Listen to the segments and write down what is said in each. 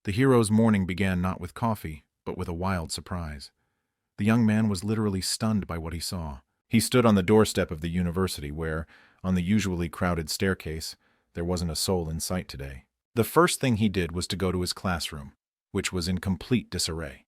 The hero's morning began not with coffee, but with a wild surprise. The young man was literally stunned by what he saw. He stood on the doorstep of the university where, on the usually crowded staircase, there wasn't a soul in sight today. The first thing he did was to go to his classroom, which was in complete disarray.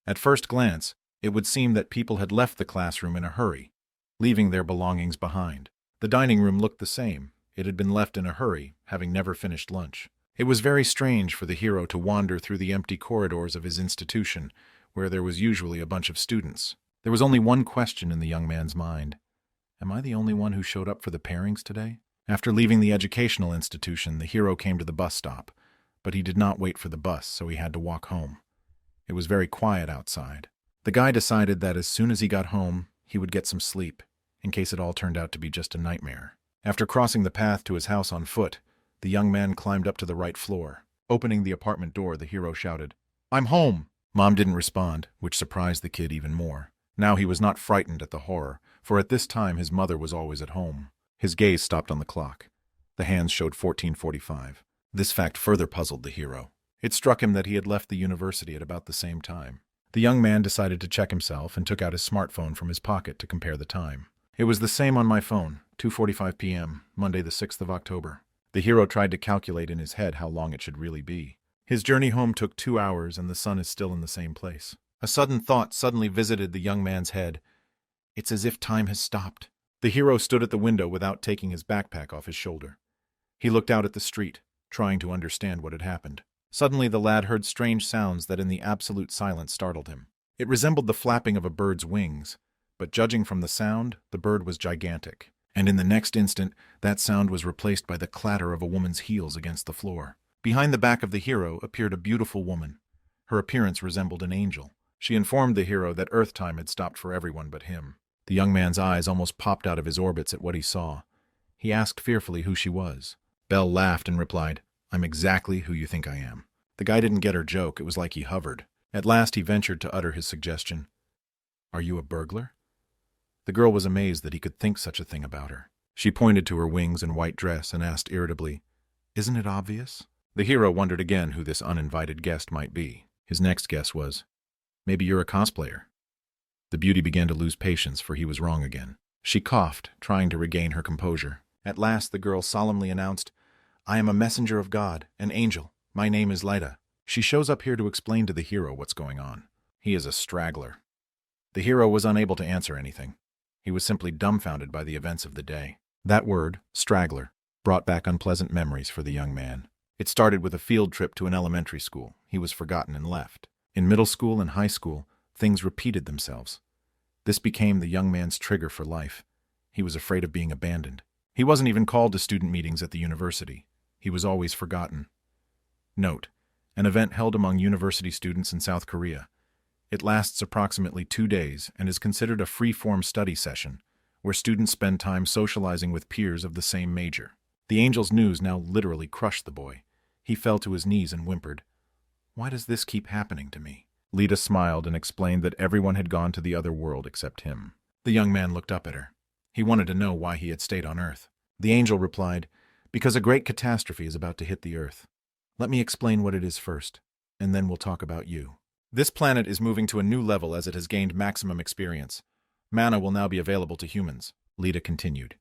At first glance, it would seem that people had left the classroom in a hurry, leaving their belongings behind. The dining room looked the same. It had been left in a hurry, having never finished lunch. It was very strange for the hero to wander through the empty corridors of his institution, where there was usually a bunch of students. There was only one question in the young man's mind. Am I the only one who showed up for the pairings today? After leaving the educational institution, the hero came to the bus stop, but he did not wait for the bus, so he had to walk home. It was very quiet outside. The guy decided that as soon as he got home, he would get some sleep, in case it all turned out to be just a nightmare. After crossing the path to his house on foot, the young man climbed up to the right floor. Opening the apartment door, the hero shouted, "I'm home!" Mom didn't respond, which surprised the kid even more. Now he was not frightened at the horror, for at this time his mother was always at home. His gaze stopped on the clock. The hands showed 14:45. This fact further puzzled the hero. It struck him that he had left the university at about the same time. The young man decided to check himself and took out his smartphone from his pocket to compare the time. It was the same on my phone, 2:45 p.m., Monday the 6th of October. The hero tried to calculate in his head how long it should really be. His journey home took 2 hours and the sun is still in the same place. A sudden thought suddenly visited the young man's head. It's as if time has stopped. The hero stood at the window without taking his backpack off his shoulder. He looked out at the street, trying to understand what had happened. Suddenly the lad heard strange sounds that in the absolute silence startled him. It resembled the flapping of a bird's wings, but judging from the sound, the bird was gigantic. And in the next instant, that sound was replaced by the clatter of a woman's heels against the floor. Behind the back of the hero appeared a beautiful woman. Her appearance resembled an angel. She informed the hero that Earth time had stopped for everyone but him. The young man's eyes almost popped out of his orbits at what he saw. He asked fearfully who she was. Belle laughed and replied, "I'm exactly who you think I am." The guy didn't get her joke. It was like he hovered. At last he ventured to utter his suggestion. "Are you a burglar?" The girl was amazed that he could think such a thing about her. She pointed to her wings and white dress and asked irritably, "Isn't it obvious?" The hero wondered again who this uninvited guest might be. His next guess was, "Maybe you're a cosplayer." The beauty began to lose patience, for he was wrong again. She coughed, trying to regain her composure. At last the girl solemnly announced, "I am a messenger of God, an angel. My name is Lida. She shows up here to explain to the hero what's going on. He is a straggler." The hero was unable to answer anything. He was simply dumbfounded by the events of the day. That word, straggler, brought back unpleasant memories for the young man. It started with a field trip to an elementary school. He was forgotten and left. In middle school and high school, things repeated themselves. This became the young man's trigger for life. He was afraid of being abandoned. He wasn't even called to student meetings at the university. He was always forgotten. Note: an event held among university students in South Korea. It lasts approximately 2 days and is considered a free-form study session, where students spend time socializing with peers of the same major. The angel's news now literally crushed the boy. He fell to his knees and whimpered, "Why does this keep happening to me?" Lida smiled and explained that everyone had gone to the other world except him. The young man looked up at her. He wanted to know why he had stayed on Earth. The angel replied, "Because a great catastrophe is about to hit the Earth. Let me explain what it is first, and then we'll talk about you. This planet is moving to a new level as it has gained maximum experience. Mana will now be available to humans," Lida continued.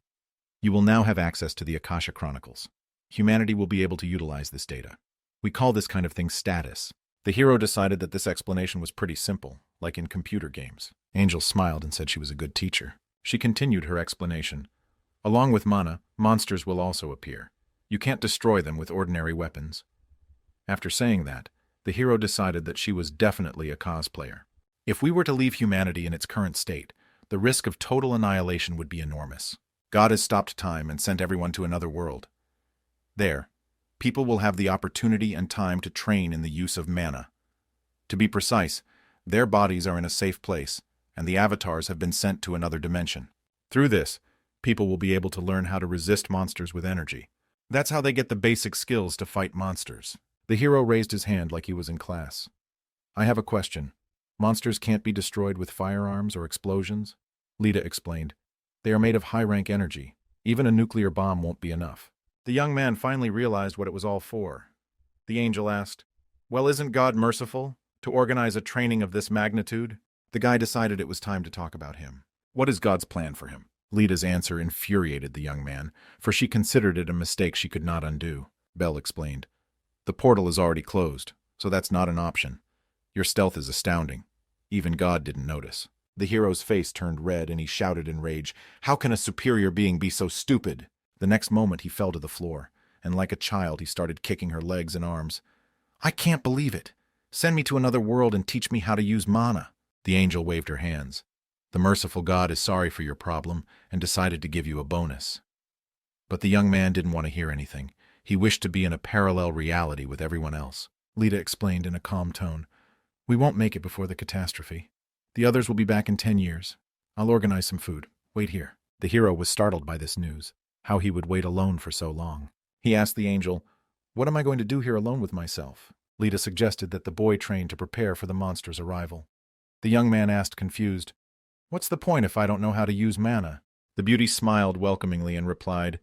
"You will now have access to the Akasha Chronicles. Humanity will be able to utilize this data. We call this kind of thing status." The hero decided that this explanation was pretty simple, like in computer games. Angel smiled and said she was a good teacher. She continued her explanation. "Along with mana, monsters will also appear. You can't destroy them with ordinary weapons." After saying that, the hero decided that she was definitely a cosplayer. If we were to leave humanity in its current state, the risk of total annihilation would be enormous. God has stopped time and sent everyone to another world. There, people will have the opportunity and time to train in the use of mana. To be precise, their bodies are in a safe place, and the avatars have been sent to another dimension. Through this, people will be able to learn how to resist monsters with energy. That's how they get the basic skills to fight monsters. The hero raised his hand like he was in class. "I have a question. Monsters can't be destroyed with firearms or explosions?" Lida explained. "They are made of high-rank energy. Even a nuclear bomb won't be enough." The young man finally realized what it was all for. The angel asked, Well, isn't God merciful to organize a training of this magnitude? The guy decided it was time to talk about him. What is God's plan for him? Lita's answer infuriated the young man, for she considered it a mistake she could not undo. Belle explained. The portal is already closed, so that's not an option. Your stealth is astounding. Even God didn't notice. The hero's face turned red and he shouted in rage, "How can a superior being be so stupid?" The next moment he fell to the floor, and like a child he started kicking her legs and arms. "I can't believe it. Send me to another world and teach me how to use mana." The angel waved her hands. The merciful God is sorry for your problem and decided to give you a bonus. But the young man didn't want to hear anything. He wished to be in a parallel reality with everyone else. Lita explained in a calm tone, "We won't make it before the catastrophe. The others will be back in 10 years. I'll organize some food. Wait here." The hero was startled by this news, how he would wait alone for so long. He asked the angel, "What am I going to do here alone with myself?" Lita suggested that the boy train to prepare for the monster's arrival. The young man asked, confused, "What's the point if I don't know how to use mana?" The beauty smiled welcomingly and replied,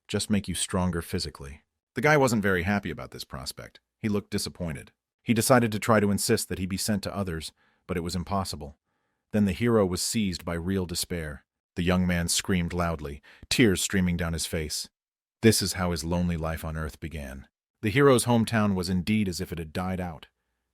"Just make you stronger physically." The guy wasn't very happy about this prospect. He looked disappointed. He decided to try to insist that he be sent to others, but it was impossible. Then the hero was seized by real despair. The young man screamed loudly, tears streaming down his face. This is how his lonely life on Earth began. The hero's hometown was indeed as if it had died out.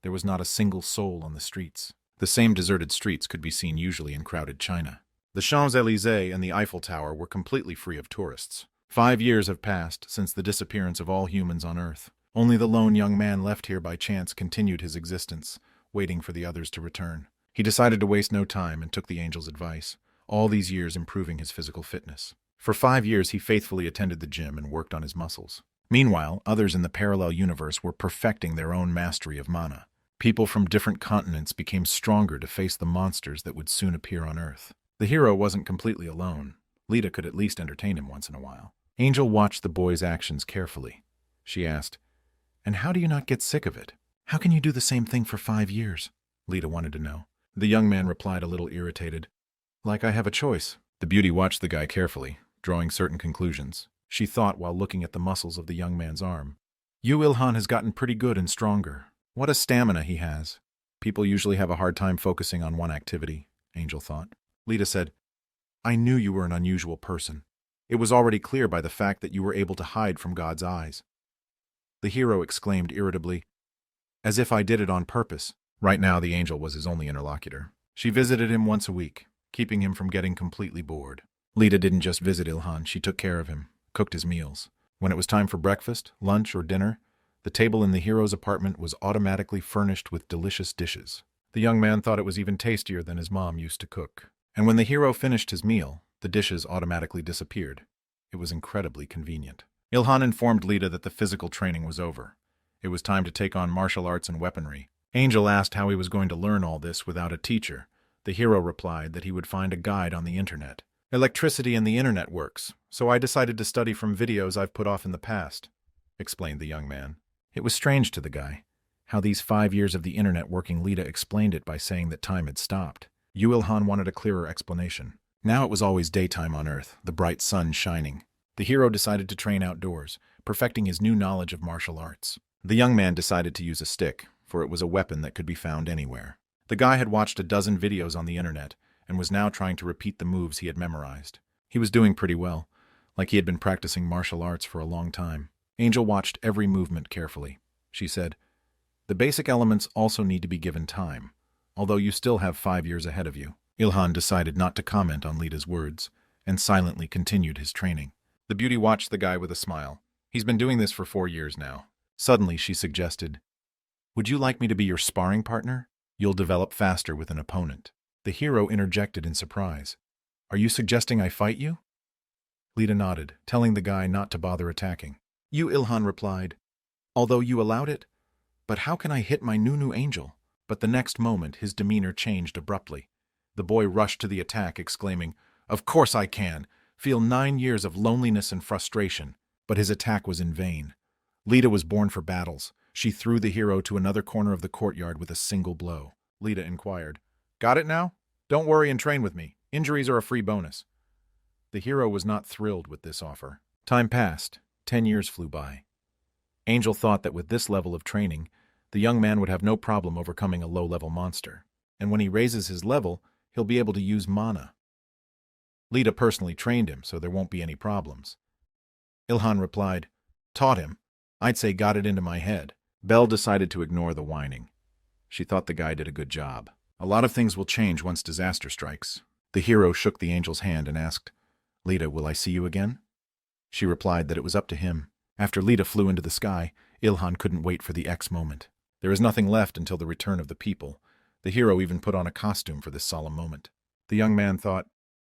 There was not a single soul on the streets. The same deserted streets could be seen usually in crowded China. The Champs-Élysées and the Eiffel Tower were completely free of tourists. 5 years have passed since the disappearance of all humans on Earth. Only the lone young man left here by chance continued his existence, waiting for the others to return. He decided to waste no time and took the angel's advice, all these years improving his physical fitness. For 5 years he faithfully attended the gym and worked on his muscles. Meanwhile, others in the parallel universe were perfecting their own mastery of mana. People from different continents became stronger to face the monsters that would soon appear on Earth. The hero wasn't completely alone. Lita could at least entertain him once in a while. Angel watched the boy's actions carefully. She asked, "And how do you not get sick of it? How can you do the same thing for 5 years?" Lita wanted to know. The young man replied a little irritated, "Like I have a choice." The beauty watched the guy carefully, drawing certain conclusions. She thought while looking at the muscles of the young man's arm. "Yu Ilhan has gotten pretty good and stronger. What a stamina he has." People usually have a hard time focusing on one activity, Angel thought. Lita said, "I knew you were an unusual person. It was already clear by the fact that you were able to hide from God's eyes." The hero exclaimed irritably, "As if I did it on purpose." Right now the angel was his only interlocutor. She visited him once a week, keeping him from getting completely bored. Lita didn't just visit Ilhan, she took care of him, cooked his meals. When it was time for breakfast, lunch, or dinner, the table in the hero's apartment was automatically furnished with delicious dishes. The young man thought it was even tastier than his mom used to cook. And when the hero finished his meal, the dishes automatically disappeared. It was incredibly convenient. Ilhan informed Lita that the physical training was over. It was time to take on martial arts and weaponry. Angel asked how he was going to learn all this without a teacher. The hero replied that he would find a guide on the internet. "Electricity and the internet works, so I decided to study from videos I've put off in the past," explained the young man. It was strange to the guy. How these 5 years of the internet working, Lita explained it by saying that time had stopped. Yu Ilhan wanted a clearer explanation. Now it was always daytime on Earth, the bright sun shining. The hero decided to train outdoors, perfecting his new knowledge of martial arts. The young man decided to use a stick, for it was a weapon that could be found anywhere. The guy had watched a dozen videos on the internet, and was now trying to repeat the moves he had memorized. He was doing pretty well, like he had been practicing martial arts for a long time. Angel watched every movement carefully. She said, "The basic elements also need to be given time, although you still have 5 years ahead of you." Ilhan decided not to comment on Lita's words, and silently continued his training. The beauty watched the guy with a smile. He's been doing this for 4 years now. Suddenly she suggested, "Would you like me to be your sparring partner? You'll develop faster with an opponent." The hero interjected in surprise. "Are you suggesting I fight you?" Lita nodded, telling the guy not to bother attacking. Yu Ilhan replied, "Although you allowed it, but how can I hit my new angel?" But the next moment his demeanor changed abruptly. The boy rushed to the attack, exclaiming, "Of course I can! Feel 9 years of loneliness and frustration." But his attack was in vain. Lita was born for battles. She threw the hero to another corner of the courtyard with a single blow. Lita inquired, "Got it now? Don't worry and train with me. Injuries are a free bonus." The hero was not thrilled with this offer. Time passed. 10 years flew by. Angel thought that with this level of training, The young man would have no problem overcoming a low-level monster. And when he raises his level, he'll be able to use mana. Lita personally trained him, so there won't be any problems. Ilhan replied, "Taught him. I'd say got it into my head." Belle decided to ignore the whining. She thought the guy did a good job. A lot of things will change once disaster strikes. The hero shook the angel's hand and asked, "Lita, will I see you again?" She replied that it was up to him. After Lita flew into the sky, Ilhan couldn't wait for the X moment. There is nothing left until the return of the people. The hero even put on a costume for this solemn moment. The young man thought,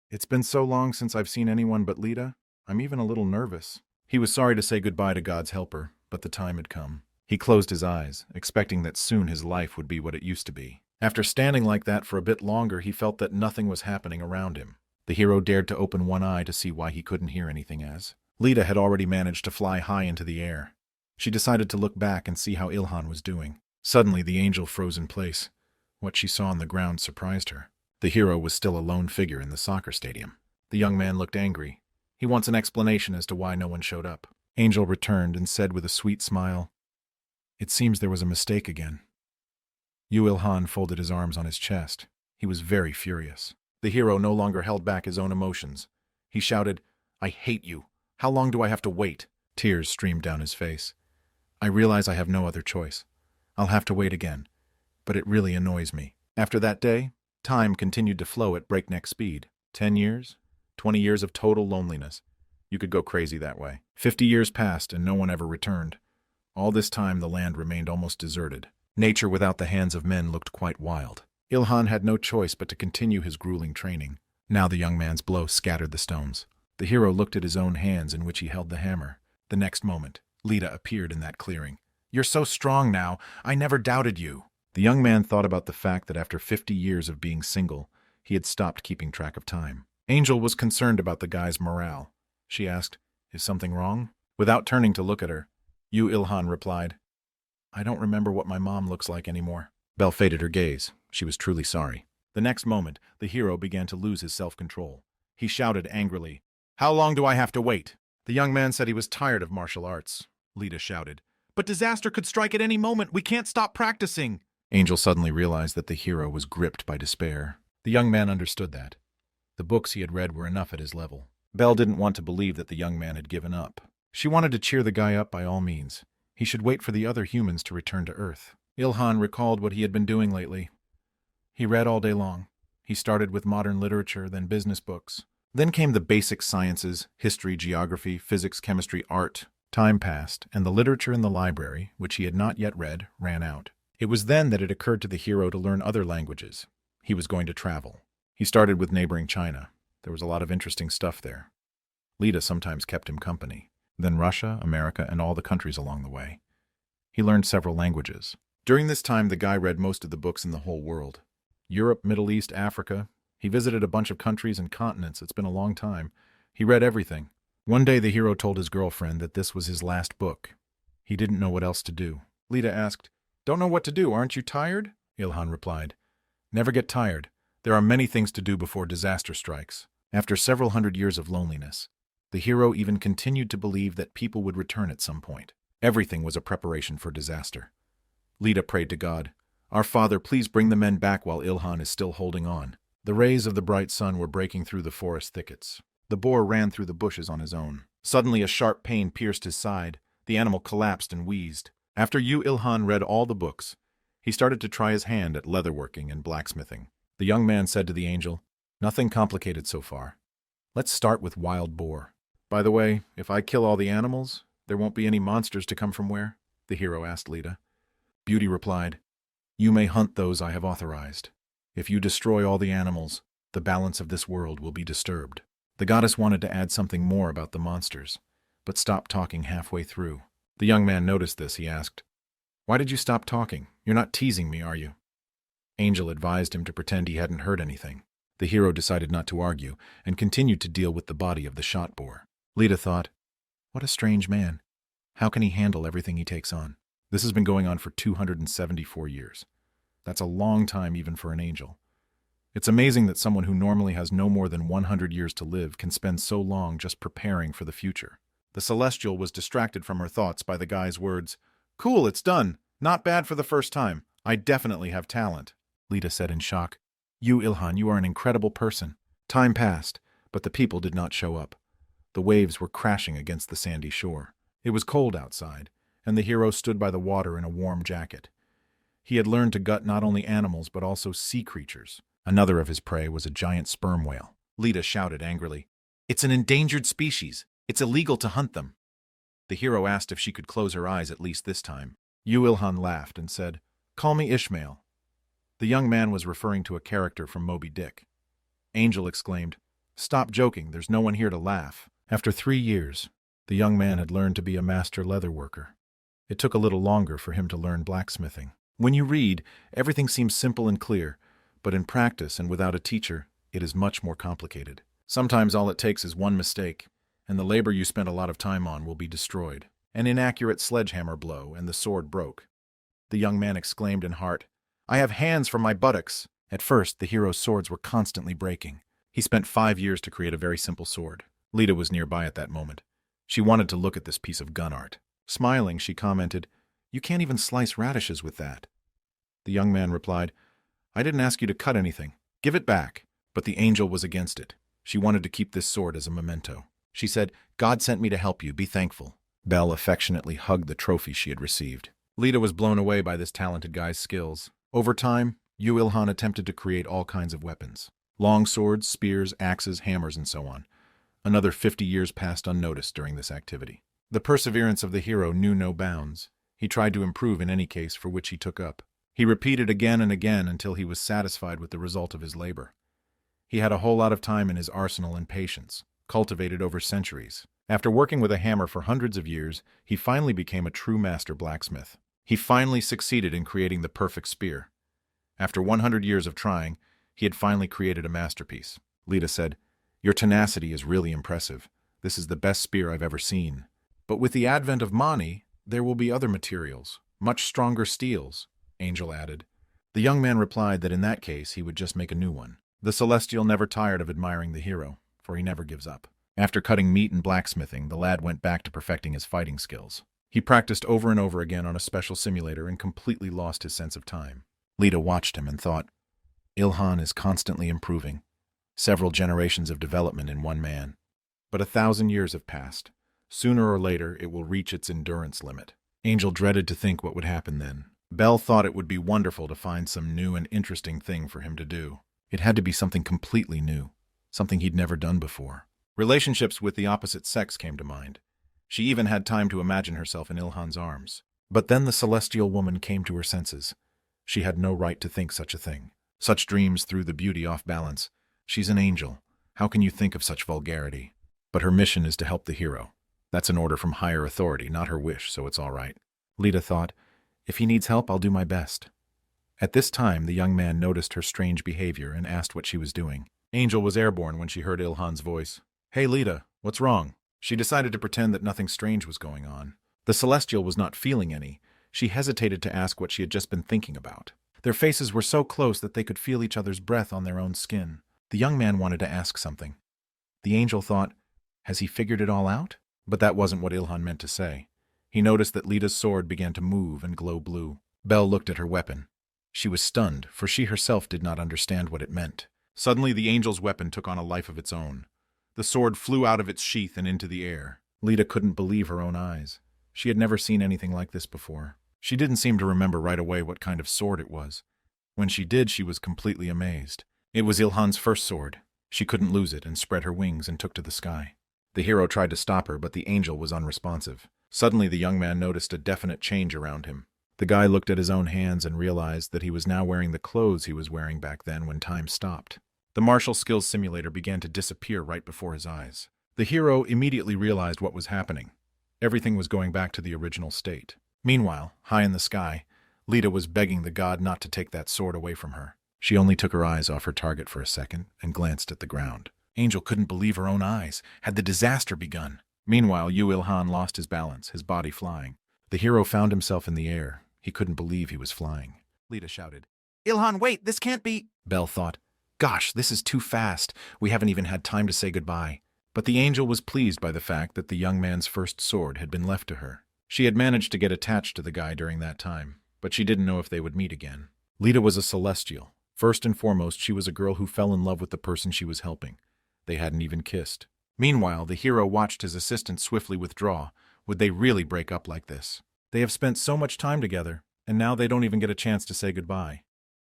"It's been so long since I've seen anyone but Lita. I'm even a little nervous." He was sorry to say goodbye to God's helper, but the time had come. He closed his eyes, expecting that soon his life would be what it used to be. After standing like that for a bit longer, he felt that nothing was happening around him. The hero dared to open one eye to see why he couldn't hear anything as Lita had already managed to fly high into the air. She decided to look back and see how Ilhan was doing. Suddenly, the angel froze in place. What she saw on the ground surprised her. The hero was still a lone figure in the soccer stadium. The young man looked angry. He wants an explanation as to why no one showed up. Angel returned and said with a sweet smile, "It seems there was a mistake again." Ilhan folded his arms on his chest. He was very furious. The hero no longer held back his own emotions. He shouted, "I hate you. How long do I have to wait?" Tears streamed down his face. "I realize I have no other choice. I'll have to wait again. But it really annoys me." After that day, time continued to flow at breakneck speed. 10 years? 20 years of total loneliness. You could go crazy that way. 50 years passed and no one ever returned. All this time the land remained almost deserted. Nature without the hands of men looked quite wild. Ilhan had no choice but to continue his grueling training. Now the young man's blow scattered the stones. The hero looked at his own hands in which he held the hammer. The next moment, Lita appeared in that clearing. "You're so strong now. I never doubted you." The young man thought about the fact that after 50 years of being single, he had stopped keeping track of time. Angel was concerned about the guy's morale. She asked, "Is something wrong?" Without turning to look at her, Ilhan replied, "I don't remember what my mom looks like anymore." Belle faded her gaze. She was truly sorry. The next moment, the hero began to lose his self-control. He shouted angrily, "How long do I have to wait?" The young man said he was tired of martial arts. Lita shouted, "But disaster could strike at any moment. We can't stop practicing." Angel suddenly realized that the hero was gripped by despair. The young man understood that. The books he had read were enough at his level. Belle didn't want to believe that the young man had given up. She wanted to cheer the guy up by all means. He should wait for the other humans to return to Earth. Ilhan recalled what he had been doing lately. He read all day long. He started with modern literature, then business books. Then came the basic sciences, history, geography, physics, chemistry, art. Time passed, and the literature in the library, which he had not yet read, ran out. It was then that it occurred to the hero to learn other languages. He was going to travel. He started with neighboring China. There was a lot of interesting stuff there. Lita sometimes kept him company. Then Russia, America, and all the countries along the way. He learned several languages. During this time, the guy read most of the books in the whole world. Europe, Middle East, Africa. He visited a bunch of countries and continents. It's been a long time. He read everything. One day, the hero told his girlfriend that this was his last book. He didn't know what else to do. Lita asked, "Don't know what to do, aren't you tired?" Ilhan replied, "Never get tired. There are many things to do before disaster strikes." After several hundred years of loneliness, the hero even continued to believe that people would return at some point. Everything was a preparation for disaster. Lita prayed to God, "Our Father, please bring the men back while Ilhan is still holding on." The rays of the bright sun were breaking through the forest thickets. The boar ran through the bushes on his own. Suddenly a sharp pain pierced his side. The animal collapsed and wheezed. After Ilhan read all the books, he started to try his hand at leatherworking and blacksmithing. The young man said to the angel, "Nothing complicated so far. Let's start with wild boar. By the way, if I kill all the animals, there won't be any monsters to come from where?" the hero asked Lita. Beauty replied, "You may hunt those I have authorized. If you destroy all the animals, the balance of this world will be disturbed." The goddess wanted to add something more about the monsters, but stopped talking halfway through. The young man noticed this. He asked, "Why did you stop talking? You're not teasing me, are you?" Angel advised him to pretend he hadn't heard anything. The hero decided not to argue and continued to deal with the body of the shot boar. Lita thought, "What a strange man. How can he handle everything he takes on?" This has been going on for 274 years. That's a long time even for an angel. It's amazing that someone who normally has no more than 100 years to live can spend so long just preparing for the future. The Celestial was distracted from her thoughts by the guy's words, "Cool, it's done. Not bad for the first time. I definitely have talent, Lita said in shock. You, Ilhan, you are an incredible person. Time passed, but the people did not show up. The waves were crashing against the sandy shore. It was cold outside, and the hero stood by the water in a warm jacket. He had learned to gut not only animals but also sea creatures. Another of his prey was a giant sperm whale. Lita shouted angrily, "It's an endangered species. It's illegal to hunt them." The hero asked if she could close her eyes at least this time. Ilhan laughed and said, "Call me Ishmael." The young man was referring to a character from Moby Dick. Angel exclaimed, "Stop joking, there's no one here to laugh." After 3 years, the young man had learned to be a master leather worker. It took a little longer for him to learn blacksmithing. When you read, everything seems simple and clear, but in practice and without a teacher, it is much more complicated. Sometimes all it takes is one mistake, and the labor you spent a lot of time on will be destroyed. An inaccurate sledgehammer blow, and the sword broke. The young man exclaimed in heart, "I have hands for my buttocks." At first, the hero's swords were constantly breaking. He spent 5 years to create a very simple sword. Lita was nearby at that moment. She wanted to look at this piece of gun art. Smiling, she commented, "You can't even slice radishes with that." The young man replied, "I didn't ask you to cut anything. Give it back." But the angel was against it. She wanted to keep this sword as a memento. She said, "God sent me to help you. Be thankful." Belle affectionately hugged the trophy she had received. Lita was blown away by this talented guy's skills. Over time, Ilhan attempted to create all kinds of weapons. Long swords, spears, axes, hammers, and so on. Another 50 years passed unnoticed during this activity. The perseverance of the hero knew no bounds. He tried to improve in any case for which he took up. He repeated again and again until he was satisfied with the result of his labor. He had a whole lot of time in his arsenal and patience, cultivated over centuries. After working with a hammer for hundreds of years, he finally became a true master blacksmith. He finally succeeded in creating the perfect spear. After 100 years of trying, he had finally created a masterpiece. Lita said, "Your tenacity is really impressive. This is the best spear I've ever seen. But with the advent of Mani, there will be other materials, much stronger steels," Angel added. The young man replied that in that case he would just make a new one. The Celestial never tired of admiring the hero, for he never gives up. After cutting meat and blacksmithing, the lad went back to perfecting his fighting skills. He practiced over and over again on a special simulator and completely lost his sense of time. Lita watched him and thought, Ilhan is constantly improving. Several generations of development in one man. But 1,000 years have passed. Sooner or later, it will reach its endurance limit. Angel dreaded to think what would happen then. Belle thought it would be wonderful to find some new and interesting thing for him to do. It had to be something completely new, something he'd never done before. Relationships with the opposite sex came to mind. She even had time to imagine herself in Ilhan's arms. But then the celestial woman came to her senses. She had no right to think such a thing. Such dreams threw the beauty off balance. She's an angel. How can you think of such vulgarity? But her mission is to help the hero. That's an order from higher authority, not her wish, so it's all right. Lita thought, if he needs help, I'll do my best. At this time, the young man noticed her strange behavior and asked what she was doing. Angel was airborne when she heard Ilhan's voice. Hey, Lita, what's wrong? She decided to pretend that nothing strange was going on. The Celestial was not feeling any. She hesitated to ask what she had just been thinking about. Their faces were so close that they could feel each other's breath on their own skin. The young man wanted to ask something. The angel thought, has he figured it all out? But that wasn't what Ilhan meant to say. He noticed that Lita's sword began to move and glow blue. Belle looked at her weapon. She was stunned, for she herself did not understand what it meant. Suddenly the angel's weapon took on a life of its own. The sword flew out of its sheath and into the air. Lita couldn't believe her own eyes. She had never seen anything like this before. She didn't seem to remember right away what kind of sword it was. When she did, she was completely amazed. It was Ilhan's first sword. She couldn't lose it and spread her wings and took to the sky. The hero tried to stop her, but the angel was unresponsive. Suddenly the young man noticed a definite change around him. The guy looked at his own hands and realized that he was now wearing the clothes he was wearing back then when time stopped. The martial skills simulator began to disappear right before his eyes. The hero immediately realized what was happening. Everything was going back to the original state. Meanwhile, high in the sky, Lita was begging the god not to take that sword away from her. She only took her eyes off her target for a second and glanced at the ground. Angel couldn't believe her own eyes. Had the disaster begun? Meanwhile, Ilhan lost his balance, his body flying. The hero found himself in the air. He couldn't believe he was flying. Lita shouted, Ilhan, wait, this can't be... Belle thought, gosh, this is too fast. We haven't even had time to say goodbye. But the angel was pleased by the fact that the young man's first sword had been left to her. She had managed to get attached to the guy during that time. but she didn't know if they would meet again. Lita was a celestial. First and foremost, she was a girl who fell in love with the person she was helping. They hadn't even kissed. Meanwhile, the hero watched his assistant swiftly withdraw. Would they really break up like this? They have spent so much time together, and now they don't even get a chance to say goodbye.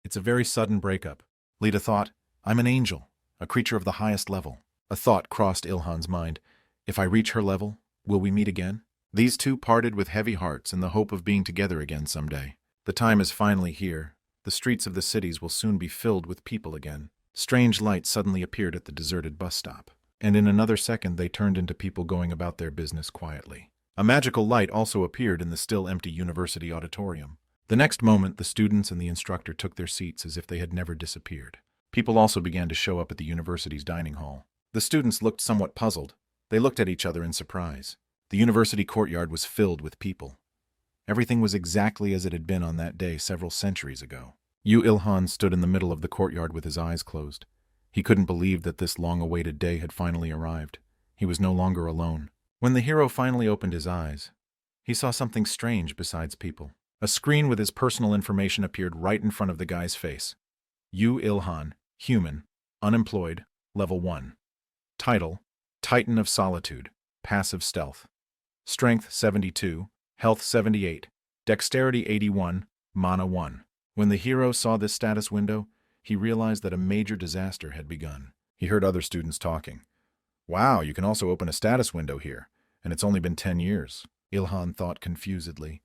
It's a very sudden breakup. Lita thought, I'm an angel, a creature of the highest level. A thought crossed Ilhan's mind. If I reach her level, will we meet again? These two parted with heavy hearts in the hope of being together again someday. The time is finally here. The streets of the cities will soon be filled with people again. Strange lights suddenly appeared at the deserted bus stop, and in another second they turned into people going about their business quietly. A magical light also appeared in the still empty university auditorium. The next moment, the students and the instructor took their seats as if they had never disappeared. People also began to show up at the university's dining hall. The students looked somewhat puzzled. They looked at each other in surprise. The university courtyard was filled with people. Everything was exactly as it had been on that day several centuries ago. Ilhan stood in the middle of the courtyard with his eyes closed. He couldn't believe that this long-awaited day had finally arrived. He was no longer alone. When the hero finally opened his eyes, he saw something strange besides people. A screen with his personal information appeared right in front of the guy's face. Ilhan, human, unemployed, level 1. Title, Titan of Solitude, passive stealth. Strength 72, health 78, dexterity 81, mana 1. When the hero saw this status window, he realized that a major disaster had begun. He heard other students talking. Wow, you can also open a status window here, and it's only been 10 years. Ilhan thought confusedly.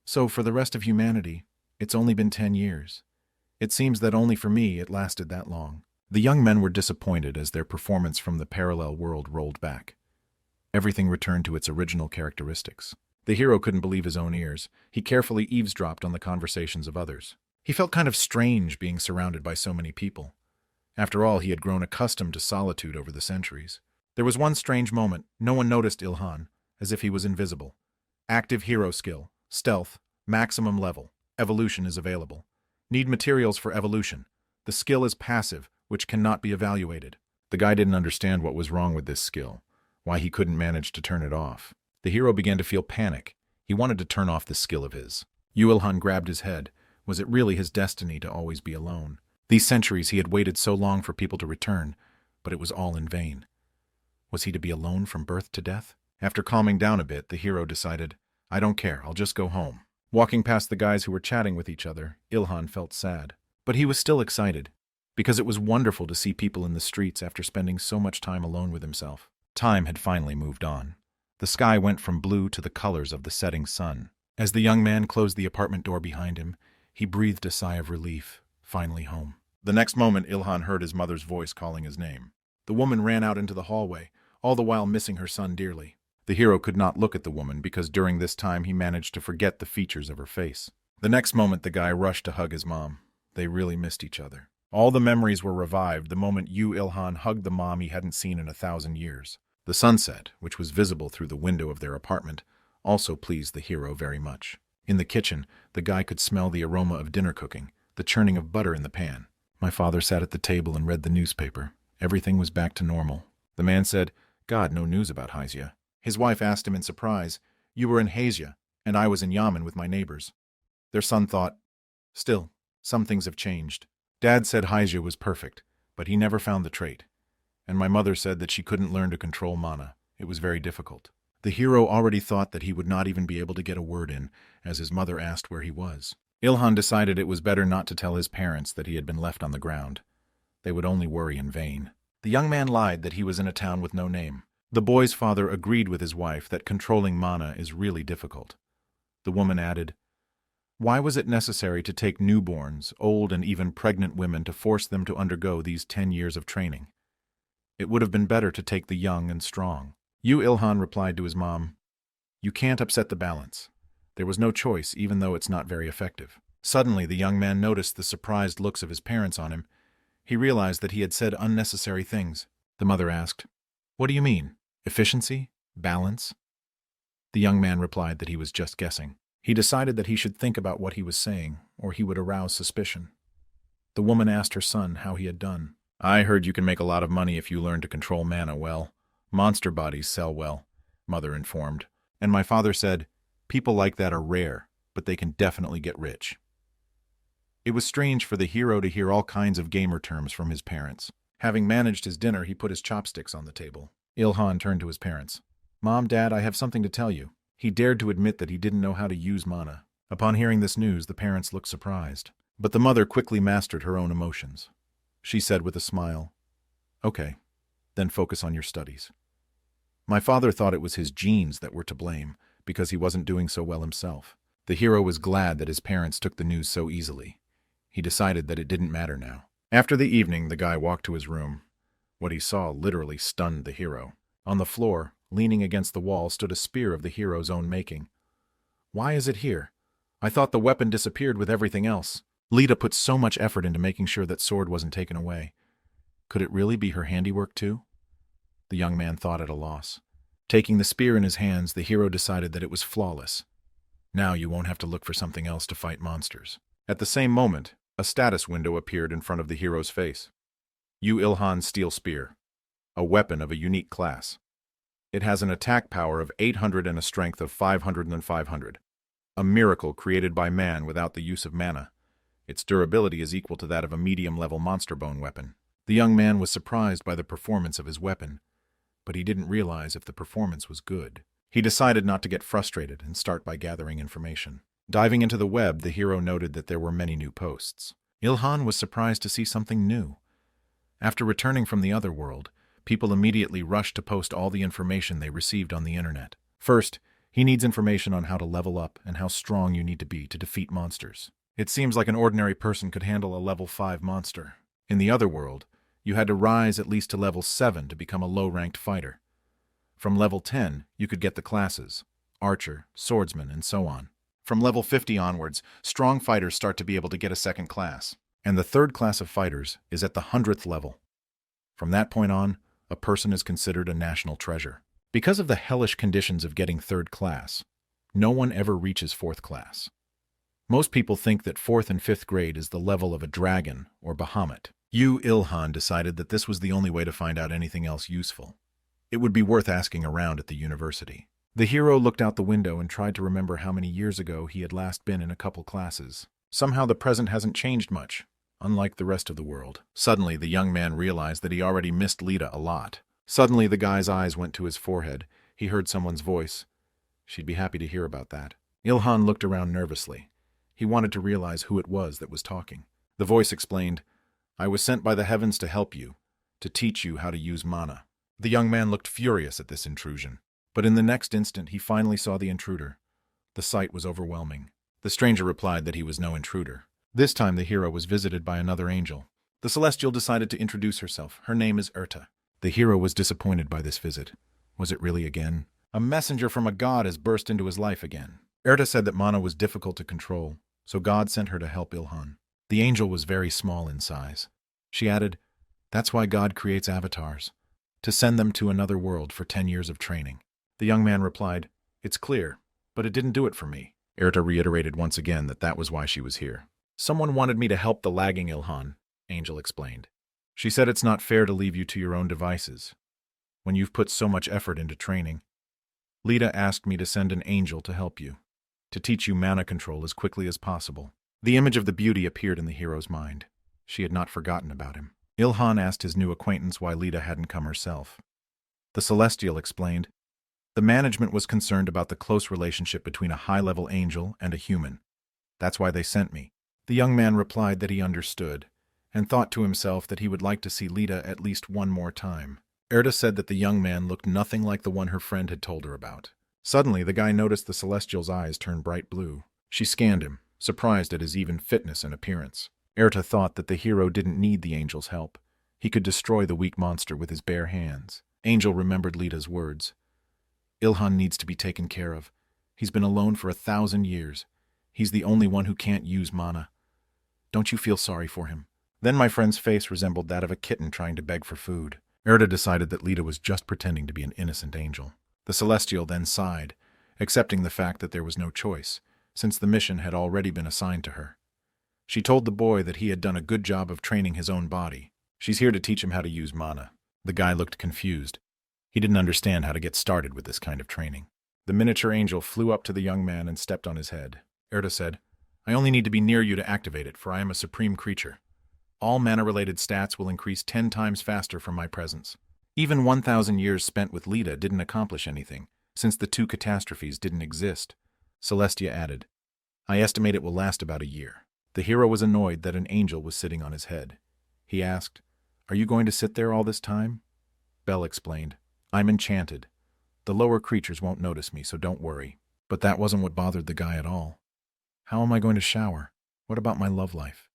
So for the rest of humanity, it's only been 10 years. It seems that only for me it lasted that long. The young men were disappointed as their performance from the parallel world rolled back. Everything returned to its original characteristics. The hero couldn't believe his own ears. He carefully eavesdropped on the conversations of others. He felt kind of strange being surrounded by so many people. After all, he had grown accustomed to solitude over the centuries. There was one strange moment. No one noticed Ilhan, as if he was invisible. Active hero skill, stealth, maximum level. Evolution is available. Need materials for evolution. The skill is passive, which cannot be evaluated. The guy didn't understand what was wrong with this skill, why he couldn't manage to turn it off. The hero began to feel panic. He wanted to turn off this skill of his. Ilhan grabbed his head. Was it really his destiny to always be alone? These centuries he had waited so long for people to return, but it was all in vain. Was he to be alone from birth to death? After calming down a bit, the hero decided, I don't care, I'll just go home. Walking past the guys who were chatting with each other, Ilhan felt sad. But he was still excited, because it was wonderful to see people in the streets after spending so much time alone with himself. Time had finally moved on. The sky went from blue to the colors of the setting sun. As the young man closed the apartment door behind him, he breathed a sigh of relief, finally home. The next moment, Ilhan heard his mother's voice calling his name. The woman ran out into the hallway, all the while missing her son dearly. The hero could not look at the woman because during this time he managed to forget the features of her face. The next moment, the guy rushed to hug his mom. They really missed each other. All the memories were revived the moment Ilhan hugged the mom he hadn't seen in 1,000 years. The sunset, which was visible through the window of their apartment, also pleased the hero very much. In the kitchen, the guy could smell the aroma of dinner cooking, the churning of butter in the pan. My father sat at the table and read the newspaper. Everything was back to normal. The man said, God, no news about Haizia. His wife asked him in surprise, You were in Haizia, and I was in Yamen with my neighbors. Their son thought, Still, some things have changed. Dad said Haizia was perfect, but he never found the trait. And my mother said that she couldn't learn to control mana. It was very difficult. The hero already thought that he would not even be able to get a word in, as his mother asked where he was. Ilhan decided it was better not to tell his parents that he had been left on the ground. They would only worry in vain. The young man lied that he was in a town with no name. The boy's father agreed with his wife that controlling mana is really difficult. The woman added, Why was it necessary to take newborns, old and even pregnant women to force them to undergo these 10 years of training? It would have been better to take the young and strong. Ilhan replied to his mom, You can't upset the balance. There was no choice, even though it's not very effective. Suddenly, the young man noticed the surprised looks of his parents on him. He realized that he had said unnecessary things. The mother asked, What do you mean? Efficiency? Balance? The young man replied that he was just guessing. He decided that he should think about what he was saying, or he would arouse suspicion. The woman asked her son how he had done. I heard you can make a lot of money if you learn to control mana well. Monster bodies sell well, Mother informed. And my father said, People like that are rare. but they can definitely get rich. It was strange for the hero to hear all kinds of gamer terms from his parents. Having managed his dinner, he put his chopsticks on the table. Ilhan turned to his parents. "Mom, Dad, I have something to tell you." He dared to admit that he didn't know how to use mana. Upon hearing this news, the parents looked surprised. But the mother quickly mastered her own emotions. She said with a smile, "Okay, then focus on your studies." My father thought it was his genes that were to blame, because he wasn't doing so well himself. The hero was glad that his parents took the news so easily. He decided that it didn't matter now. After the evening, the guy walked to his room. What he saw literally stunned the hero. On the floor, leaning against the wall, stood a spear of the hero's own making. "Why is it here? I thought the weapon disappeared with everything else." Lita put so much effort into making sure that sword wasn't taken away. Could it really be her handiwork too? The young man thought at a loss. Taking the spear in his hands, the hero decided that it was flawless. Now you won't have to look for something else to fight monsters. At the same moment, a status window appeared in front of the hero's face. "You Ilhan's steel spear. A weapon of a unique class. It has an attack power of 800 and a strength of 500 and 500. A miracle created by man without the use of mana. Its durability is equal to that of a medium-level monster bone weapon." The young man was surprised by the performance of his weapon, but he didn't realize if the performance was good. He decided not to get frustrated and start by gathering information. Diving into the web, the hero noted that there were many new posts. Ilhan was surprised to see something new. After returning from the other world, people immediately rushed to post all the information they received on the internet. First, he needs information on how to level up and how strong you need to be to defeat monsters. It seems like an ordinary person could handle a level 5 monster. In the other world, you had to rise at least to level 7 to become a low-ranked fighter. From level 10, you could get the classes, archer, swordsman, and so on. From level 50 onwards, strong fighters start to be able to get a second class, and the third class of fighters is at the 100th level. From that point on, a person is considered a national treasure. Because of the hellish conditions of getting third class, no one ever reaches fourth class. Most people think that 4th and 5th grade is the level of a dragon or Bahamut. Ilhan decided that this was the only way to find out anything else useful. It would be worth asking around at the university. The hero looked out the window and tried to remember how many years ago he had last been in a couple classes. Somehow the present hasn't changed much, unlike the rest of the world. Suddenly, the young man realized that he already missed Lita a lot. Suddenly, the guy's eyes went to his forehead. He heard someone's voice. She'd be happy to hear about that. Ilhan looked around nervously. He wanted to realize who it was that was talking. The voice explained, "I was sent by the heavens to help you, to teach you how to use mana." The young man looked furious at this intrusion. But in the next instant, he finally saw the intruder. The sight was overwhelming. The stranger replied that he was no intruder. This time, the hero was visited by another angel. The celestial decided to introduce herself. Her name is Erta. The hero was disappointed by this visit. Was it really again? A messenger from a god has burst into his life again. Erta said that mana was difficult to control, so God sent her to help Ilhan. The angel was very small in size. She added, "That's why God creates avatars, to send them to another world for 10 years of training." The young man replied, "It's clear, but it didn't do it for me." Erta reiterated once again that that was why she was here. "Someone wanted me to help the lagging Ilhan," Angel explained. "She said it's not fair to leave you to your own devices, when you've put so much effort into training. Lita asked me to send an angel to help you, to teach you mana control as quickly as possible." The image of the beauty appeared in the hero's mind. She had not forgotten about him. Ilhan asked his new acquaintance why Lita hadn't come herself. The Celestial explained, "The management was concerned about the close relationship between a high-level angel and a human. That's why they sent me." The young man replied that he understood, and thought to himself that he would like to see Lita at least one more time. Erta said that the young man looked nothing like the one her friend had told her about. Suddenly, the guy noticed the Celestial's eyes turn bright blue. She scanned him, surprised at his even fitness and appearance. Erta thought that the hero didn't need the angel's help. He could destroy the weak monster with his bare hands. Angel remembered Lita's words. "Ilhan needs to be taken care of. He's been alone for 1,000 years. He's the only one who can't use mana. Don't you feel sorry for him?" Then my friend's face resembled that of a kitten trying to beg for food. Erta decided that Lita was just pretending to be an innocent angel. The Celestial then sighed, accepting the fact that there was no choice, since the mission had already been assigned to her. She told the boy that he had done a good job of training his own body. She's here to teach him how to use mana. The guy looked confused. He didn't understand how to get started with this kind of training. The miniature angel flew up to the young man and stepped on his head. Erda said. I only need to be near you to activate it, for I am a supreme creature. All mana-related stats will increase 10 times faster from my presence. Even 1,000 years spent with Lita didn't accomplish anything, since the two catastrophes didn't exist. Celestia added, I estimate it will last about a year. The hero was annoyed that an angel was sitting on his head. He asked, Are you going to sit there all this time? Belle explained, I'm enchanted. The lower creatures won't notice me, so don't worry. But that wasn't what bothered the guy at all. How am I going to shower? What about my love life?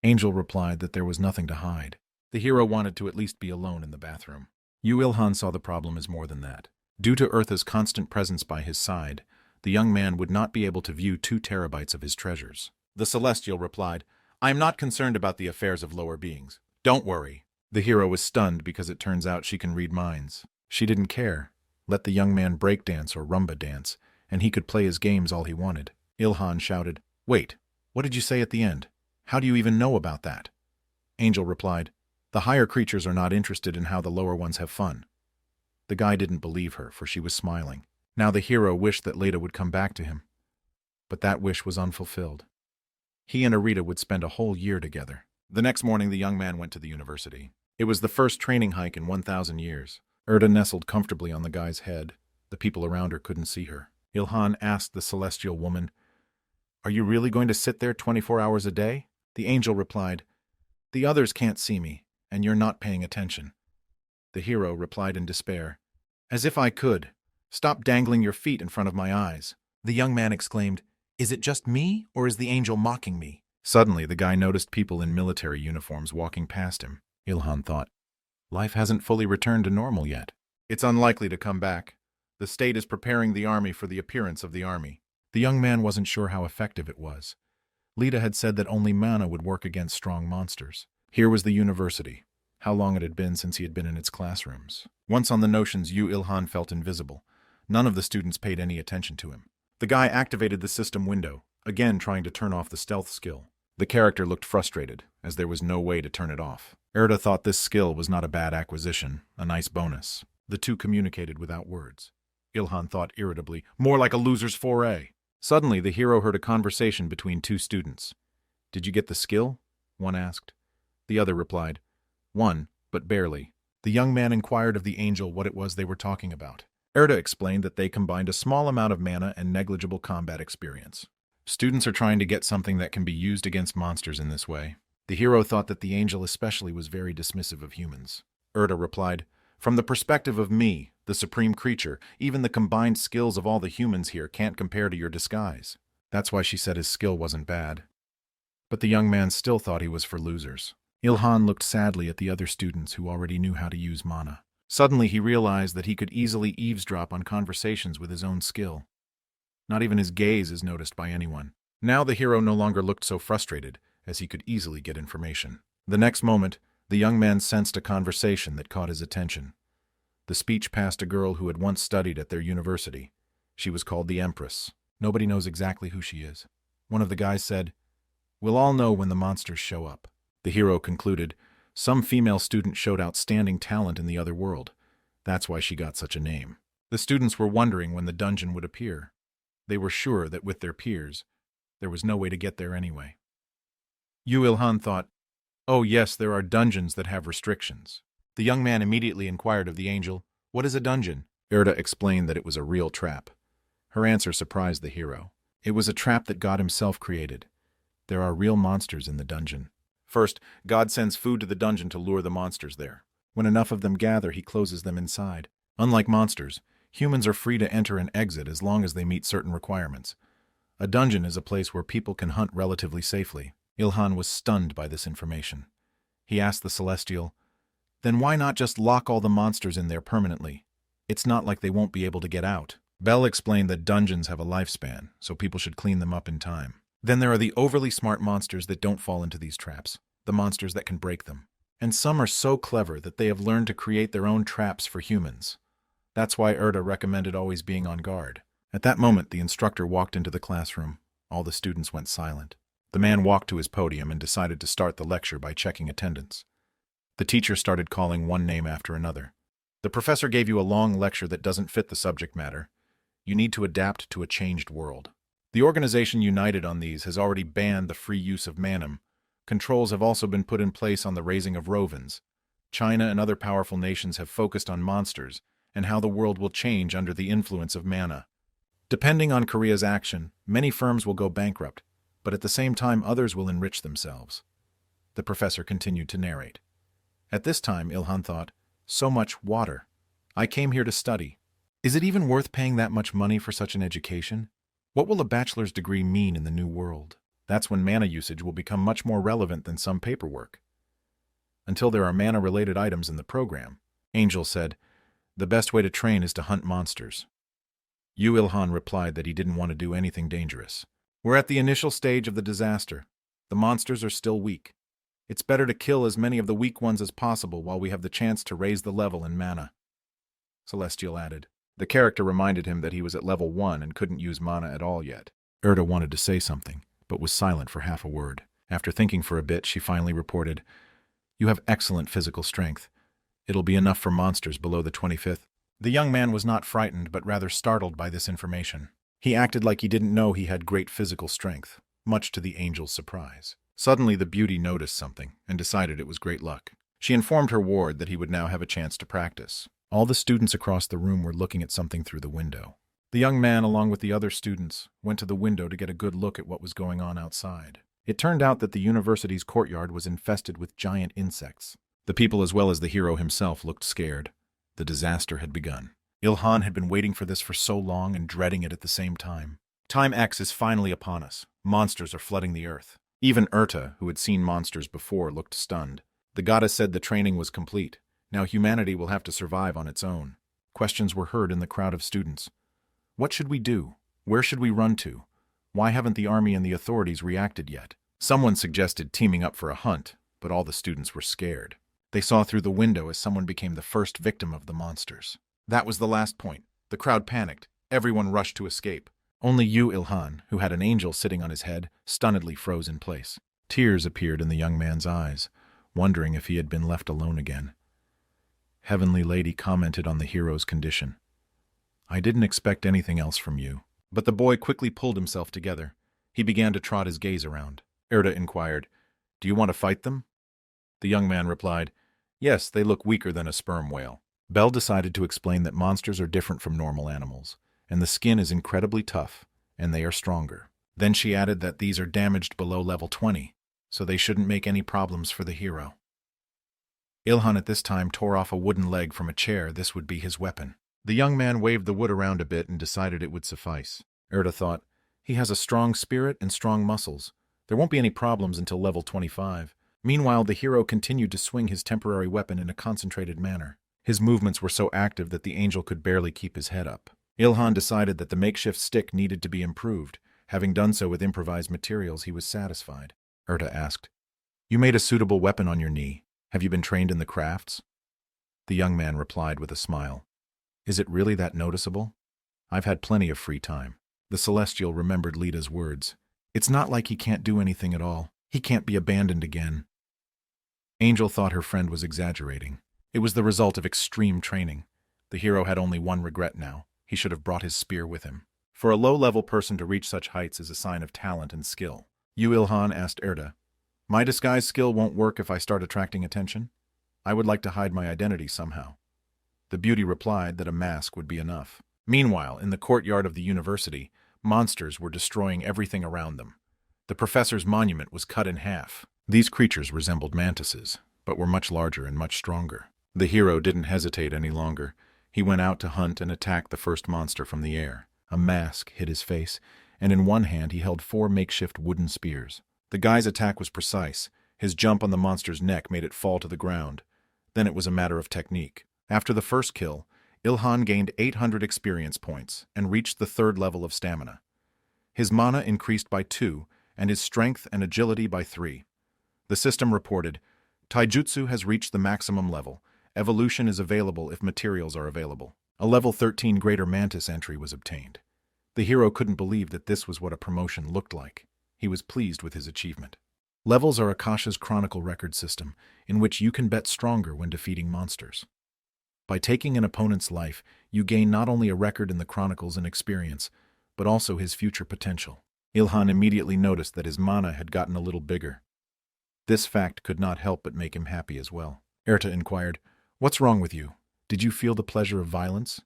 Angel replied that there was nothing to hide. The hero wanted to at least be alone in the bathroom. Yu Ilhan saw the problem as more than that. Due to Eartha's constant presence by his side, the young man would not be able to view 2 terabytes of his treasures. The Celestial replied, I am not concerned about the affairs of lower beings. Don't worry. The hero was stunned because it turns out she can read minds. She didn't care. Let the young man breakdance or rumba dance, and he could play his games all he wanted. Ilhan shouted, Wait, what did you say at the end? How do you even know about that? Angel replied, The higher creatures are not interested in how the lower ones have fun. The guy didn't believe her, for she was smiling. Now the hero wished that Leda would come back to him. But that wish was unfulfilled. He and Arita would spend a whole year together. The next morning the young man went to the university. It was the first training hike in 1,000 years. Erda nestled comfortably on the guy's head. The people around her couldn't see her. Ilhan asked the celestial woman, Are you really going to sit there 24 hours a day? The angel replied, The others can't see me, and you're not paying attention. The hero replied in despair, As if I could. Stop dangling your feet in front of my eyes. The young man exclaimed, Is it just me, or is the angel mocking me? Suddenly, the guy noticed people in military uniforms walking past him. Ilhan thought, Life hasn't fully returned to normal yet. It's unlikely to come back. The state is preparing the army for the appearance of the army. The young man wasn't sure how effective it was. Lita had said that only mana would work against strong monsters. Here was the university. How long it had been since he had been in its classrooms. Once on the notions, Yu Ilhan felt invisible. None of the students paid any attention to him. The guy activated the system window, again trying to turn off the stealth skill. The character looked frustrated, as there was no way to turn it off. Erda thought this skill was not a bad acquisition, a nice bonus. The two communicated without words. Ilhan thought irritably, More like a loser's foray. Suddenly, the hero heard a conversation between 2 students. Did you get the skill? One asked. The other replied, One, but barely. The young man inquired of the angel what it was they were talking about. Erda explained that they combined a small amount of mana and negligible combat experience. Students are trying to get something that can be used against monsters in this way. The hero thought that the angel especially was very dismissive of humans. Erda replied, From the perspective of me, the supreme creature, even the combined skills of all the humans here can't compare to your disguise. That's why she said his skill wasn't bad. But the young man still thought he was for losers. Ilhan looked sadly at the other students who already knew how to use mana. Suddenly he realized that he could easily eavesdrop on conversations with his own skill. Not even his gaze is noticed by anyone. Now the hero no longer looked so frustrated, as he could easily get information. The next moment, the young man sensed a conversation that caught his attention. The speech passed a girl who had once studied at their university. She was called the Empress. Nobody knows exactly who she is. One of the guys said, We'll all know when the monsters show up. The hero concluded, Some female student showed outstanding talent in the other world. That's why she got such a name. The students were wondering when the dungeon would appear. They were sure that with their peers, there was no way to get there anyway. Yu Ilhan thought, Oh yes, there are dungeons that have restrictions. The young man immediately inquired of the angel, What is a dungeon? Erda explained that it was a real trap. Her answer surprised the hero. It was a trap that God himself created. There are real monsters in the dungeon. First, God sends food to the dungeon to lure the monsters there. When enough of them gather, he closes them inside. Unlike monsters, humans are free to enter and exit as long as they meet certain requirements. A dungeon is a place where people can hunt relatively safely. Ilhan was stunned by this information. He asked the Celestial, Then why not just lock all the monsters in there permanently? It's not like they won't be able to get out. Belle explained that dungeons have a lifespan, so people should clean them up in time. Then there are the overly smart monsters that don't fall into these traps, the monsters that can break them. And some are so clever that they have learned to create their own traps for humans. That's why Erda recommended always being on guard. At that moment, the instructor walked into the classroom. All the students went silent. The man walked to his podium and decided to start the lecture by checking attendance. The teacher started calling one name after another. The professor gave you a long lecture that doesn't fit the subject matter. You need to adapt to a changed world. The organization united on these has already banned the free use of manam. Controls have also been put in place on the raising of rovens. China and other powerful nations have focused on monsters and how the world will change under the influence of mana. Depending on Korea's action, many firms will go bankrupt, but at the same time others will enrich themselves. The professor continued to narrate. At this time, Ilhan thought, so much water. I came here to study. Is it even worth paying that much money for such an education? What will a bachelor's degree mean in the new world? That's when mana usage will become much more relevant than some paperwork. Until there are mana-related items in the program, Angel said, the best way to train is to hunt monsters. Ilhan replied that he didn't want to do anything dangerous. We're at the initial stage of the disaster. The monsters are still weak. It's better to kill as many of the weak ones as possible while we have the chance to raise the level in mana. Celestial added. The character reminded him that he was at level 1 and couldn't use mana at all yet. Erda wanted to say something, but was silent for half a word. After thinking for a bit, she finally reported, you have excellent physical strength. It'll be enough for monsters below the 25th. The young man was not frightened, but rather startled by this information. He acted like he didn't know he had great physical strength, much to the angel's surprise. Suddenly the beauty noticed something and decided it was great luck. She informed her ward that he would now have a chance to practice. All the students across the room were looking at something through the window. The young man, along with the other students, went to the window to get a good look at what was going on outside. It turned out that the university's courtyard was infested with giant insects. The people as well as the hero himself looked scared. The disaster had begun. Ilhan had been waiting for this for so long and dreading it at the same time. Time X is finally upon us. Monsters are flooding the earth. Even Erta, who had seen monsters before, looked stunned. The goddess said the training was complete. Now humanity will have to survive on its own. Questions were heard in the crowd of students. What should we do? Where should we run to? Why haven't the army and the authorities reacted yet? Someone suggested teaming up for a hunt, but all the students were scared. They saw through the window as someone became the first victim of the monsters. That was the last point. The crowd panicked. Everyone rushed to escape. Only Ilhan, who had an angel sitting on his head, stunnedly froze in place. Tears appeared in the young man's eyes, wondering if he had been left alone again. Heavenly Lady commented on the hero's condition. I didn't expect anything else from you. But the boy quickly pulled himself together. He began to trot his gaze around. Erda inquired, do you want to fight them? The young man replied, yes, they look weaker than a sperm whale. Belle decided to explain that monsters are different from normal animals, and the skin is incredibly tough, and they are stronger. Then she added that these are damaged below level 20, so they shouldn't make any problems for the hero. Ilhan at this time tore off a wooden leg from a chair. This would be his weapon. The young man waved the wood around a bit and decided it would suffice. Erda thought, he has a strong spirit and strong muscles. There won't be any problems until level 25. Meanwhile, the hero continued to swing his temporary weapon in a concentrated manner. His movements were so active that the angel could barely keep his head up. Ilhan decided that the makeshift stick needed to be improved. Having done so with improvised materials, he was satisfied. Erda asked, you made a suitable weapon on your knee. Have you been trained in the crafts? The young man replied with a smile. Is it really that noticeable? I've had plenty of free time. The Celestial remembered Lita's words. It's not like he can't do anything at all. He can't be abandoned again. Angel thought her friend was exaggerating. It was the result of extreme training. The hero had only one regret now. He should have brought his spear with him. For a low-level person to reach such heights is a sign of talent and skill. Ilhan asked Erda, my disguise skill won't work if I start attracting attention? I would like to hide my identity somehow. The beauty replied that a mask would be enough. Meanwhile, in the courtyard of the university, monsters were destroying everything around them. The professor's monument was cut in half. These creatures resembled mantises, but were much larger and much stronger. The hero didn't hesitate any longer. He went out to hunt and attack the first monster from the air. A mask hid his face, and in one hand he held 4 makeshift wooden spears. The guy's attack was precise. His jump on the monster's neck made it fall to the ground. Then it was a matter of technique. After the first kill, Ilhan gained 800 experience points and reached the 3rd level of stamina. His mana increased by 2, and his strength and agility by 3. The system reported, Taijutsu has reached the maximum level. Evolution is available if materials are available. A level 13 Greater Mantis entry was obtained. The hero couldn't believe that this was what a promotion looked like. He was pleased with his achievement. Levels are Akasha's Chronicle record system, in which you can bet stronger when defeating monsters. By taking an opponent's life, you gain not only a record in the Chronicles and experience, but also his future potential. Ilhan immediately noticed that his mana had gotten a little bigger. This fact could not help but make him happy as well. Erta inquired, "What's wrong with you? Did you feel the pleasure of violence?"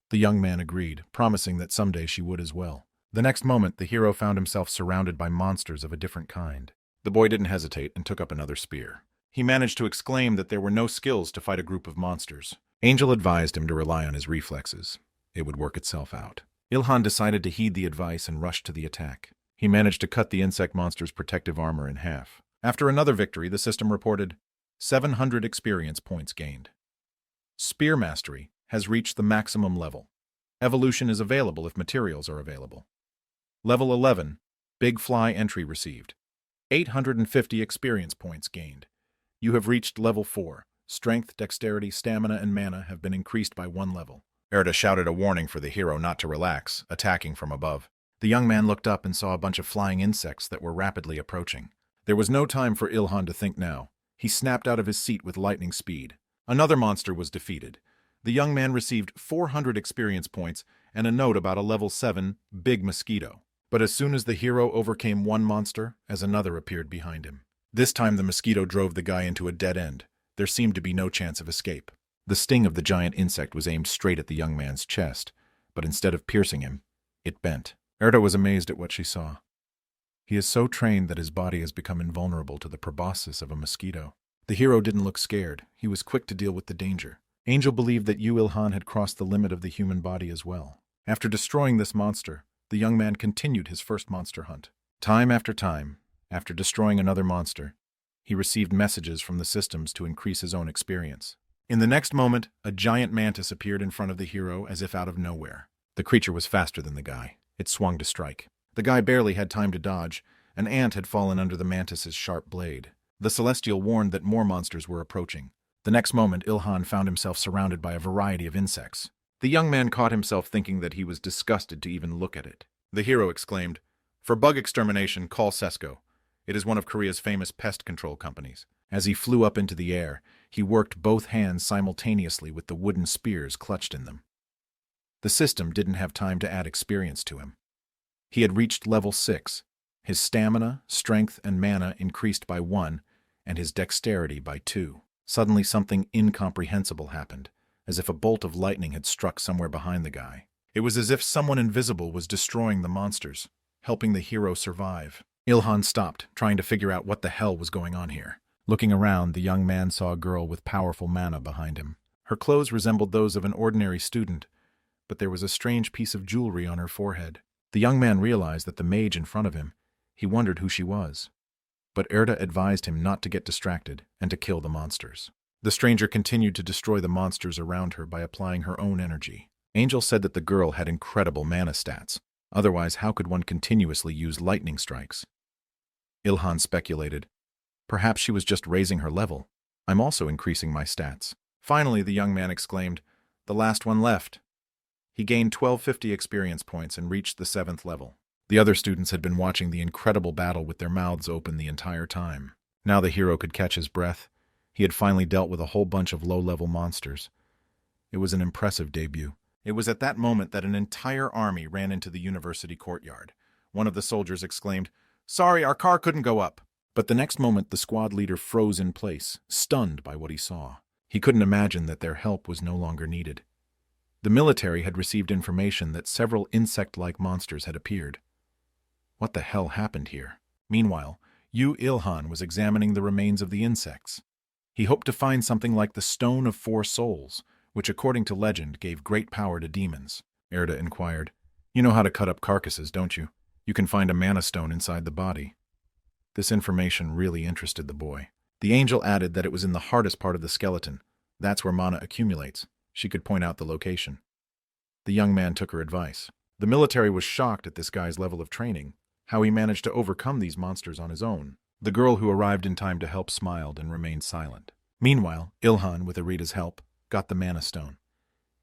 The young man agreed, promising that someday she would as well. The next moment, the hero found himself surrounded by monsters of a different kind. The boy didn't hesitate and took up another spear. He managed to exclaim that there were no skills to fight a group of monsters. Angel advised him to rely on his reflexes. It would work itself out. Ilhan decided to heed the advice and rushed to the attack. He managed to cut the insect monster's protective armor in half. After another victory, the system reported 700 experience points gained. Spear mastery has reached the maximum level. Evolution is available if materials are available. Level 11, Big Fly entry received. 850 experience points gained. You have reached level 4. Strength, dexterity, stamina, and mana have been increased by 1 level. Erta shouted a warning for the hero not to relax, attacking from above. The young man looked up and saw a bunch of flying insects that were rapidly approaching. There was no time for Ilhan to think now. He snapped out of his seat with lightning speed. Another monster was defeated. The young man received 400 experience points and a note about a level 7 big mosquito. But as soon as the hero overcame one monster, as another appeared behind him. This time the mosquito drove the guy into a dead end. There seemed to be no chance of escape. The sting of the giant insect was aimed straight at the young man's chest, but instead of piercing him, it bent. Erta was amazed at what she saw. He is so trained that his body has become invulnerable to the proboscis of a mosquito. The hero didn't look scared. He was quick to deal with the danger. Angel believed that Ilhan had crossed the limit of the human body as well. After destroying this monster, the young man continued his first monster hunt. Time, after destroying another monster, he received messages from the systems to increase his own experience. In the next moment, a giant mantis appeared in front of the hero as if out of nowhere. The creature was faster than the guy. It swung to strike. The guy barely had time to dodge. An ant had fallen under the mantis's sharp blade. The celestial warned that more monsters were approaching. The next moment, Ilhan found himself surrounded by a variety of insects. The young man caught himself thinking that he was disgusted to even look at it. The hero exclaimed, "For bug extermination, call Sesko. It is one of Korea's famous pest control companies." As he flew up into the air, he worked both hands simultaneously with the wooden spears clutched in them. The system didn't have time to add experience to him. He had reached level 6. His stamina, strength, and mana increased by 1, and his dexterity by 2. Suddenly something incomprehensible happened, as if a bolt of lightning had struck somewhere behind the guy. It was as if someone invisible was destroying the monsters, helping the hero survive. Ilhan stopped, trying to figure out what the hell was going on here. Looking around, the young man saw a girl with powerful mana behind him. Her clothes resembled those of an ordinary student, but there was a strange piece of jewelry on her forehead. The young man realized that the mage in front of him, he wondered who she was. But Erta advised him not to get distracted and to kill the monsters. The stranger continued to destroy the monsters around her by applying her own energy. Angel said that the girl had incredible mana stats. Otherwise, how could one continuously use lightning strikes? Ilhan speculated. Perhaps she was just raising her level. I'm also increasing my stats. Finally, the young man exclaimed, "The last one left." He gained 1250 experience points and reached the 7th level. The other students had been watching the incredible battle with their mouths open the entire time. Now the hero could catch his breath. He had finally dealt with a whole bunch of low-level monsters. It was an impressive debut. It was at that moment that an entire army ran into the university courtyard. One of the soldiers exclaimed, "Sorry, our car couldn't go up." But the next moment the squad leader froze in place, stunned by what he saw. He couldn't imagine that their help was no longer needed. The military had received information that several insect-like monsters had appeared. What the hell happened here? Meanwhile, Ilhan was examining the remains of the insects. He hoped to find something like the Stone of 4 Souls, which according to legend gave great power to demons. Erta inquired, "You know how to cut up carcasses, don't you? You can find a mana stone inside the body." This information really interested the boy. The angel added that it was in the hardest part of the skeleton. That's where mana accumulates. She could point out the location. The young man took her advice. The military was shocked at this guy's level of training, how he managed to overcome these monsters on his own. The girl who arrived in time to help smiled and remained silent. Meanwhile, Ilhan, with Arita's help, got the mana stone.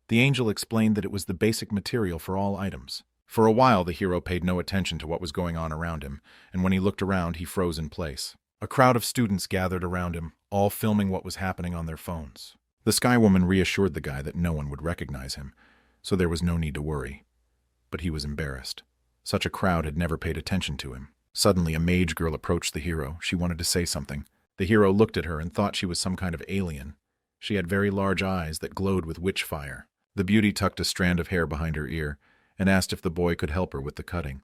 The angel explained that it was the basic material for all items. For a while, the hero paid no attention to what was going on around him, and when he looked around, he froze in place. A crowd of students gathered around him, all filming what was happening on their phones. The Sky Woman reassured the guy that no one would recognize him, so there was no need to worry. But he was embarrassed. Such a crowd had never paid attention to him. Suddenly, a mage girl approached the hero. She wanted to say something. The hero looked at her and thought she was some kind of alien. She had very large eyes that glowed with witch fire. The beauty tucked a strand of hair behind her ear and asked if the boy could help her with the cutting.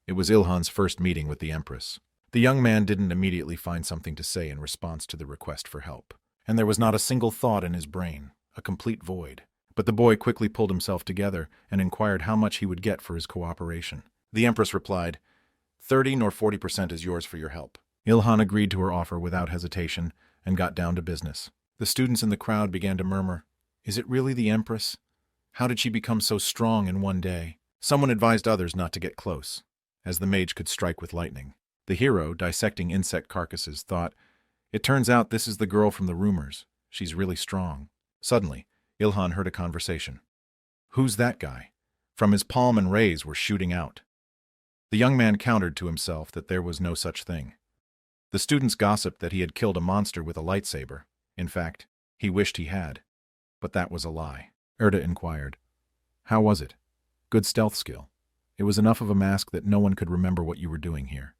It was Ilhan's first meeting with the Empress. The young man didn't immediately find something to say in response to the request for help. And there was not a single thought in his brain, a complete void. But the boy quickly pulled himself together and inquired how much he would get for his cooperation. The Empress replied, 30 nor 40% is yours for your help. Ilhan agreed to her offer without hesitation and got down to business. The students in the crowd began to murmur, is it really the Empress? How did she become so strong in one day? Someone advised others not to get close, as the mage could strike with lightning. The hero, dissecting insect carcasses, thought, it turns out this is the girl from the rumors. She's really strong. Suddenly, Ilhan heard a conversation. Who's that guy? From his palm and rays were shooting out. The young man countered to himself that there was no such thing. The students gossiped that he had killed a monster with a lightsaber. In fact, he wished he had. But that was a lie. Erda inquired, how was it? Good stealth skill. It was enough of a mask that no one could remember what you were doing here.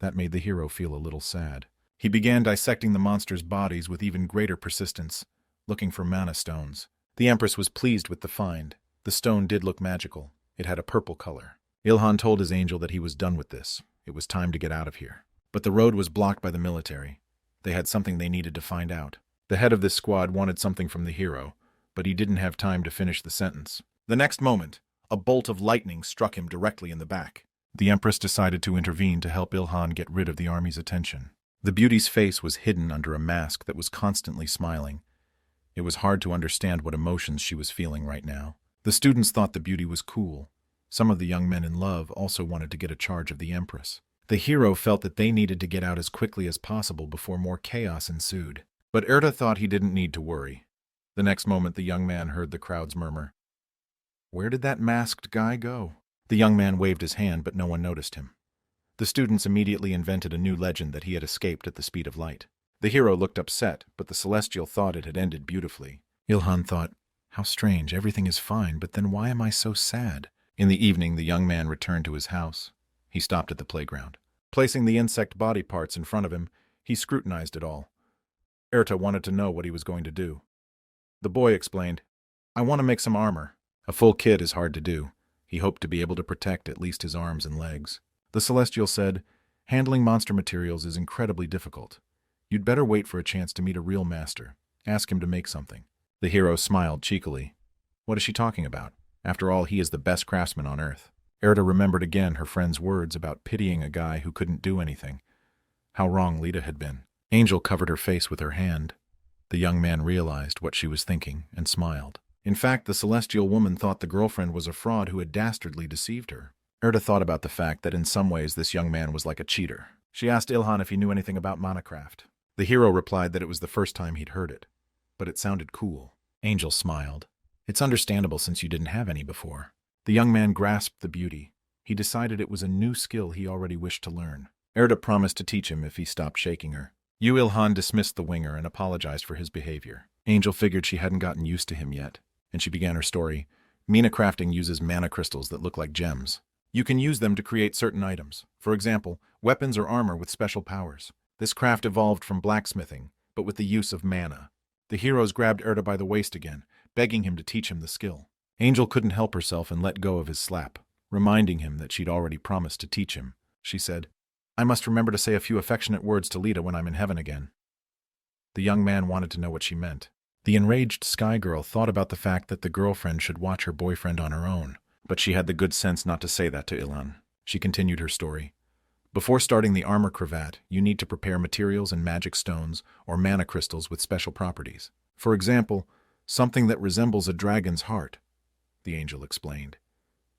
That made the hero feel a little sad. He began dissecting the monsters' bodies with even greater persistence, looking for mana stones. The Empress was pleased with the find. The stone did look magical. It had a purple color. Ilhan told his angel that he was done with this. It was time to get out of here. But the road was blocked by the military. They had something they needed to find out. The head of this squad wanted something from the hero, but he didn't have time to finish the sentence. The next moment, a bolt of lightning struck him directly in the back. The Empress decided to intervene to help Ilhan get rid of the army's attention. The beauty's face was hidden under a mask that was constantly smiling. It was hard to understand what emotions she was feeling right now. The students thought the beauty was cool. Some of the young men in love also wanted to get a charge of the Empress. The hero felt that they needed to get out as quickly as possible before more chaos ensued. But Erda thought he didn't need to worry. The next moment the young man heard the crowd's murmur. Where did that masked guy go? The young man waved his hand, but no one noticed him. The students immediately invented a new legend that he had escaped at the speed of light. The hero looked upset, but the Celestial thought it had ended beautifully. Ilhan thought, how strange, everything is fine, but then why am I so sad? In the evening, the young man returned to his house. He stopped at the playground. Placing the insect body parts in front of him, he scrutinized it all. Erta wanted to know what he was going to do. The boy explained, I want to make some armor. A full kit is hard to do. He hoped to be able to protect at least his arms and legs. The Celestial said, handling monster materials is incredibly difficult. You'd better wait for a chance to meet a real master. Ask him to make something. The hero smiled cheekily. What is she talking about? After all, he is the best craftsman on Earth. Erda remembered again her friend's words about pitying a guy who couldn't do anything. How wrong Lita had been. Angel covered her face with her hand. The young man realized what she was thinking and smiled. In fact, the Celestial woman thought the girlfriend was a fraud who had dastardly deceived her. Erda thought about the fact that in some ways this young man was like a cheater. She asked Ilhan if he knew anything about manacraft. The hero replied that it was the first time he'd heard it, but it sounded cool. Angel smiled. It's understandable since you didn't have any before. The young man grasped the beauty. He decided it was a new skill he already wished to learn. Erda promised to teach him if he stopped shaking her. Ilhan dismissed the winger and apologized for his behavior. Angel figured she hadn't gotten used to him yet, and she began her story. Mina crafting uses mana crystals that look like gems. You can use them to create certain items. For example, weapons or armor with special powers. This craft evolved from blacksmithing, but with the use of mana. The heroes grabbed Erda by the waist again, begging him to teach him the skill. Angel couldn't help herself and let go of his slap, reminding him that she'd already promised to teach him. She said, I must remember to say a few affectionate words to Lita when I'm in heaven again. The young man wanted to know what she meant. The enraged Sky Girl thought about the fact that the girlfriend should watch her boyfriend on her own, but she had the good sense not to say that to Ilhan. She continued her story. Before starting the armor cravat, you need to prepare materials and magic stones or mana crystals with special properties. For example, something that resembles a dragon's heart, the angel explained.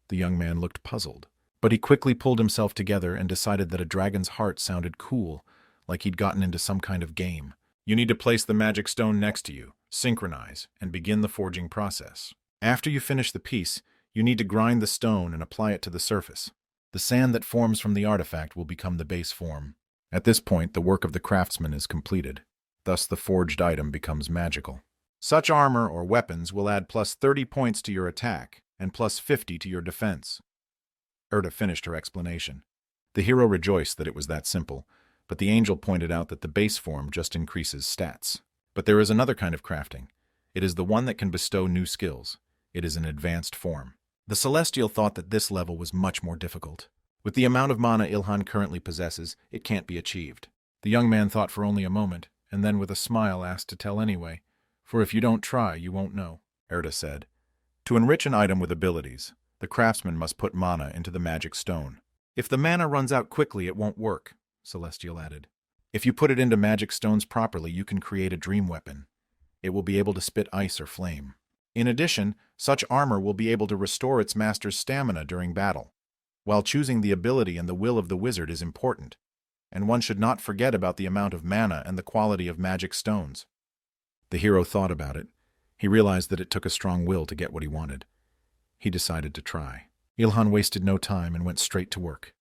The young man looked puzzled, but he quickly pulled himself together and decided that a dragon's heart sounded cool, like he'd gotten into some kind of game. You need to place the magic stone next to you, synchronize, and begin the forging process. After you finish the piece, you need to grind the stone and apply it to the surface. The sand that forms from the artifact will become the base form. At this point, the work of the craftsman is completed. Thus, the forged item becomes magical. Such armor or weapons will add plus 30 points to your attack and plus 50 to your defense. Erta finished her explanation. The hero rejoiced that it was that simple, but the angel pointed out that the base form just increases stats. But there is another kind of crafting. It is the one that can bestow new skills. It is an advanced form. The Celestial thought that this level was much more difficult. With the amount of mana Ilhan currently possesses, it can't be achieved. The young man thought for only a moment, and then with a smile asked to tell anyway. For if you don't try, you won't know, Erta said. To enrich an item with abilities, the craftsman must put mana into the magic stone. If the mana runs out quickly, it won't work, Celestial added. If you put it into magic stones properly, you can create a dream weapon. It will be able to spit ice or flame. In addition, such armor will be able to restore its master's stamina during battle. While choosing the ability and the will of the wizard is important, and one should not forget about the amount of mana and the quality of magic stones. The hero thought about it. He realized that it took a strong will to get what he wanted. He decided to try. Ilhan wasted no time and went straight to work.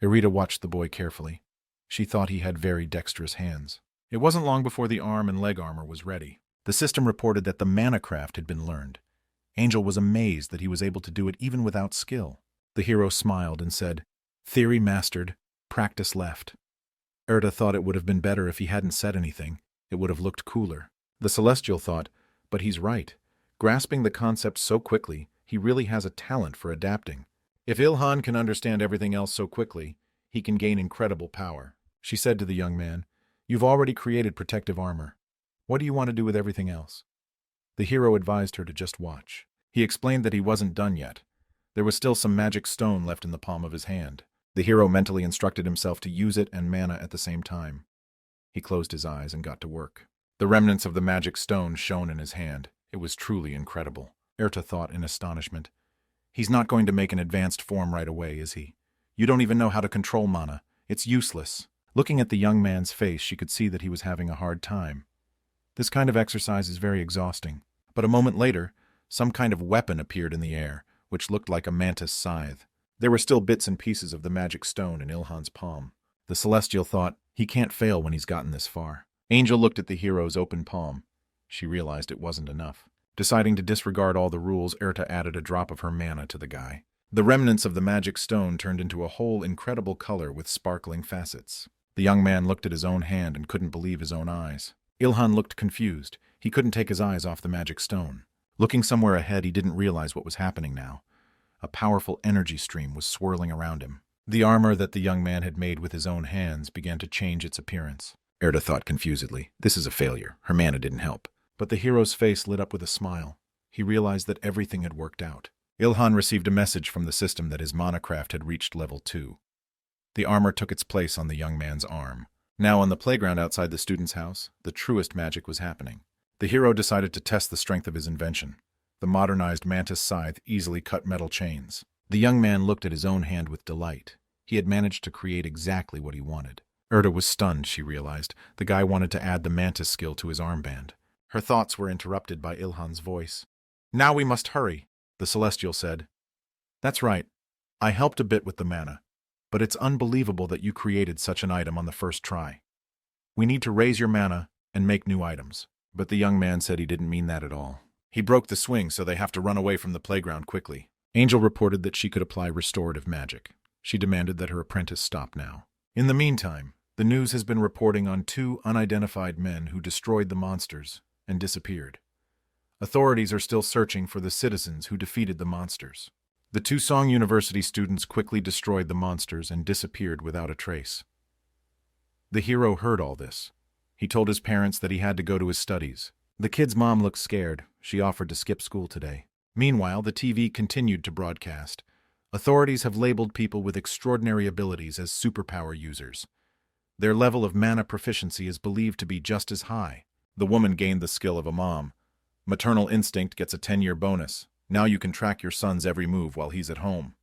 Irita watched the boy carefully. She thought he had very dexterous hands. It wasn't long before the arm and leg armor was ready. The system reported that the mana craft had been learned. Angel was amazed that he was able to do it even without skill. The hero smiled and said, "Theory mastered, practice left." Erta thought it would have been better if he hadn't said anything. It would have looked cooler. The Celestial thought, but he's right. Grasping the concept so quickly, he really has a talent for adapting. If Ilhan can understand everything else so quickly, he can gain incredible power. She said to the young man, "You've already created protective armor. What do you want to do with everything else?" The hero advised her to just watch. He explained that he wasn't done yet. There was still some magic stone left in the palm of his hand. The hero mentally instructed himself to use it and mana at the same time. He closed his eyes and got to work. The remnants of the magic stone shone in his hand. It was truly incredible. Erta thought in astonishment. He's not going to make an advanced form right away, is he? You don't even know how to control mana. It's useless. Looking at the young man's face, she could see that he was having a hard time. This kind of exercise is very exhausting. But a moment later, some kind of weapon appeared in the air, which looked like a mantis scythe. There were still bits and pieces of the magic stone in Ilhan's palm. The Celestial thought, he can't fail when he's gotten this far. Angel looked at the hero's open palm. She realized it wasn't enough. Deciding to disregard all the rules, Erta added a drop of her mana to the guy. The remnants of the magic stone turned into a whole incredible color with sparkling facets. The young man looked at his own hand and couldn't believe his own eyes. Ilhan looked confused. He couldn't take his eyes off the magic stone. Looking somewhere ahead, he didn't realize what was happening now. A powerful energy stream was swirling around him. The armor that the young man had made with his own hands began to change its appearance. Erta thought confusedly, this is a failure. Her mana didn't help. But the hero's face lit up with a smile. He realized that everything had worked out. Ilhan received a message from the system that his mana craft had reached level 2. The armor took its place on the young man's arm. Now on the playground outside the student's house, the truest magic was happening. The hero decided to test the strength of his invention. The modernized mantis scythe easily cut metal chains. The young man looked at his own hand with delight. He had managed to create exactly what he wanted. Erta was stunned, she realized. The guy wanted to add the mantis skill to his armband. Her thoughts were interrupted by Ilhan's voice. "Now we must hurry," the Celestial said. "That's right. I helped a bit with the mana. But it's unbelievable that you created such an item on the first try. We need to raise your mana and make new items." But the young man said he didn't mean that at all. He broke the swing, so they have to run away from the playground quickly. Angel reported that she could apply restorative magic. She demanded that her apprentice stop now. In the meantime, the news has been reporting on 2 unidentified men who destroyed the monsters and disappeared. Authorities are still searching for the citizens who defeated the monsters. The 2 Song University students quickly destroyed the monsters and disappeared without a trace. The hero heard all this. He told his parents that he had to go to his studies. The kid's mom looked scared. She offered to skip school today. Meanwhile, the TV continued to broadcast. Authorities have labeled people with extraordinary abilities as superpower users. Their level of mana proficiency is believed to be just as high. The woman gained the skill of a mom. Maternal instinct gets a 10-year bonus. Now you can track your son's every move while he's at home.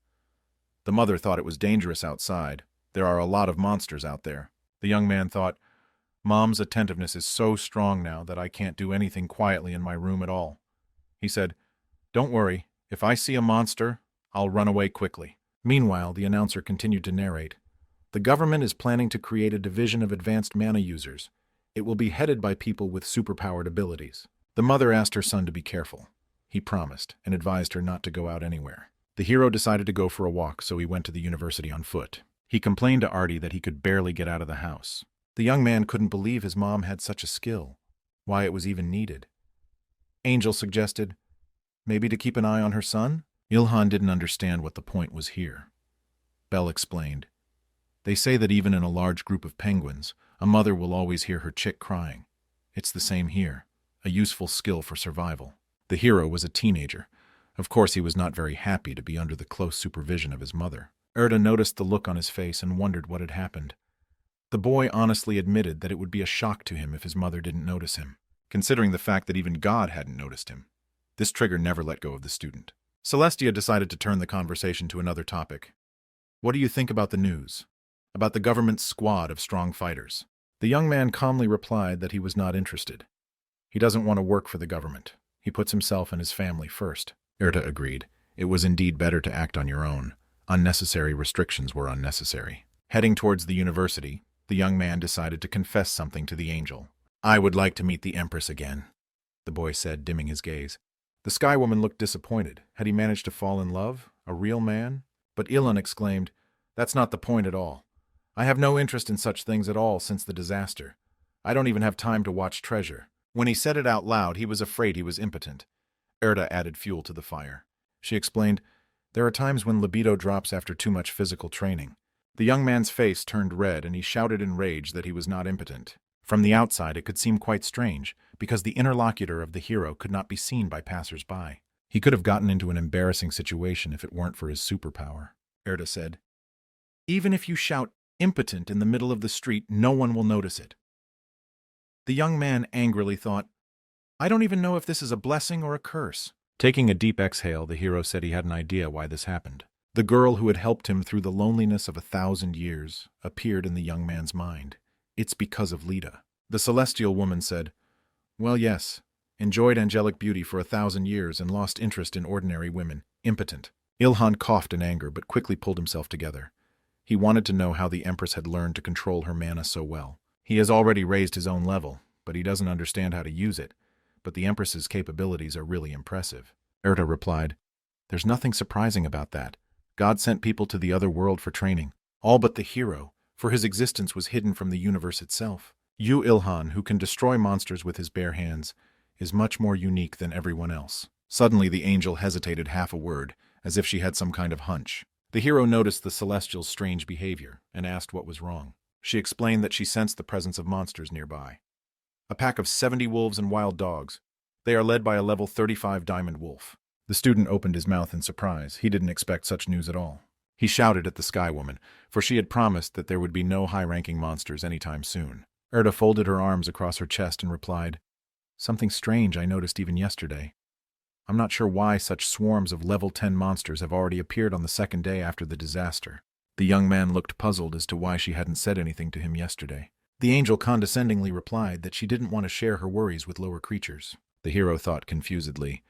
The mother thought it was dangerous outside. There are a lot of monsters out there. The young man thought, Mom's attentiveness is so strong now that I can't do anything quietly in my room at all. He said, "Don't worry. If I see a monster, I'll run away quickly." Meanwhile, the announcer continued to narrate. The government is planning to create a division of advanced mana users. It will be headed by people with superpowered abilities. The mother asked her son to be careful. He promised and advised her not to go out anywhere. The hero decided to go for a walk, so he went to the university on foot. He complained to Artie that he could barely get out of the house. The young man couldn't believe his mom had such a skill, why it was even needed. Angel suggested, maybe to keep an eye on her son? Ilhan didn't understand what the point was here. Belle explained, they say that even in a large group of penguins, a mother will always hear her chick crying. It's the same here, a useful skill for survival. The hero was a teenager. Of course, he was not very happy to be under the close supervision of his mother. Erda noticed the look on his face and wondered what had happened. The boy honestly admitted that it would be a shock to him if his mother didn't notice him, considering the fact that even God hadn't noticed him. This trigger never let go of the student. Celestia decided to turn the conversation to another topic. What do you think about the news? About the government's squad of strong fighters? The young man calmly replied that he was not interested. He doesn't want to work for the government. He puts himself and his family first. Erta agreed. It was indeed better to act on your own. Unnecessary restrictions were unnecessary. Heading towards the university, the young man decided to confess something to the angel. I would like to meet the Empress again, the boy said, dimming his gaze. The Sky Woman looked disappointed. Had he managed to fall in love? A real man? But Ilan exclaimed, that's not the point at all. I have no interest in such things at all since the disaster. I don't even have time to watch Treasure. When he said it out loud, he was afraid he was impotent. Erda added fuel to the fire. She explained, there are times when libido drops after too much physical training. The young man's face turned red and he shouted in rage that he was not impotent. From the outside, it could seem quite strange, because the interlocutor of the hero could not be seen by passers-by. He could have gotten into an embarrassing situation if it weren't for his superpower. Erda said, even if you shout impotent in the middle of the street, no one will notice it. The young man angrily thought, I don't even know if this is a blessing or a curse. Taking a deep exhale, the hero said he had an idea why this happened. The girl who had helped him through the loneliness of 1,000 years appeared in the young man's mind. It's because of Lita. The celestial woman said, well, yes, enjoyed angelic beauty for 1,000 years and lost interest in ordinary women, impotent. Ilhan coughed in anger but quickly pulled himself together. He wanted to know how the Empress had learned to control her mana so well. He has already raised his own level, but he doesn't understand how to use it. But the Empress's capabilities are really impressive. Erta replied, there's nothing surprising about that. God sent people to the other world for training, all but the hero, for his existence was hidden from the universe itself. You, Ilhan, who can destroy monsters with his bare hands, is much more unique than everyone else. Suddenly the angel hesitated half a word, as if she had some kind of hunch. The hero noticed the celestial's strange behavior and asked what was wrong. She explained that she sensed the presence of monsters nearby. A pack of 70 wolves and wild dogs. They are led by a level 35 diamond wolf. The student opened his mouth in surprise. He didn't expect such news at all. He shouted at the Sky Woman, for she had promised that there would be no high-ranking monsters anytime soon. Erda folded her arms across her chest and replied, something strange I noticed even yesterday. I'm not sure why such swarms of level 10 monsters have already appeared on the second day after the disaster. The young man looked puzzled as to why she hadn't said anything to him yesterday. The angel condescendingly replied that she didn't want to share her worries with lower creatures. The hero thought confusedly,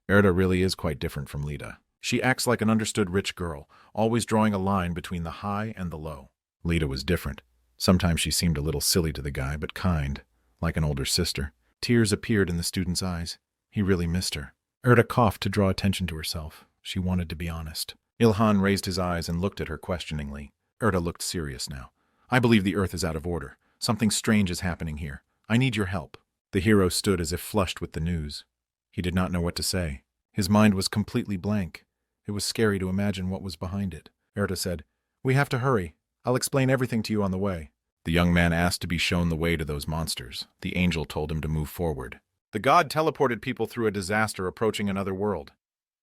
Erda really is quite different from Lita. She acts like an understood rich girl, always drawing a line between the high and the low. Lita was different. Sometimes she seemed a little silly to the guy, but kind, like an older sister. Tears appeared in the student's eyes. He really missed her. Erda coughed to draw attention to herself. She wanted to be honest. Ilhan raised his eyes and looked at her questioningly. Erda looked serious now. I believe the earth is out of order. Something strange is happening here. I need your help. The hero stood as if flushed with the news. He did not know what to say. His mind was completely blank. It was scary to imagine what was behind it. Erda said, we have to hurry. I'll explain everything to you on the way. The young man asked to be shown the way to those monsters. The angel told him to move forward. The god teleported people through a disaster approaching another world.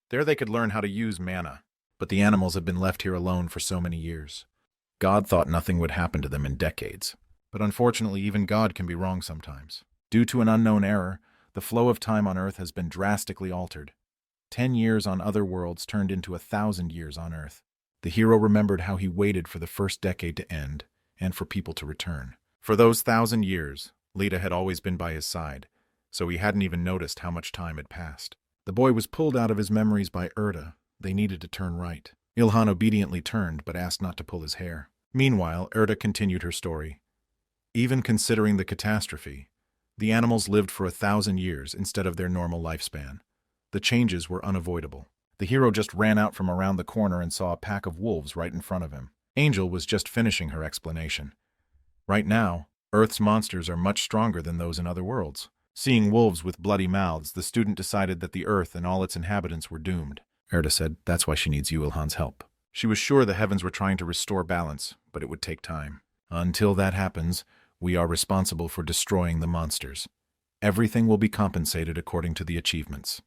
There they could learn how to use mana. But the animals have been left here alone for so many years. God thought nothing would happen to them in decades. But unfortunately, even God can be wrong sometimes. Due to an unknown error, the flow of time on Earth has been drastically altered. 10 years on other worlds turned into 1,000 years on Earth. The hero remembered how he waited for the first decade to end, and for people to return. For those 1,000 years, Lita had always been by his side, so he hadn't even noticed how much time had passed. The boy was pulled out of his memories by Erda. They needed to turn right. Ilhan obediently turned, but asked not to pull his hair. Meanwhile, Erda continued her story. Even considering the catastrophe, the animals lived for 1,000 years instead of their normal lifespan. The changes were unavoidable. The hero just ran out from around the corner and saw a pack of wolves right in front of him. Angel was just finishing her explanation. Right now, Earth's monsters are much stronger than those in other worlds. Seeing wolves with bloody mouths, the student decided that the Earth and all its inhabitants were doomed. Erda said that's why she needs Yuilhan's help. She was sure the heavens were trying to restore balance, but it would take time. Until that happens, we are responsible for destroying the monsters. Everything will be compensated according to the achievements.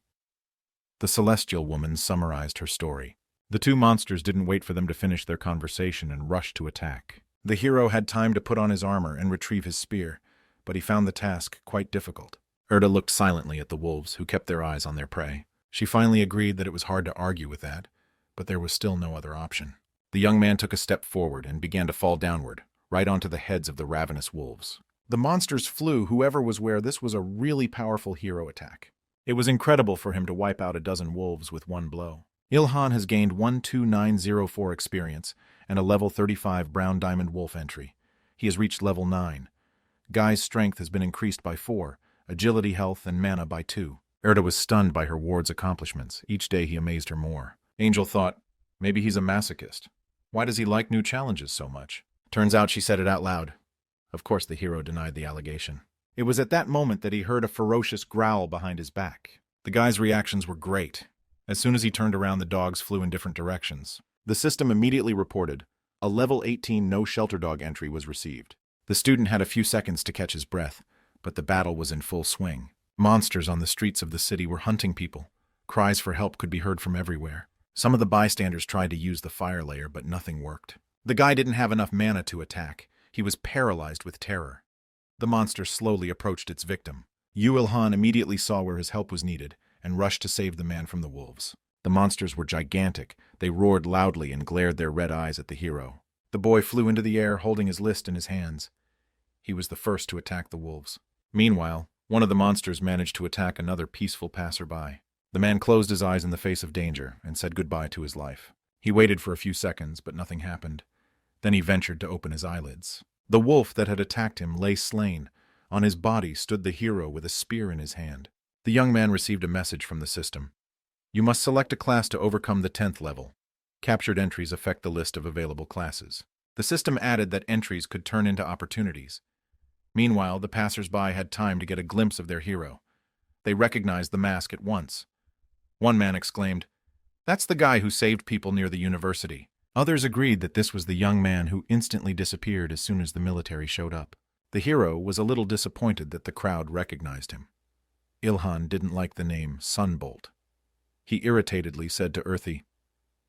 The Celestial Woman summarized her story. The two monsters didn't wait for them to finish their conversation and rushed to attack. The hero had time to put on his armor and retrieve his spear, but he found the task quite difficult. Erda looked silently at the wolves, who kept their eyes on their prey. She finally agreed that it was hard to argue with that, but there was still no other option. The young man took a step forward and began to fall downward, right onto the heads of the ravenous wolves. The monsters flew, whoever was where. This was a really powerful hero attack. It was incredible for him to wipe out a dozen wolves with one blow. Ilhan has gained 12904 experience and a level 35 Brown Diamond Wolf entry. He has reached level 9. Guy's strength has been increased by 4, agility, health, and mana by 2. Erda was stunned by her ward's accomplishments. Each day he amazed her more. Angel thought, maybe he's a masochist. Why does he like new challenges so much? Turns out she said it out loud. Of course the hero denied the allegation. It was at that moment that he heard a ferocious growl behind his back. The guy's reactions were great. As soon as he turned around, the dogs flew in different directions. The system immediately reported a level 18 no shelter dog entry was received. The student had a few seconds to catch his breath, but the battle was in full swing. Monsters on the streets of the city were hunting people. Cries for help could be heard from everywhere. Some of the bystanders tried to use the fire layer, but nothing worked. The guy didn't have enough mana to attack. He was paralyzed with terror. The monster slowly approached its victim. Yuilhan immediately saw where his help was needed and rushed to save the man from the wolves. The monsters were gigantic. They roared loudly and glared their red eyes at the hero. The boy flew into the air, holding his list in his hands. He was the first to attack the wolves. Meanwhile, one of the monsters managed to attack another peaceful passerby. The man closed his eyes in the face of danger and said goodbye to his life. He waited for a few seconds, but nothing happened. Then he ventured to open his eyelids. The wolf that had attacked him lay slain. On his body stood the hero with a spear in his hand. The young man received a message from the system. You must select a class to overcome the 10th level. Captured entries affect the list of available classes. The system added that entries could turn into opportunities. Meanwhile, the passers-by had time to get a glimpse of their hero. They recognized the mask at once. One man exclaimed, "That's the guy who saved people near the university." Others agreed that this was the young man who instantly disappeared as soon as the military showed up. The hero was a little disappointed that the crowd recognized him. Ilhan didn't like the name Sunbolt. He irritatedly said to Earthy,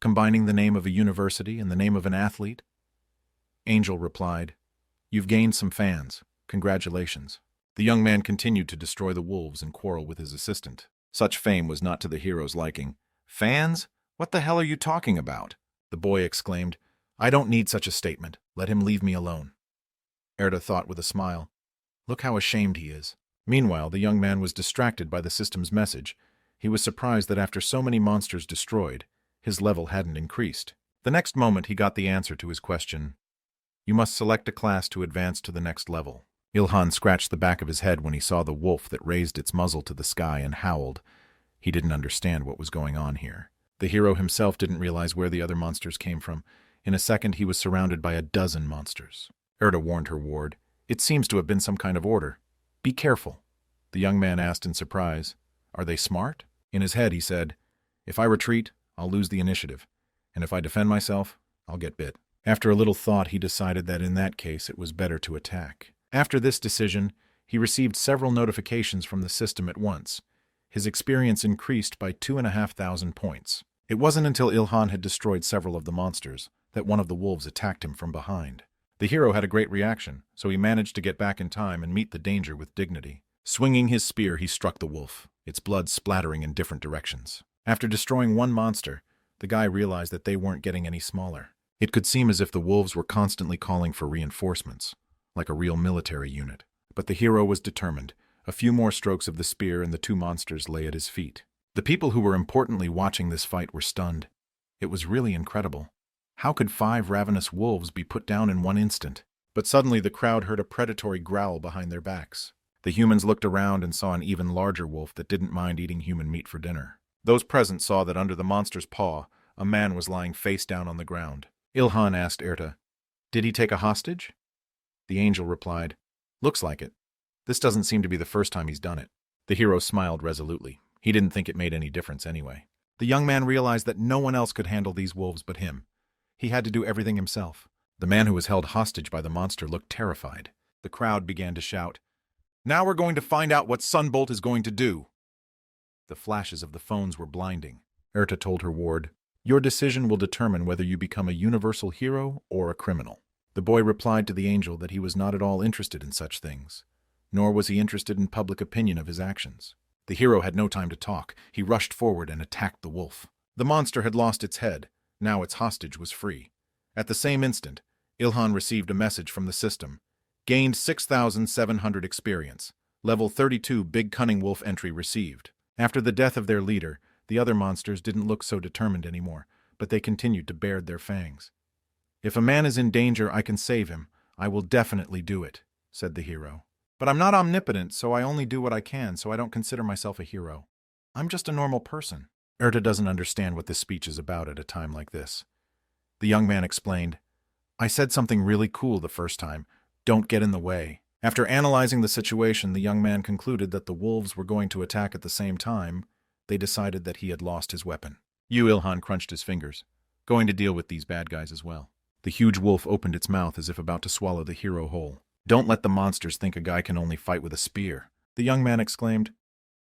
"Combining the name of a university and the name of an athlete?" Angel replied, "You've gained some fans. Congratulations." The young man continued to destroy the wolves and quarrel with his assistant. Such fame was not to the hero's liking. "Fans? What the hell are you talking about?" The boy exclaimed, "I don't need such a statement. Let him leave me alone." Erda thought with a smile, "Look how ashamed he is." Meanwhile, the young man was distracted by the system's message. He was surprised that after so many monsters destroyed, his level hadn't increased. The next moment he got the answer to his question. You must select a class to advance to the next level. Ilhan scratched the back of his head when he saw the wolf that raised its muzzle to the sky and howled. He didn't understand what was going on here. The hero himself didn't realize where the other monsters came from. In a second, he was surrounded by a dozen monsters. Erda warned her ward. "It seems to have been some kind of order. Be careful." The young man asked in surprise, "Are they smart?" In his head, he said, "If I retreat, I'll lose the initiative. And if I defend myself, I'll get bit." After a little thought, he decided that in that case it was better to attack. After this decision, he received several notifications from the system at once. His experience increased by 2,500 points. It wasn't until Ilhan had destroyed several of the monsters that one of the wolves attacked him from behind. The hero had a great reaction, so he managed to get back in time and meet the danger with dignity. Swinging his spear, he struck the wolf, its blood splattering in different directions. After destroying one monster, the guy realized that they weren't getting any smaller. It could seem as if the wolves were constantly calling for reinforcements, like a real military unit. But the hero was determined. A few more strokes of the spear and the two monsters lay at his feet. The people who were importantly watching this fight were stunned. It was really incredible. How could 5 ravenous wolves be put down in one instant? But suddenly the crowd heard a predatory growl behind their backs. The humans looked around and saw an even larger wolf that didn't mind eating human meat for dinner. Those present saw that under the monster's paw, a man was lying face down on the ground. Ilhan asked Erta, "Did he take a hostage?" The angel replied, "Looks like it. This doesn't seem to be the first time he's done it." The hero smiled resolutely. He didn't think it made any difference anyway. The young man realized that no one else could handle these wolves but him. He had to do everything himself. The man who was held hostage by the monster looked terrified. The crowd began to shout, "Now we're going to find out what Sunbolt is going to do." The flashes of the phones were blinding. Erta told her ward, "Your decision will determine whether you become a universal hero or a criminal." The boy replied to the angel that he was not at all interested in such things, nor was he interested in public opinion of his actions. The hero had no time to talk. He rushed forward and attacked the wolf. The monster had lost its head. Now its hostage was free. At the same instant, Ilhan received a message from the system. Gained 6,700 experience. Level 32 Big Cunning Wolf entry received. After the death of their leader, the other monsters didn't look so determined anymore, but they continued to bared their fangs. "If a man is in danger, I can save him. I will definitely do it," said the hero. "But I'm not omnipotent, so I only do what I can, so I don't consider myself a hero. I'm just a normal person." Erta doesn't understand what this speech is about at a time like this. The young man explained, "I said something really cool the first time. Don't get in the way." After analyzing the situation, the young man concluded that the wolves were going to attack at the same time. They decided that he had lost his weapon. Ilhan crunched his fingers. Going to deal with these bad guys as well. The huge wolf opened its mouth as if about to swallow the hero whole. "Don't let the monsters think a guy can only fight with a spear," the young man exclaimed.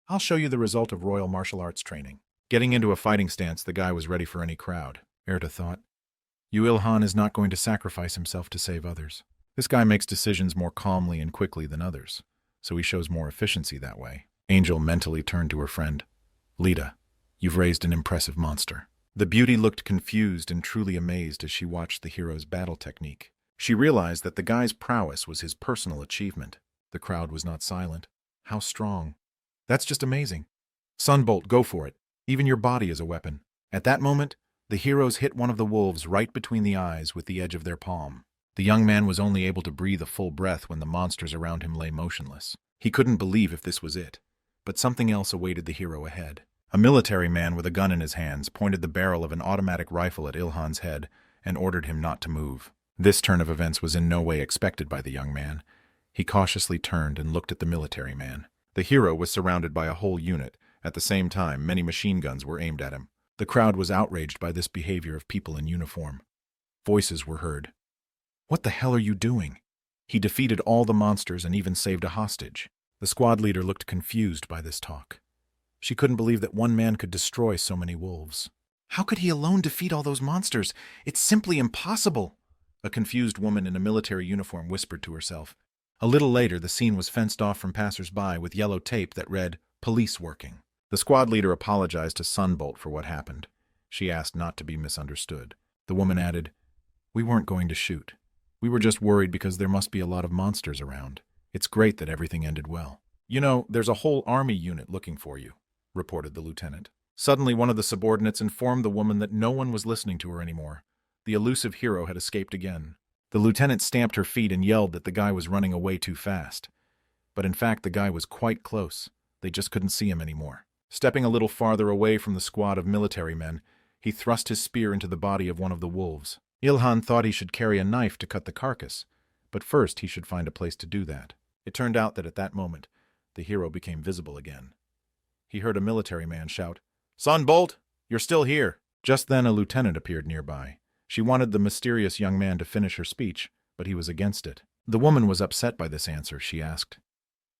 "I'll show you the result of royal martial arts training." Getting into a fighting stance, the guy was ready for any crowd. Erta thought, Ilhan is not going to sacrifice himself to save others. This guy makes decisions more calmly and quickly than others, so he shows more efficiency that way. Angel mentally turned to her friend. "Lita, you've raised an impressive monster." The beauty looked confused and truly amazed as she watched the hero's battle technique. She realized that the guy's prowess was his personal achievement. The crowd was not silent. How strong. "That's just amazing. Sunbolt, go for it. Even your body is a weapon." At that moment, the heroes hit one of the wolves right between the eyes with the edge of their palm. The young man was only able to breathe a full breath when the monsters around him lay motionless. He couldn't believe if this was it, but something else awaited the hero ahead. A military man with a gun in his hands pointed the barrel of an automatic rifle at Ilhan's head and ordered him not to move. This turn of events was in no way expected by the young man. He cautiously turned and looked at the military man. The hero was surrounded by a whole unit. At the same time, many machine guns were aimed at him. The crowd was outraged by this behavior of people in uniform. Voices were heard. "What the hell are you doing? He defeated all the monsters and even saved a hostage." The squad leader looked confused by this talk. She couldn't believe that one man could destroy so many wolves. "How could he alone defeat all those monsters? It's simply impossible," a confused woman in a military uniform whispered to herself. A little later, the scene was fenced off from passers-by with yellow tape that read, "Police working." The squad leader apologized to Sunbolt for what happened. She asked not to be misunderstood. The woman added, "We weren't going to shoot. We were just worried because there must be a lot of monsters around. It's great that everything ended well." "You know, there's a whole army unit looking for you," reported the lieutenant. Suddenly, one of the subordinates informed the woman that no one was listening to her anymore. The elusive hero had escaped again. The lieutenant stamped her feet and yelled that the guy was running away too fast. But in fact, the guy was quite close. They just couldn't see him anymore. Stepping a little farther away from the squad of military men, he thrust his spear into the body of one of the wolves. Ilhan thought he should carry a knife to cut the carcass, but first he should find a place to do that. It turned out that at that moment, the hero became visible again. He heard a military man shout, "Sunbolt, you're still here." Just then a lieutenant appeared nearby. She wanted the mysterious young man to finish her speech, but he was against it. The woman was upset by this answer. She asked,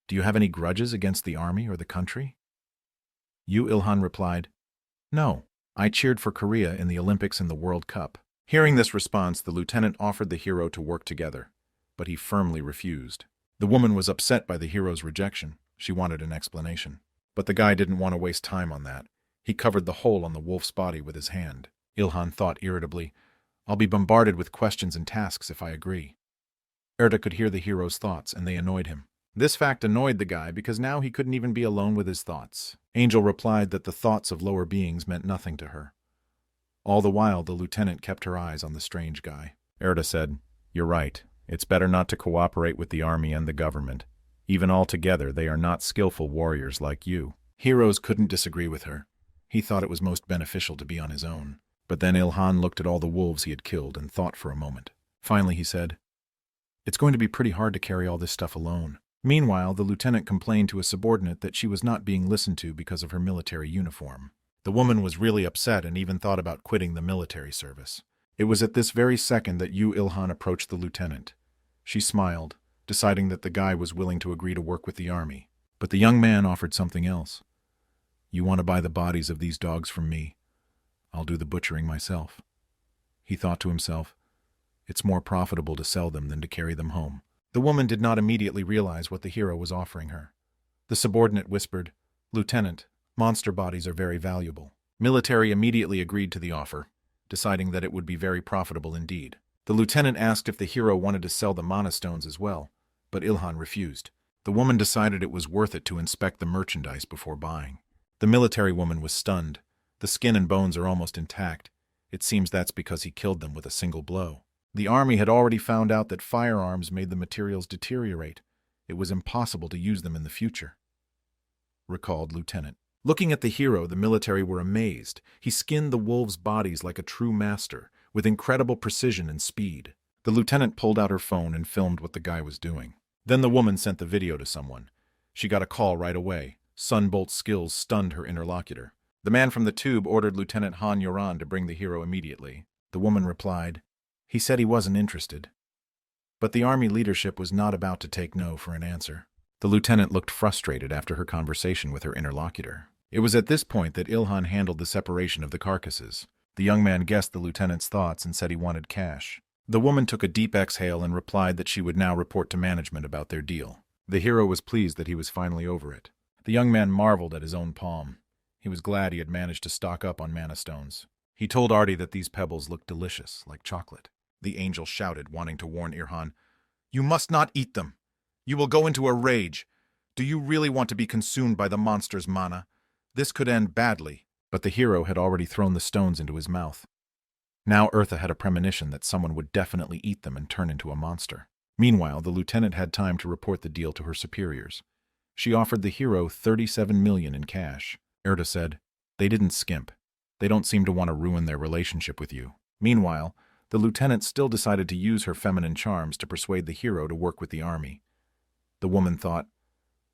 "Do you have any grudges against the army or the country?" Ilhan replied, "No, I cheered for Korea in the Olympics and the World Cup." Hearing this response, the lieutenant offered the hero to work together, but he firmly refused. The woman was upset by the hero's rejection. She wanted an explanation. But the guy didn't want to waste time on that. He covered the hole on the wolf's body with his hand. Ilhan thought irritably, "I'll be bombarded with questions and tasks if I agree." Erta could hear the hero's thoughts, and they annoyed him. This fact annoyed the guy because now he couldn't even be alone with his thoughts. Angel replied that the thoughts of lower beings meant nothing to her. All the while, the lieutenant kept her eyes on the strange guy. Erta said, "You're right. It's better not to cooperate with the army and the government. Even altogether, they are not skillful warriors like you." Heroes couldn't disagree with her. He thought it was most beneficial to be on his own. But then Ilhan looked at all the wolves he had killed and thought for a moment. Finally he said, "It's going to be pretty hard to carry all this stuff alone." Meanwhile, the lieutenant complained to a subordinate that she was not being listened to because of her military uniform. The woman was really upset and even thought about quitting the military service. It was at this very second that Ilhan approached the lieutenant. She smiled, deciding that the guy was willing to agree to work with the army. But the young man offered something else. "You want to buy the bodies of these dogs from me? I'll do the butchering myself." He thought to himself, "It's more profitable to sell them than to carry them home." The woman did not immediately realize what the hero was offering her. The subordinate whispered, "Lieutenant, monster bodies are very valuable." Military immediately agreed to the offer, deciding that it would be very profitable indeed. The lieutenant asked if the hero wanted to sell the mana stones as well, but Ilhan refused. The woman decided it was worth it to inspect the merchandise before buying. The military woman was stunned. The skin and bones are almost intact. It seems that's because he killed them with a single blow. The army had already found out that firearms made the materials deteriorate. It was impossible to use them in the future, recalled Lieutenant. Looking at the hero, the military were amazed. He skinned the wolves' bodies like a true master, with incredible precision and speed. The lieutenant pulled out her phone and filmed what the guy was doing. Then the woman sent the video to someone. She got a call right away. Sunbolt's skills stunned her interlocutor. The man from the tube ordered Lieutenant Han Yoran to bring the hero immediately. The woman replied, "He said he wasn't interested." But the army leadership was not about to take no for an answer. The lieutenant looked frustrated after her conversation with her interlocutor. It was at this point that Ilhan handled the separation of the carcasses. The young man guessed the lieutenant's thoughts and said he wanted cash. The woman took a deep exhale and replied that she would now report to management about their deal. The hero was pleased that he was finally over it. The young man marveled at his own palm. He was glad he had managed to stock up on mana stones. He told Artie that these pebbles looked delicious, like chocolate. The angel shouted, wanting to warn Ilhan, "You must not eat them. You will go into a rage. Do you really want to be consumed by the monster's mana? This could end badly." But the hero had already thrown the stones into his mouth. Now Eartha had a premonition that someone would definitely eat them and turn into a monster. Meanwhile, the lieutenant had time to report the deal to her superiors. She offered the hero 37 million in cash. Eartha said, "They didn't skimp. They don't seem to want to ruin their relationship with you." Meanwhile, the lieutenant still decided to use her feminine charms to persuade the hero to work with the army. The woman thought,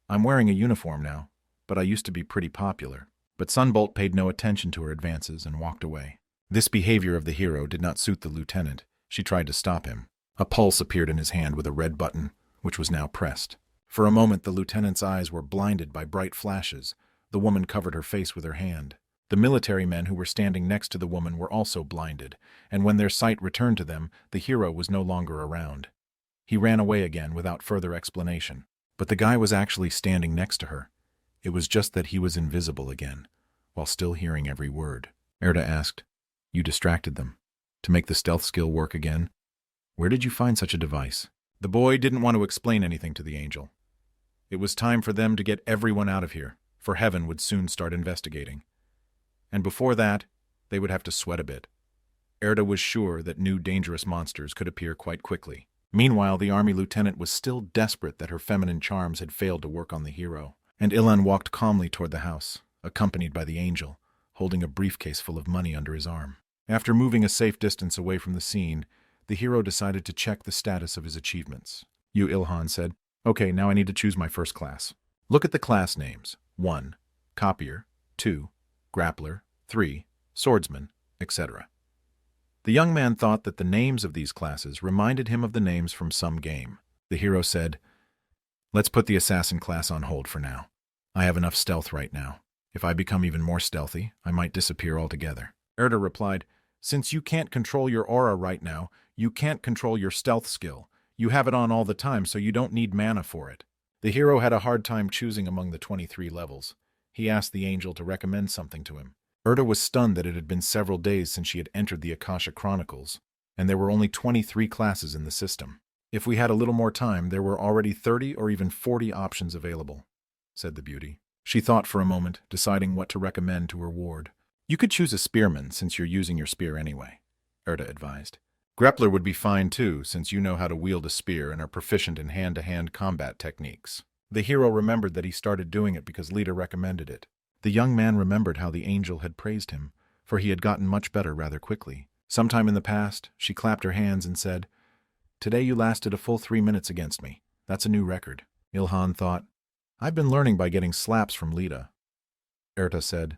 "I'm wearing a uniform now, but I used to be pretty popular." But Sunbolt paid no attention to her advances and walked away. This behavior of the hero did not suit the lieutenant. She tried to stop him. A pulse appeared in his hand with a red button, which was now pressed. For a moment, the lieutenant's eyes were blinded by bright flashes. The woman covered her face with her hand. The military men who were standing next to the woman were also blinded, and when their sight returned to them, the hero was no longer around. He ran away again without further explanation. But the guy was actually standing next to her. It was just that he was invisible again, while still hearing every word. Eartha asked, "You distracted them. To make the stealth skill work again? Where did you find such a device?" The boy didn't want to explain anything to the angel. It was time for them to get everyone out of here, for Heaven would soon start investigating. And before that, they would have to sweat a bit. Eartha was sure that new dangerous monsters could appear quite quickly. Meanwhile, the army lieutenant was still desperate that her feminine charms had failed to work on the hero. And Ilhan walked calmly toward the house, accompanied by the angel, holding a briefcase full of money under his arm. After moving a safe distance away from the scene, the hero decided to check the status of his achievements. Ilhan said, "Okay, now I need to choose my first class. Look at the class names. 1. Copier. 2. Grappler. 3. Swordsman, etc." The young man thought that the names of these classes reminded him of the names from some game. The hero said, "Let's put the assassin class on hold for now. I have enough stealth right now. If I become even more stealthy, I might disappear altogether." Eartha replied, "Since you can't control your aura right now, you can't control your stealth skill. You have it on all the time, so you don't need mana for it." The hero had a hard time choosing among the 23 levels. He asked the angel to recommend something to him. Eartha was stunned that it had been several days since she had entered the Akasha Chronicles, and there were only 23 classes in the system. "If we had a little more time, there were already 30 or even 40 options available," said the beauty. She thought for a moment, deciding what to recommend to her ward. "You could choose a spearman, since you're using your spear anyway," Eartha advised. "Grappler would be fine too, since you know how to wield a spear and are proficient in hand-to-hand combat techniques." The hero remembered that he started doing it because Lita recommended it. The young man remembered how the angel had praised him, for he had gotten much better rather quickly. Sometime in the past, she clapped her hands and said, "Today you lasted a full 3 minutes against me. That's a new record." Ilhan thought, "I've been learning by getting slaps from Lita." Erta said,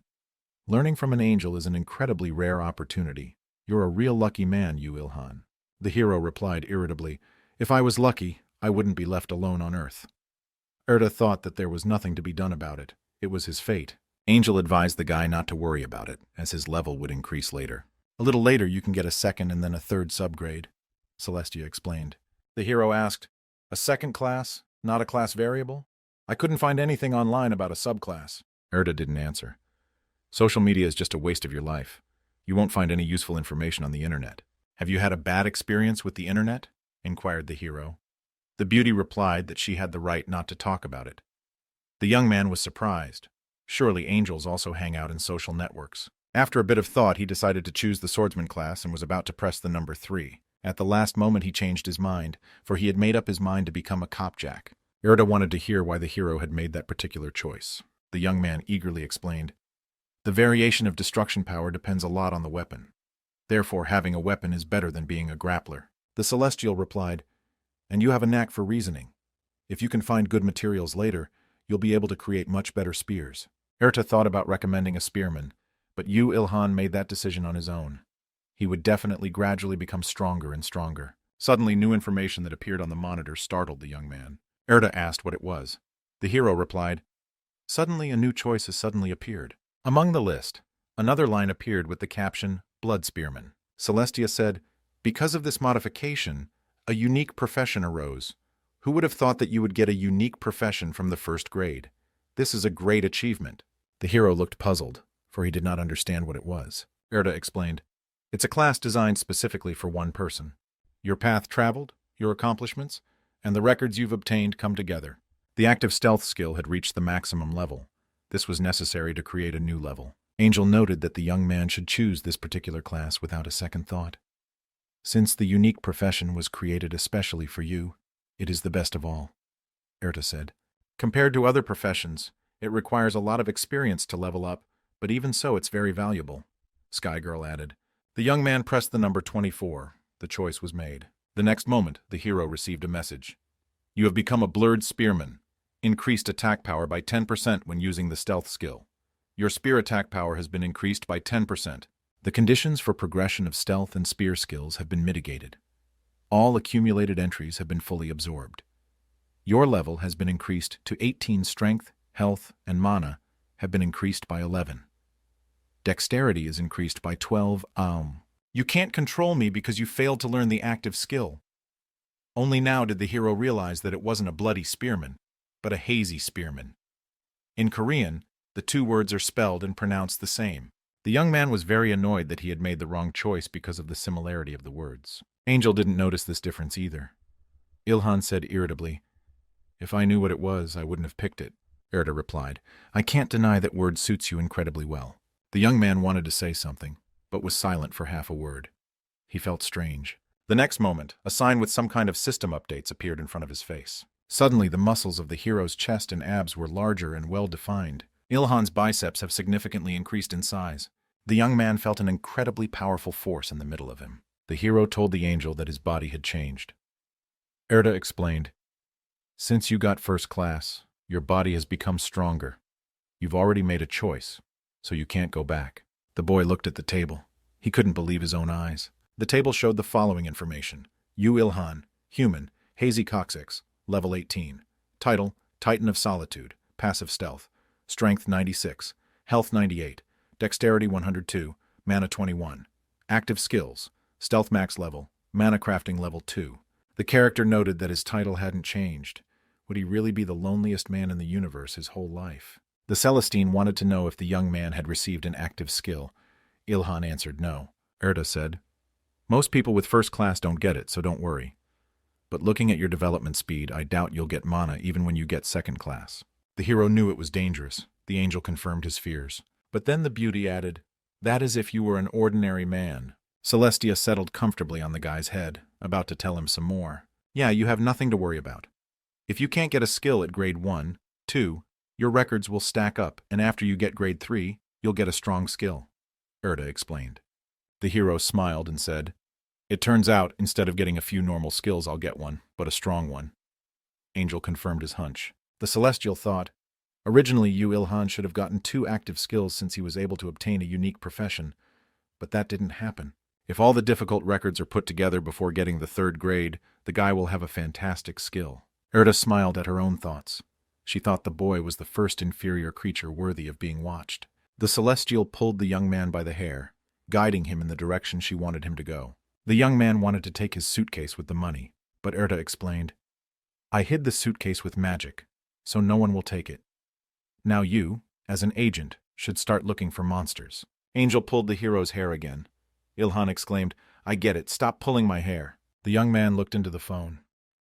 "Learning from an angel is an incredibly rare opportunity. You're a real lucky man, you Ilhan." The hero replied irritably, "If I was lucky, I wouldn't be left alone on Earth." Erta thought that there was nothing to be done about it. It was his fate. Angel advised the guy not to worry about it, as his level would increase later. "A little later you can get a second and then a third subgrade," Celestia explained. The hero asked, "A second class, not a class variable? I couldn't find anything online about a subclass." Erta didn't answer. "Social media is just a waste of your life. You won't find any useful information on the internet." "Have you had a bad experience with the internet?" inquired the hero. The beauty replied that she had the right not to talk about it. The young man was surprised. Surely angels also hang out in social networks. After a bit of thought, he decided to choose the swordsman class and was about to press the number 3. At the last moment he changed his mind, for he had made up his mind to become a copjack. Erta wanted to hear why the hero had made that particular choice. The young man eagerly explained, "The variation of destruction power depends a lot on the weapon. Therefore, having a weapon is better than being a grappler." The celestial replied, "And you have a knack for reasoning. If you can find good materials later, you'll be able to create much better spears." Erta thought about recommending a spearman, but Yu Ilhan made that decision on his own. He would definitely gradually become stronger and stronger. Suddenly, new information that appeared on the monitor startled the young man. Erta asked what it was. The hero replied, "Suddenly a new choice has suddenly appeared." Among the list, another line appeared with the caption, "Blood Spearman." Celestia said, "Because of this modification, a unique profession arose. Who would have thought that you would get a unique profession from the first grade? This is a great achievement." The hero looked puzzled, for he did not understand what it was. Erta explained, "It's a class designed specifically for one person. Your path traveled, your accomplishments, and the records you've obtained come together." The active stealth skill had reached the maximum level. This was necessary to create a new level. Angel noted that the young man should choose this particular class without a second thought. "Since the unique profession was created especially for you, it is the best of all," Erta said. "Compared to other professions, it requires a lot of experience to level up, but even so it's very valuable," Sky Girl added. The young man pressed the number 24. The choice was made. The next moment, the hero received a message. "You have become a blurred spearman. Increased attack power by 10% when using the stealth skill. Your spear attack power has been increased by 10%. The conditions for progression of stealth and spear skills have been mitigated. All accumulated entries have been fully absorbed. Your level has been increased to 18. Strength, health, and mana have been increased by 11. Dexterity is increased by 12. You can't control me because you failed to learn the active skill." Only now did the hero realize that it wasn't a bloody spearman, but a hazy spearman. In Korean, the two words are spelled and pronounced the same. The young man was very annoyed that he had made the wrong choice because of the similarity of the words. Angel didn't notice this difference either. Ilhan said irritably, "If I knew what it was, I wouldn't have picked it." Erta replied, "I can't deny that word suits you incredibly well." The young man wanted to say something, but was silent for half a word. He felt strange. The next moment, a sign with some kind of system updates appeared in front of his face. Suddenly, the muscles of the hero's chest and abs were larger and well-defined. Ilhan's biceps have significantly increased in size. The young man felt an incredibly powerful force in the middle of him. The hero told the angel that his body had changed. Erta explained, "Since you got first class, your body has become stronger. You've already made a choice, so you can't go back." The boy looked at the table. He couldn't believe his own eyes. The table showed the following information. Yu Ilhan, human, hazy coccyx, level 18. Title, Titan of Solitude, passive stealth. Strength 96, health 98, dexterity 102, mana 21. Active skills, stealth max level, mana crafting level 2. The character noted that his title hadn't changed. Would he really be the loneliest man in the universe his whole life? The Celestine wanted to know if the young man had received an active skill. Ilhan answered no. Erta said, "Most people with first class don't get it, so don't worry. But looking at your development speed, I doubt you'll get mana even when you get second class." The hero knew it was dangerous. The angel confirmed his fears. But then the beauty added, "That is if you were an ordinary man." Celestia settled comfortably on the guy's head, about to tell him some more. "Yeah, you have nothing to worry about. If you can't get a skill at grade 1, 2, Your records will stack up, and after you get grade 3, you'll get a strong skill, Erda explained. The hero smiled and said, It turns out, instead of getting a few normal skills, I'll get one, but a strong one. Angel confirmed his hunch. The Celestial thought, Originally, Ilhan should have gotten 2 active skills since he was able to obtain a unique profession, but that didn't happen. If all the difficult records are put together before getting the 3rd grade, the guy will have a fantastic skill. Erda smiled at her own thoughts. She thought the boy was the first inferior creature worthy of being watched. The Celestial pulled the young man by the hair, guiding him in the direction she wanted him to go. The young man wanted to take his suitcase with the money, but Erda explained, I hid the suitcase with magic, so no one will take it. Now you, as an agent, should start looking for monsters. Angel pulled the hero's hair again. Ilhan exclaimed, I get it, stop pulling my hair. The young man looked into the phone.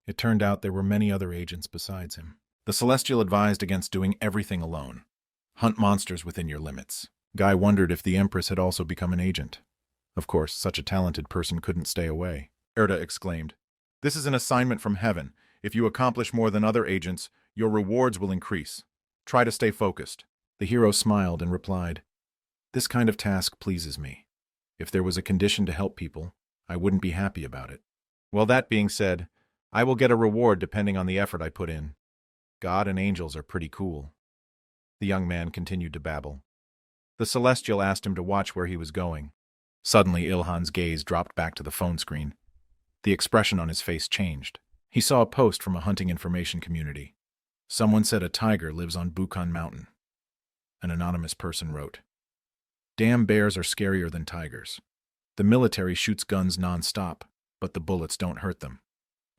It turned out there were many other agents besides him. The Celestial advised against doing everything alone. Hunt monsters within your limits. Guy wondered if the Empress had also become an agent. Of course, such a talented person couldn't stay away. Erda exclaimed, This is an assignment from heaven. If you accomplish more than other agents, your rewards will increase. Try to stay focused. The hero smiled and replied, This kind of task pleases me. If there was a condition to help people, I wouldn't be happy about it. Well, that being said, I will get a reward depending on the effort I put in. God and angels are pretty cool. The young man continued to babble. The Celestial asked him to watch where he was going. Suddenly, Ilhan's gaze dropped back to the phone screen. The expression on his face changed. He saw a post from a hunting information community. Someone said a tiger lives on Bukhan Mountain. An anonymous person wrote, Damn bears are scarier than tigers. The military shoots guns non-stop, but the bullets don't hurt them.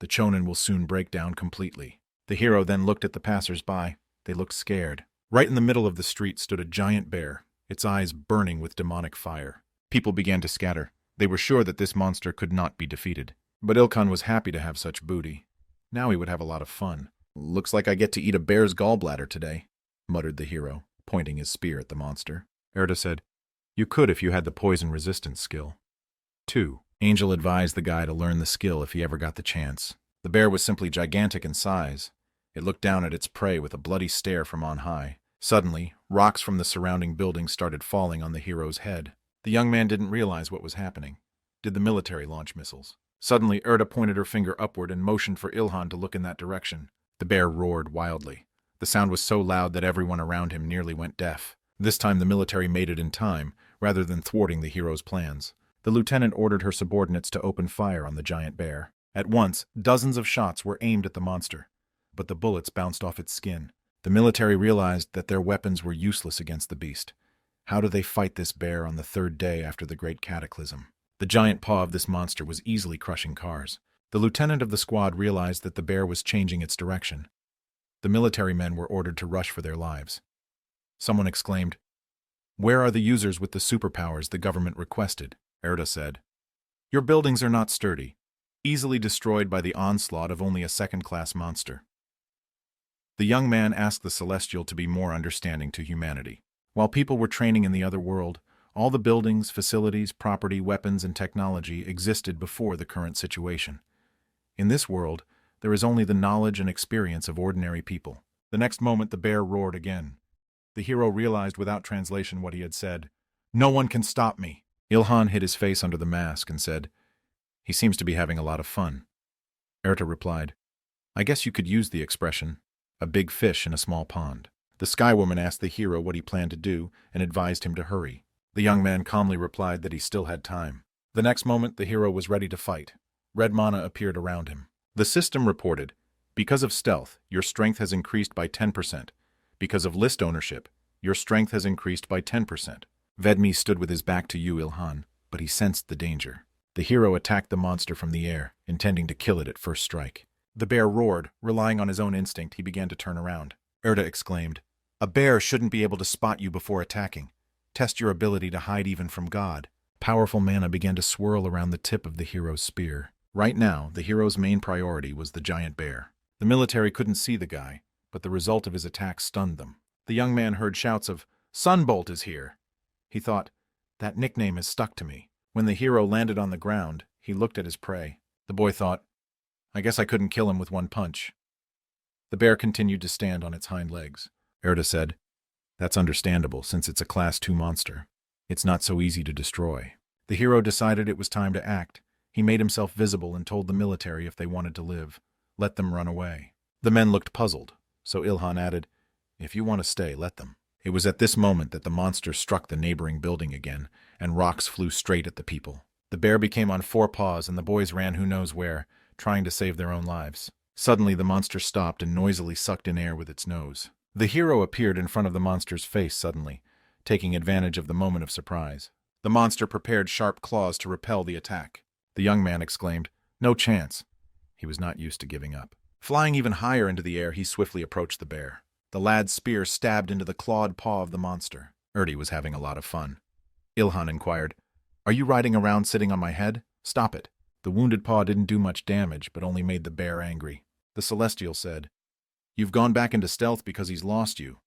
The chonin will soon break down completely. The hero then looked at the passers-by. They looked scared. Right in the middle of the street stood a giant bear, its eyes burning with demonic fire. People began to scatter. They were sure that this monster could not be defeated. But Ilkhan was happy to have such booty. Now he would have a lot of fun. Looks like I get to eat a bear's gallbladder today, muttered the hero, pointing his spear at the monster. Erda said, You could if you had the poison resistance skill. 2. Angel advised the guy to learn the skill if he ever got the chance. The bear was simply gigantic in size. It looked down at its prey with a bloody stare from on high. Suddenly, rocks from the surrounding buildings started falling on the hero's head. The young man didn't realize what was happening. Did the military launch missiles? Suddenly, Erda pointed her finger upward and motioned for Ilhan to look in that direction. The bear roared wildly. The sound was so loud that everyone around him nearly went deaf. This time the military made it in time, rather than thwarting the hero's plans. The lieutenant ordered her subordinates to open fire on the giant bear. At once, dozens of shots were aimed at the monster, but the bullets bounced off its skin. The military realized that their weapons were useless against the beast. How do they fight this bear on the 3rd day after the Great Cataclysm? The giant paw of this monster was easily crushing cars. The lieutenant of the squad realized that the bear was changing its direction. The military men were ordered to rush for their lives. Someone exclaimed, Where are the users with the superpowers the government requested? Erda said, Your buildings are not sturdy, easily destroyed by the onslaught of only a 2nd-class monster. The young man asked the Celestial to be more understanding to humanity. While people were training in the other world, all the buildings, facilities, property, weapons, and technology existed before the current situation. In this world, there is only the knowledge and experience of ordinary people. The next moment, the bear roared again. The hero realized without translation what he had said. No one can stop me. Ilhan hid his face under the mask and said, He seems to be having a lot of fun. Erta replied, I guess you could use the expression, a big fish in a small pond. The Sky Woman asked the hero what he planned to do and advised him to hurry. The young man calmly replied that he still had time. The next moment, the hero was ready to fight. Red mana appeared around him. The system reported, Because of stealth, your strength has increased by 10%. Because of list ownership, your strength has increased by 10%. Vedmi stood with his back to you, Ilhan, but he sensed the danger. The hero attacked the monster from the air, intending to kill it at first strike. The bear roared. Relying on his own instinct, he began to turn around. Erda exclaimed, A bear shouldn't be able to spot you before attacking. Test your ability to hide even from God. Powerful mana began to swirl around the tip of the hero's spear. Right now, the hero's main priority was the giant bear. The military couldn't see the guy, but the result of his attack stunned them. The young man heard shouts of, Sunbolt is here! He thought, that nickname has stuck to me. When the hero landed on the ground, he looked at his prey. The boy thought, I guess I couldn't kill him with one punch. The bear continued to stand on its hind legs. Erta said, "That's understandable, since it's a Class 2 monster. It's not so easy to destroy." The hero decided it was time to act. He made himself visible and told the military if they wanted to live, let them run away. The men looked puzzled, so Ilhan added, "If you want to stay, let them." It was at this moment that the monster struck the neighboring building again, and rocks flew straight at the people. The bear became on 4 paws, and the boys ran who knows where, trying to save their own lives. Suddenly, the monster stopped and noisily sucked in air with its nose. The hero appeared in front of the monster's face suddenly, taking advantage of the moment of surprise. The monster prepared sharp claws to repel the attack. The young man exclaimed, "No chance." He was not used to giving up. Flying even higher into the air, he swiftly approached the bear. The lad's spear stabbed into the clawed paw of the monster. Erty was having a lot of fun. Ilhan inquired, "Are you riding around sitting on my head? Stop it." The wounded paw didn't do much damage, but only made the bear angry. The Celestial said, "You've gone back into stealth because he's lost you.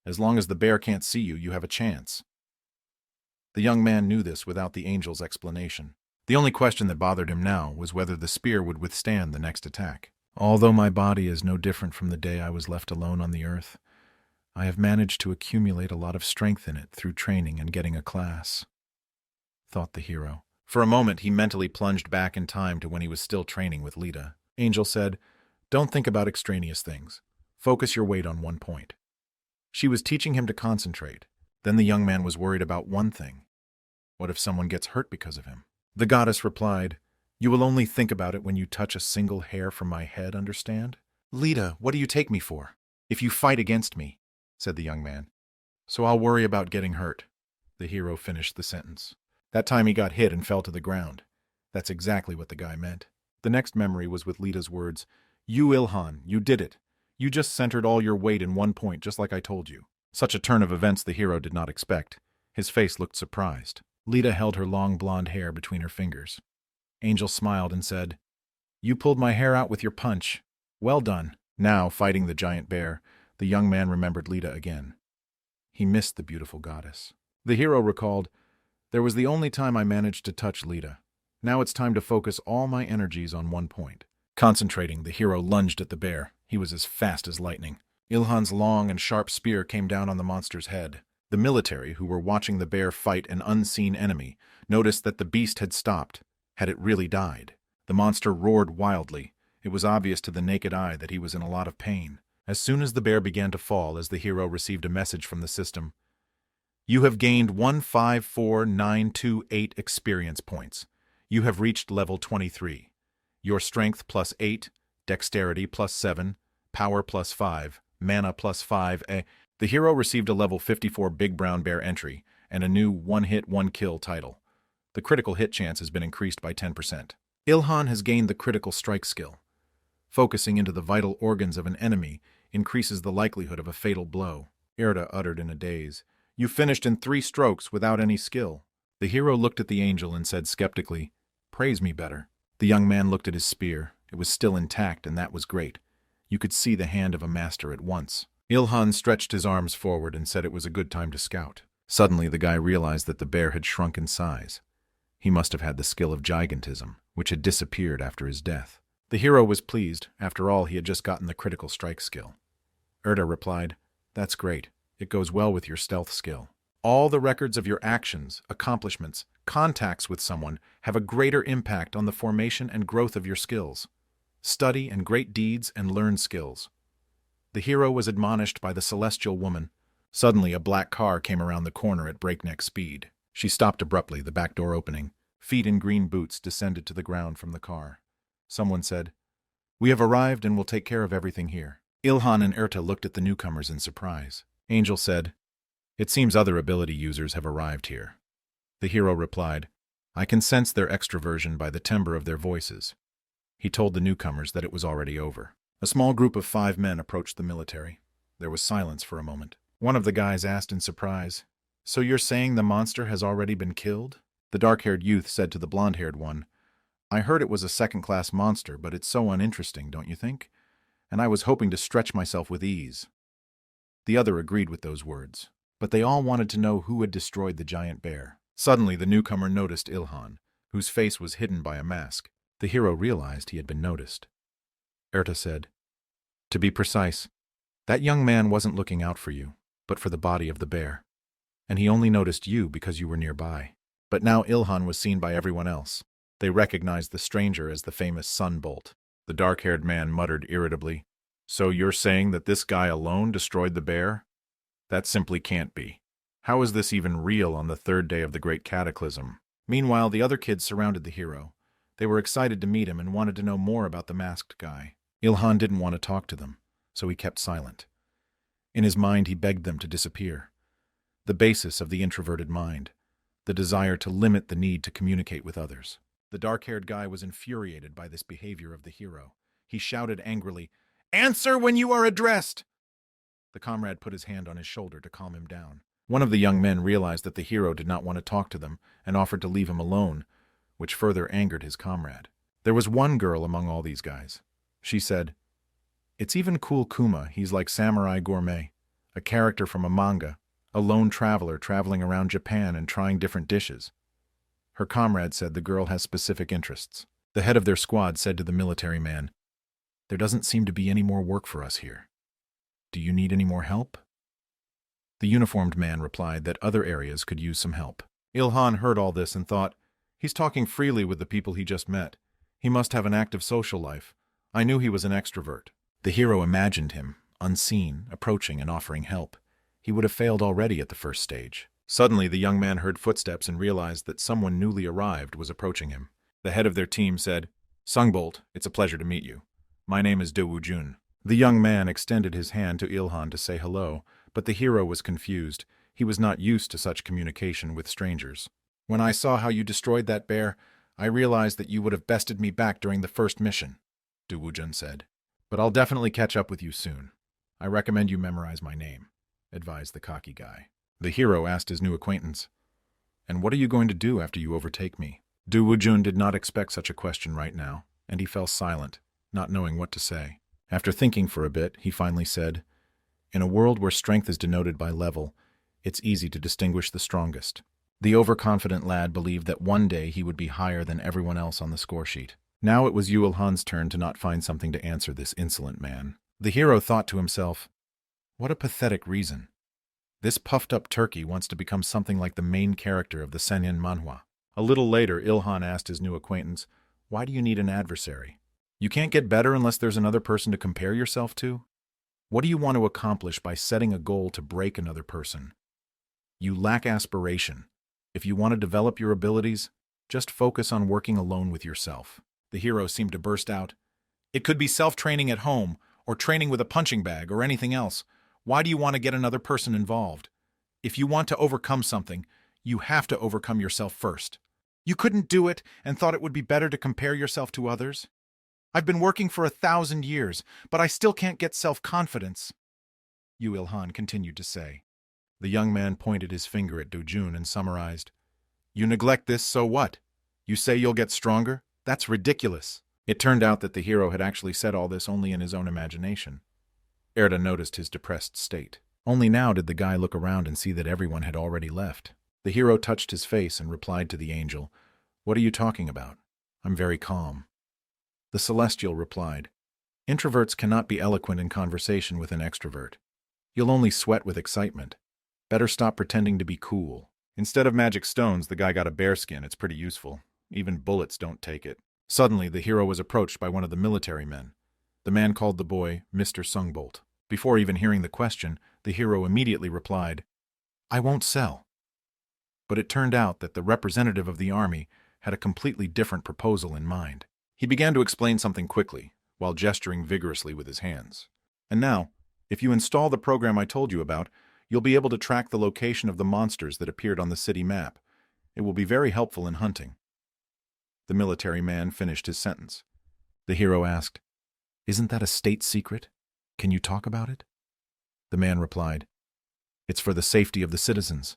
As long as the bear can't see you, you have a chance." The young man knew this without the angel's explanation. The only question that bothered him now was whether the spear would withstand the next attack. "Although my body is no different from the day I was left alone on the earth, I have managed to accumulate a lot of strength in it through training and getting a class," thought the hero. For a moment, he mentally plunged back in time to when he was still training with Lita. Angel said, "Don't think about extraneous things. Focus your weight on one point." She was teaching him to concentrate. Then the young man was worried about one thing. What if someone gets hurt because of him? The goddess replied, "You will only think about it when you touch a single hair from my head, understand?" "Lita, what do you take me for?" "If you fight against me," said the young man. "So I'll worry about getting hurt." The hero finished the sentence. That time he got hit and fell to the ground. That's exactly what the guy meant. The next memory was with Lita's words, "You, Ilhan, you did it. You just centered all your weight in one point, just like I told you." Such a turn of events the hero did not expect. His face looked surprised. Lita held her long blonde hair between her fingers. Angel smiled and said, "You pulled my hair out with your punch. Well done." Now, fighting the giant bear, the young man remembered Lita again. He missed the beautiful goddess. The hero recalled, "There was the only time I managed to touch Lita. Now it's time to focus all my energies on one point." Concentrating, the hero lunged at the bear. He was as fast as lightning. Ilhan's long and sharp spear came down on the monster's head. The military, who were watching the bear fight an unseen enemy, noticed that the beast had stopped. Had it really died? The monster roared wildly. It was obvious to the naked eye that he was in a lot of pain. As soon as the bear began to fall, as the hero received a message from the system, "You have gained 154928 experience points. You have reached level 23. Your strength +8, dexterity +7, power +5, mana +5. The hero received a level 54 Big Brown Bear entry and a new one-hit, one-kill title. The critical hit chance has been increased by 10%. Ilhan has gained the critical strike skill. Focusing into the vital organs of an enemy increases the likelihood of a fatal blow." Erta uttered in a daze, "You finished in 3 strokes without any skill." The hero looked at the angel and said skeptically, "Praise me better." The young man looked at his spear. It was still intact, and that was great. You could see the hand of a master at once. Ilhan stretched his arms forward and said it was a good time to scout. Suddenly, the guy realized that the bear had shrunk in size. He must have had the skill of gigantism, which had disappeared after his death. The hero was pleased. After all, he had just gotten the critical strike skill. Erta replied, "That's great. It goes well with your stealth skill. All the records of your actions, accomplishments, contacts with someone have a greater impact on the formation and growth of your skills. Study and great deeds and learn skills." The hero was admonished by the celestial woman. Suddenly, a black car came around the corner at breakneck speed. She stopped abruptly, the back door opening. Feet in green boots descended to the ground from the car. Someone said, "We have arrived and will take care of everything here." Ilhan and Erta looked at the newcomers in surprise. Angel said, "It seems other ability users have arrived here." The hero replied, "I can sense their extroversion by the timbre of their voices." He told the newcomers that it was already over. A small group of 5 men approached the military. There was silence for a moment. One of the guys asked in surprise, "So you're saying the monster has already been killed?" The dark-haired youth said to the blonde-haired one, "I heard it was a second-class monster, but it's so uninteresting, don't you think? And I was hoping to stretch myself with ease." The other agreed with those words, but they all wanted to know who had destroyed the giant bear. Suddenly, the newcomer noticed Ilhan, whose face was hidden by a mask. The hero realized he had been noticed. Erta said, "To be precise, That young man wasn't looking out for you, but for the body of the bear. And he only noticed you because you were nearby. But now Ilhan was seen by everyone else. They recognized the stranger as the famous Sunbolt. The dark-haired man muttered irritably, "So you're saying that this guy alone destroyed the bear? That simply can't be. How is this even real on the third day of the Great Cataclysm?" Meanwhile, the other kids surrounded the hero. They were excited to meet him and wanted to know more about the masked guy. Ilhan didn't want to talk to them, so he kept silent. In his mind, he begged them to disappear. The basis of the introverted mind, the desire to limit the need to communicate with others. The dark-haired guy was infuriated by this behavior of the hero. He shouted angrily, "Answer when you are addressed!" The comrade put his hand on his shoulder to calm him down. One of the young men realized that the hero did not want to talk to them and offered to leave him alone, which further angered his comrade. There was one girl among all these guys. She said, "It's even cool Kuma, he's like Samurai Gourmet, a character from a manga, a lone traveler traveling around Japan and trying different dishes." Her comrade said the girl has specific interests. The head of their squad said to the military man, "There doesn't seem to be any more work for us here. Do you need any more help?" The uniformed man replied that other areas could use some help. Ilhan heard all this and thought, "He's talking freely with the people he just met. He must have an active social life. I knew he was an extrovert." The hero imagined him, unseen, approaching and offering help. He would have failed already at the first stage. Suddenly, the young man heard footsteps and realized that someone newly arrived was approaching him. The head of their team said, "Sungbolt, it's a pleasure to meet you. My name is Do-woo-jun." The young man extended his hand to Ilhan to say hello, but the hero was confused. He was not used to such communication with strangers. "When I saw how you destroyed that bear, I realized that you would have bested me back during the first mission," Do-woo-jun said. "But I'll definitely catch up with you soon. I recommend you memorize my name," advised the cocky guy. The hero asked his new acquaintance, "And what are you going to do after you overtake me?" Do-woo-jun did not expect such a question right now, and he fell silent, not knowing what to say. After thinking for a bit, he finally said, "In a world where strength is denoted by level, it's easy to distinguish the strongest." The overconfident lad believed that one day he would be higher than everyone else on the score sheet. Now it was Ilhan's turn to not find something to answer this insolent man. The hero thought to himself, "What a pathetic reason. This puffed-up turkey wants to become something like the main character of the seinen manhwa." A little later, Ilhan asked his new acquaintance, "Why do you need an adversary? You can't get better unless there's another person to compare yourself to? What do you want to accomplish by setting a goal to break another person? You lack aspiration. If you want to develop your abilities, just focus on working alone with yourself." The hero seemed to burst out, "It could be self-training at home, or training with a punching bag, or anything else. Why do you want to get another person involved? If you want to overcome something, you have to overcome yourself first. You couldn't do it and thought it would be better to compare yourself to others? I've been working for 1,000 years, but I still can't get self-confidence," Ilhan continued to say. The young man pointed his finger at Do-jun and summarized, "You neglect this, so what? You say you'll get stronger? That's ridiculous." It turned out that the hero had actually said all this only in his own imagination. Erda noticed his depressed state. Only now did the guy look around and see that everyone had already left. The hero touched his face and replied to the angel, "What are you talking about? I'm very calm." The celestial replied, "Introverts cannot be eloquent in conversation with an extrovert. You'll only sweat with excitement. Better stop pretending to be cool." Instead of magic stones, the guy got a bearskin. It's pretty useful. Even bullets don't take it. Suddenly, the hero was approached by one of the military men. The man called the boy Mr. Sungbolt. Before even hearing the question, the hero immediately replied, "I won't sell." But it turned out that the representative of the army had a completely different proposal in mind. He began to explain something quickly, while gesturing vigorously with his hands. "And now, if you install the program I told you about, you'll be able to track the location of the monsters that appeared on the city map. It will be very helpful in hunting." The military man finished his sentence. The hero asked, "Isn't that a state secret? Can you talk about it?" The man replied, "It's for the safety of the citizens.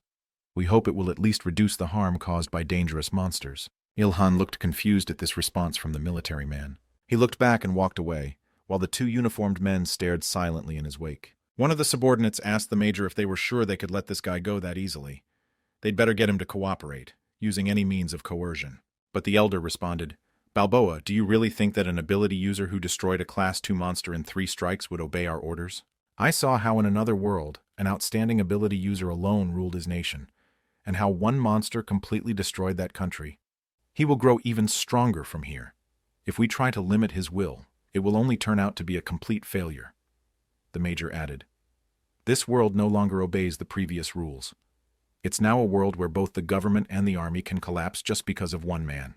We hope it will at least reduce the harm caused by dangerous monsters." Ilhan looked confused at this response from the military man. He looked back and walked away, while the two uniformed men stared silently in his wake. One of the subordinates asked the major if they were sure they could let this guy go that easily. They'd better get him to cooperate, using any means of coercion. But the elder responded, "Balboa, do you really think that an ability user who destroyed a Class 2 monster in 3 strikes would obey our orders?" I saw how in another world, an outstanding ability user alone ruled his nation, and how one monster completely destroyed that country. He will grow even stronger from here. If we try to limit his will, it will only turn out to be a complete failure. The Major added. This world no longer obeys the previous rules. It's now a world where both the government and the army can collapse just because of one man.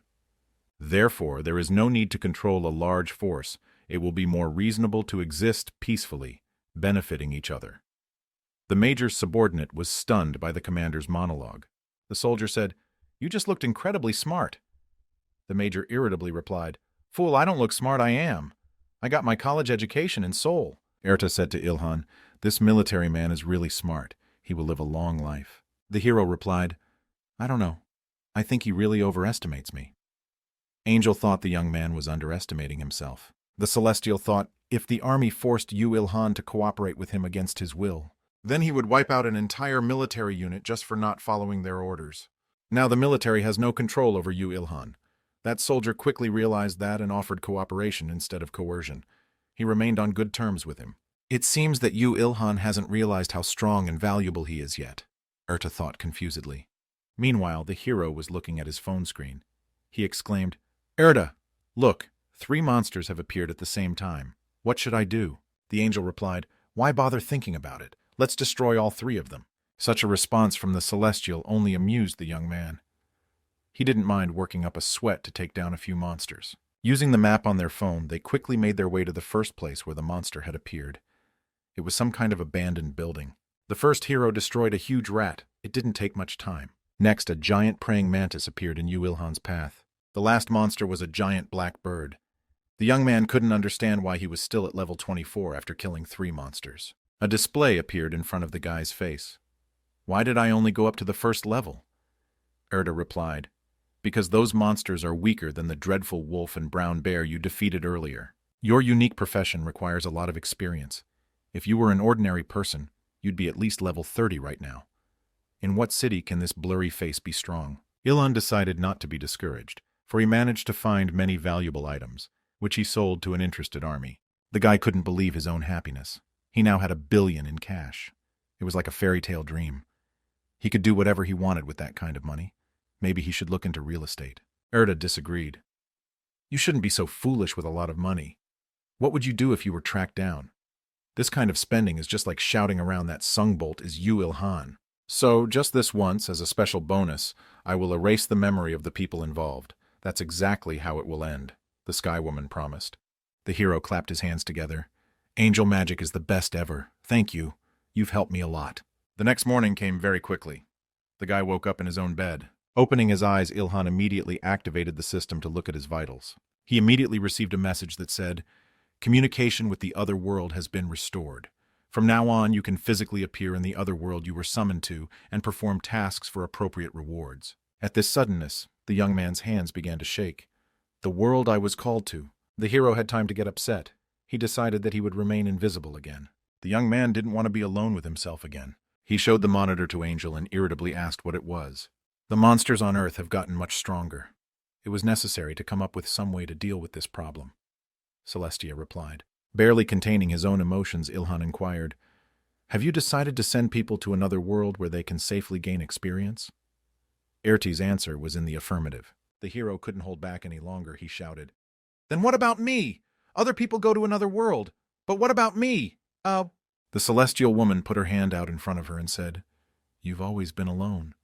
Therefore, there is no need to control a large force. It will be more reasonable to exist peacefully, benefiting each other. The Major's subordinate was stunned by the commander's monologue. The soldier said, "You just looked incredibly smart." The Major irritably replied, "Fool, I don't look smart, I am. I got my college education in Seoul." Erta said to Ilhan, "This military man is really smart. He will live a long life." The hero replied, "I don't know. I think he really overestimates me." Angel thought the young man was underestimating himself. The Celestial thought, if the army forced Yu Ilhan to cooperate with him against his will, then he would wipe out an entire military unit just for not following their orders. Now the military has no control over Yu Ilhan. That soldier quickly realized that and offered cooperation instead of coercion. He remained on good terms with him. It seems that Yu Ilhan hasn't realized how strong and valuable he is yet, Erta thought confusedly. Meanwhile, the hero was looking at his phone screen. He exclaimed, "Erta, look, 3 monsters have appeared at the same time. What should I do?" The angel replied, "Why bother thinking about it? Let's destroy all 3 of them." Such a response from the Celestial only amused the young man. He didn't mind working up a sweat to take down a few monsters. Using the map on their phone, they quickly made their way to the first place where the monster had appeared. It was some kind of abandoned building. The first hero destroyed a huge rat. It didn't take much time. Next, a giant praying mantis appeared in Yu Ilhan's path. The last monster was a giant black bird. The young man couldn't understand why he was still at level 24 after killing 3 monsters. A display appeared in front of the guy's face. "Why did I only go up to the first level?" Erta replied, "Because those monsters are weaker than the dreadful wolf and brown bear you defeated earlier. Your unique profession requires a lot of experience. If you were an ordinary person, you'd be at least level 30 right now. In what city can this blurry face be strong?" Ilhan decided not to be discouraged, for he managed to find many valuable items, which he sold to an interested army. The guy couldn't believe his own happiness. He now had 1 billion in cash. It was like a fairy tale dream. He could do whatever he wanted with that kind of money. Maybe he should look into real estate. Erta disagreed. "You shouldn't be so foolish with a lot of money. What would you do if you were tracked down? This kind of spending is just like shouting around that Sungbolt is Yu Ilhan. So, just this once, as a special bonus, I will erase the memory of the people involved. That's exactly how it will end," the Sky Woman promised. The hero clapped his hands together. "Angel magic is the best ever. Thank you. You've helped me a lot." The next morning came very quickly. The guy woke up in his own bed. Opening his eyes, Ilhan immediately activated the system to look at his vitals. He immediately received a message that said, "Communication with the other world has been restored. From now on, you can physically appear in the other world you were summoned to and perform tasks for appropriate rewards." At this suddenness, the young man's hands began to shake. The world I was called to. The hero had time to get upset. He decided that he would remain invisible again. The young man didn't want to be alone with himself again. He showed the monitor to Angel and irritably asked what it was. "The monsters on Earth have gotten much stronger. It was necessary to come up with some way to deal with this problem," Celestia replied. Barely containing his own emotions, Ilhan inquired, "Have you decided to send people to another world where they can safely gain experience?" Erti's answer was in the affirmative. The hero couldn't hold back any longer. He shouted, "Then what about me? Other people go to another world. But what about me? The celestial woman put her hand out in front of her and said, "You've always been alone.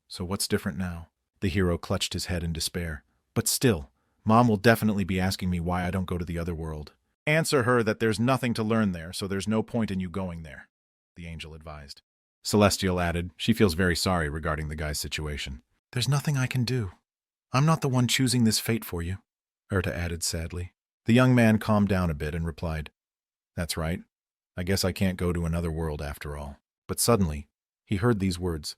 So what's different now?" The hero clutched his head in despair. "But still, Mom will definitely be asking me why I don't go to the other world." "Answer her that there's nothing to learn there, so there's no point in you going there," the angel advised. Celestial added, she feels very sorry regarding the guy's situation. "There's nothing I can do. I'm not the one choosing this fate for you," Erta added sadly. The young man calmed down a bit and replied, "That's right. I guess I can't go to another world after all." But suddenly, he heard these words,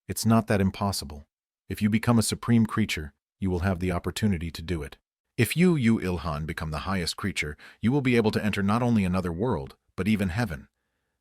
"It's not that impossible. If you become a supreme creature, you will have the opportunity to do it. If you, Yu Ilhan, become the highest creature, you will be able to enter not only another world, but even heaven.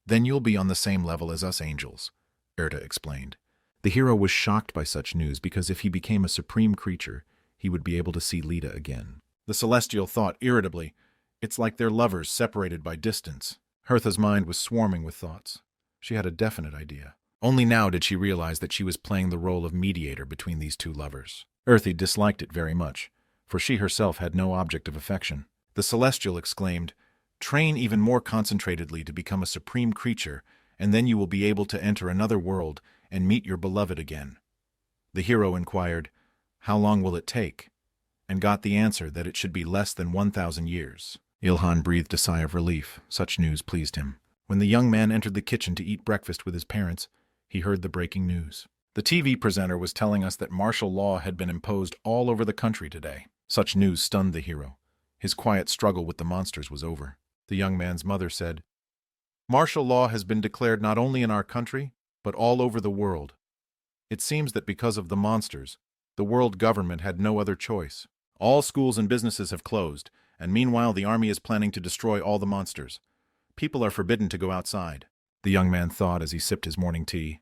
Then you'll be on the same level as us angels," Erta explained. The hero was shocked by such news because if he became a supreme creature, he would be able to see Lita again. The celestial thought irritably, "It's like they're lovers separated by distance." Hertha's mind was swarming with thoughts. She had a definite idea. Only now did she realize that she was playing the role of mediator between these two lovers. Earthy disliked it very much, for she herself had no object of affection. The Celestial exclaimed, "Train even more concentratedly to become a supreme creature, and then you will be able to enter another world and meet your beloved again." The hero inquired, "How long will it take?" and got the answer that it should be less than 1,000 years. Ilhan breathed a sigh of relief. Such news pleased him. When the young man entered the kitchen to eat breakfast with his parents, he heard the breaking news. The TV presenter was telling us that martial law had been imposed all over the country today. Such news stunned the hero. His quiet struggle with the monsters was over. The young man's mother said, "Martial law has been declared not only in our country, but all over the world. It seems that because of the monsters, the world government had no other choice. All schools and businesses have closed, and meanwhile the army is planning to destroy all the monsters. People are forbidden to go outside." The young man thought as he sipped his morning tea.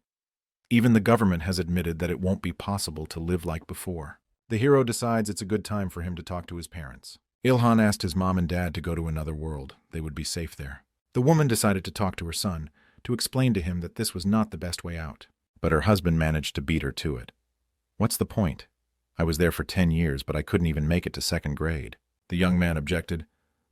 Even the government has admitted that it won't be possible to live like before. The hero decides it's a good time for him to talk to his parents. Ilhan asked his mom and dad to go to another world. They would be safe there. The woman decided to talk to her son, to explain to him that this was not the best way out. But her husband managed to beat her to it. "What's the point? I was there for 10 years, but I couldn't even make it to 2nd grade. The young man objected,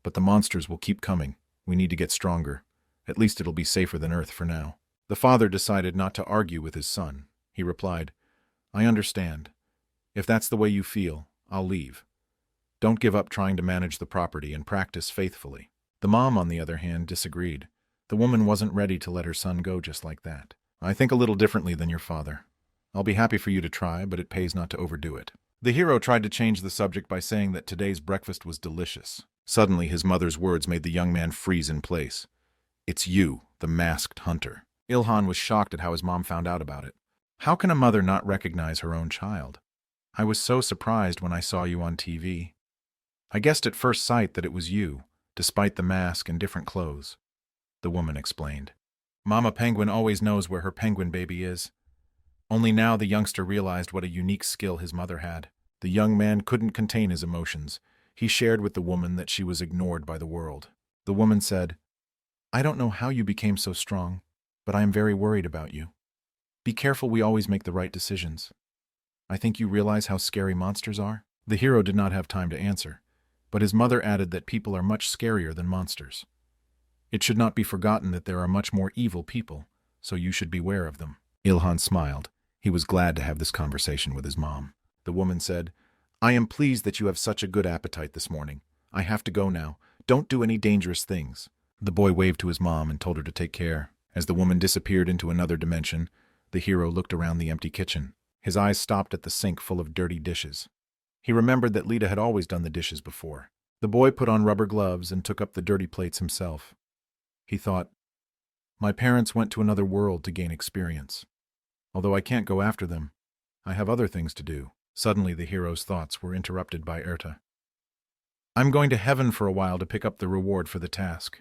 "But the monsters will keep coming. We need to get stronger. At least it'll be safer than Earth for now." The father decided not to argue with his son. He replied, "I understand. If that's the way you feel, I'll leave. Don't give up trying to manage the property and practice faithfully." The mom, on the other hand, disagreed. The woman wasn't ready to let her son go just like that. "I think a little differently than your father. I'll be happy for you to try, but it pays not to overdo it." The hero tried to change the subject by saying that today's breakfast was delicious. Suddenly, his mother's words made the young man freeze in place. "It's you, the masked hunter." Ilhan was shocked at how his mom found out about it. How can a mother not recognize her own child? "I was so surprised when I saw you on TV. I guessed at first sight that it was you, despite the mask and different clothes," the woman explained. Mama Penguin always knows where her penguin baby is. Only now the youngster realized what a unique skill his mother had. The young man couldn't contain his emotions. He shared with the woman that she was ignored by the world. The woman said, "I don't know how you became so strong, but I am very worried about you. Be careful, we always make the right decisions. I think you realize how scary monsters are?" The hero did not have time to answer, but his mother added that people are much scarier than monsters. It should not be forgotten that there are much more evil people, so you should beware of them. Ilhan smiled. He was glad to have this conversation with his mom. The woman said, "I am pleased that you have such a good appetite this morning. I have to go now. Don't do any dangerous things." The boy waved to his mom and told her to take care. As the woman disappeared into another dimension, the hero looked around the empty kitchen. His eyes stopped at the sink full of dirty dishes. He remembered that Lita had always done the dishes before. The boy put on rubber gloves and took up the dirty plates himself. He thought, "My parents went to another world to gain experience. Although I can't go after them, I have other things to do." Suddenly the hero's thoughts were interrupted by Erta. "I'm going to heaven for a while to pick up the reward for the task."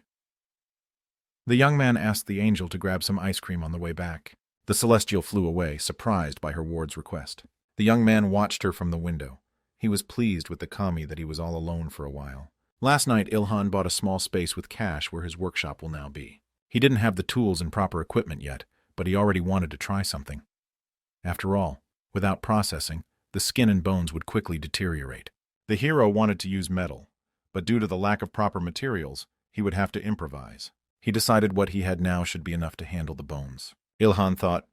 The young man asked the angel to grab some ice cream on the way back. The Celestial flew away, surprised by her ward's request. The young man watched her from the window. He was pleased with the kami that he was all alone for a while. Last night, Ilhan bought a small space with cash where his workshop will now be. He didn't have the tools and proper equipment yet, but he already wanted to try something. After all, without processing, the skin and bones would quickly deteriorate. The hero wanted to use metal, but due to the lack of proper materials, he would have to improvise. He decided what he had now should be enough to handle the bones. Ilhan thought,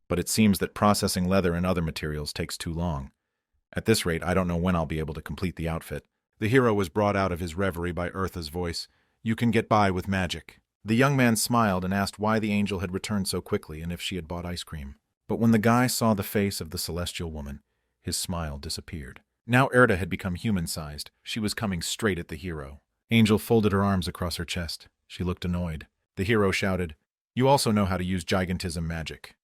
"But it seems that processing leather and other materials takes too long. At this rate, I don't know when I'll be able to complete the outfit." The hero was brought out of his reverie by Eartha's voice. "You can get by with magic." The young man smiled and asked why the angel had returned so quickly and if she had bought ice cream. But when the guy saw the face of the celestial woman, his smile disappeared. Now Erta had become human-sized. She was coming straight at the hero. Angel folded her arms across her chest. She looked annoyed. The hero shouted, "You also know how to use gigantism magic."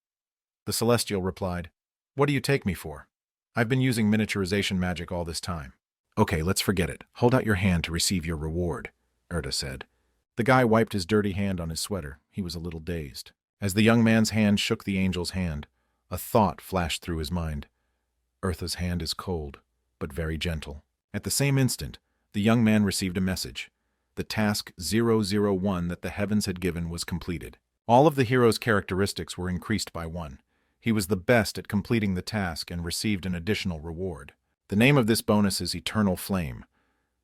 The celestial replied, "What do you take me for? I've been using miniaturization magic all this time." "Okay, let's forget it. Hold out your hand to receive your reward," Erta said. The guy wiped his dirty hand on his sweater. He was a little dazed. As the young man's hand shook the angel's hand, a thought flashed through his mind. Eartha's hand is cold, but very gentle. At the same instant, the young man received a message. The task 001 that the heavens had given was completed. All of the hero's characteristics were increased by 1. He was the best at completing the task and received an additional reward. The name of this bonus is Eternal Flame.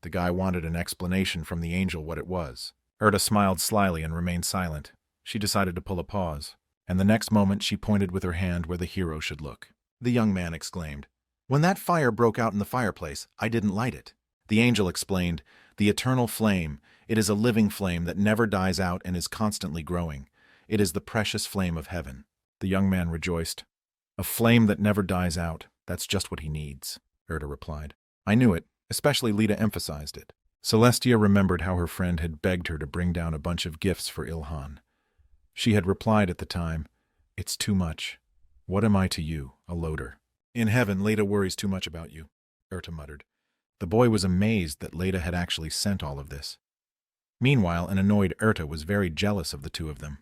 The guy wanted an explanation from the angel what it was. Erta smiled slyly and remained silent. She decided to pull a pause, and the next moment she pointed with her hand where the hero should look. The young man exclaimed, "When that fire broke out in the fireplace, I didn't light it." The angel explained, "The eternal flame, it is a living flame that never dies out and is constantly growing. It is the precious flame of heaven." The young man rejoiced. "A flame that never dies out, that's just what he needs," Erta replied. "I knew it, especially Lita emphasized it." Celestia remembered how her friend had begged her to bring down a bunch of gifts for Ilhan. She had replied at the time, "It's too much. What am I to you, a loader?" "In heaven, Leda worries too much about you," Erta muttered. The boy was amazed that Leda had actually sent all of this. Meanwhile, an annoyed Erta was very jealous of the two of them.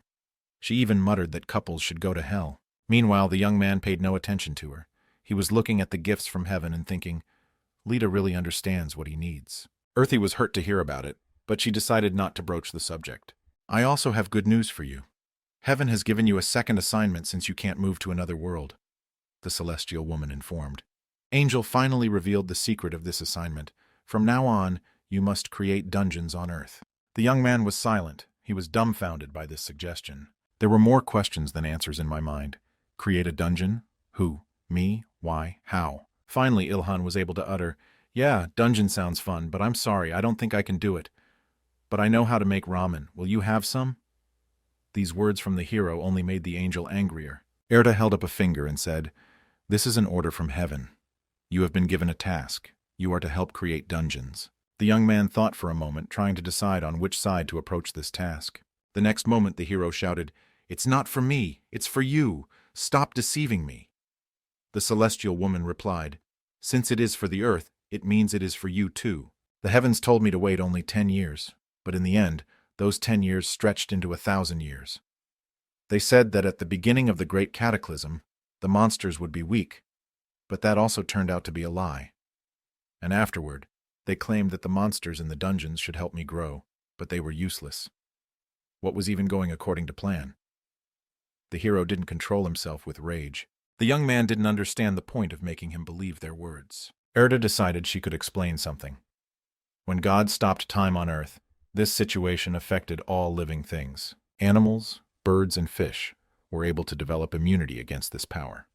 She even muttered that couples should go to hell. Meanwhile, the young man paid no attention to her. He was looking at the gifts from heaven and thinking, Leda really understands what he needs. Earthy was hurt to hear about it, but she decided not to broach the subject. "I also have good news for you. Heaven has given you a second assignment since you can't move to another world," the celestial woman informed. Angel finally revealed the secret of this assignment. "From now on, you must create dungeons on Earth." The young man was silent. He was dumbfounded by this suggestion. There were more questions than answers in my mind. Create a dungeon? Who? Me? Why? How? Finally, Ilhan was able to utter, "Yeah, dungeon sounds fun, but I'm sorry, I don't think I can do it. But I know how to make ramen. Will you have some?" These words from the hero only made the angel angrier. Erta held up a finger and said, "This is an order from heaven. You have been given a task. You are to help create dungeons." The young man thought for a moment, trying to decide on which side to approach this task. The next moment the hero shouted, "It's not for me, it's for you. Stop deceiving me." The celestial woman replied, "Since it is for the earth, it means it is for you too. The heavens told me to wait only 10 years, but in the end, those 10 years stretched into 1,000 years. They said that at the beginning of the great cataclysm, the monsters would be weak, but that also turned out to be a lie. And afterward, they claimed that the monsters in the dungeons should help me grow, but they were useless. What was even going according to plan?" The hero didn't control himself with rage. The young man didn't understand the point of making him believe their words. Erta decided she could explain something. When God stopped time on Earth, this situation affected all living things. Animals, birds, and fish were able to develop immunity against this power.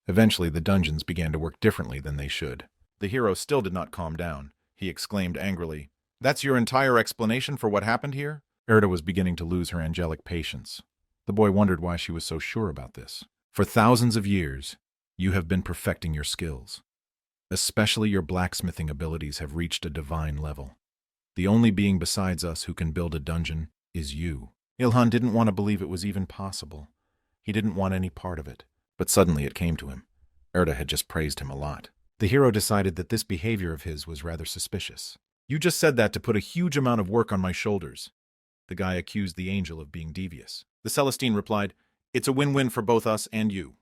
Eventually, the dungeons began to work differently than they should. The hero still did not calm down. He exclaimed angrily, "That's your entire explanation for what happened here?" Erta was beginning to lose her angelic patience. The boy wondered why she was so sure about this. "For thousands of years, you have been perfecting your skills. Especially your blacksmithing abilities have reached a divine level. The only being besides us who can build a dungeon is you." Ilhan didn't want to believe it was even possible. He didn't want any part of it. But suddenly it came to him. Erta had just praised him a lot. The hero decided that this behavior of his was rather suspicious. "You just said that to put a huge amount of work on my shoulders." The guy accused the angel of being devious. The Celestine replied, "It's a win-win for both us and you.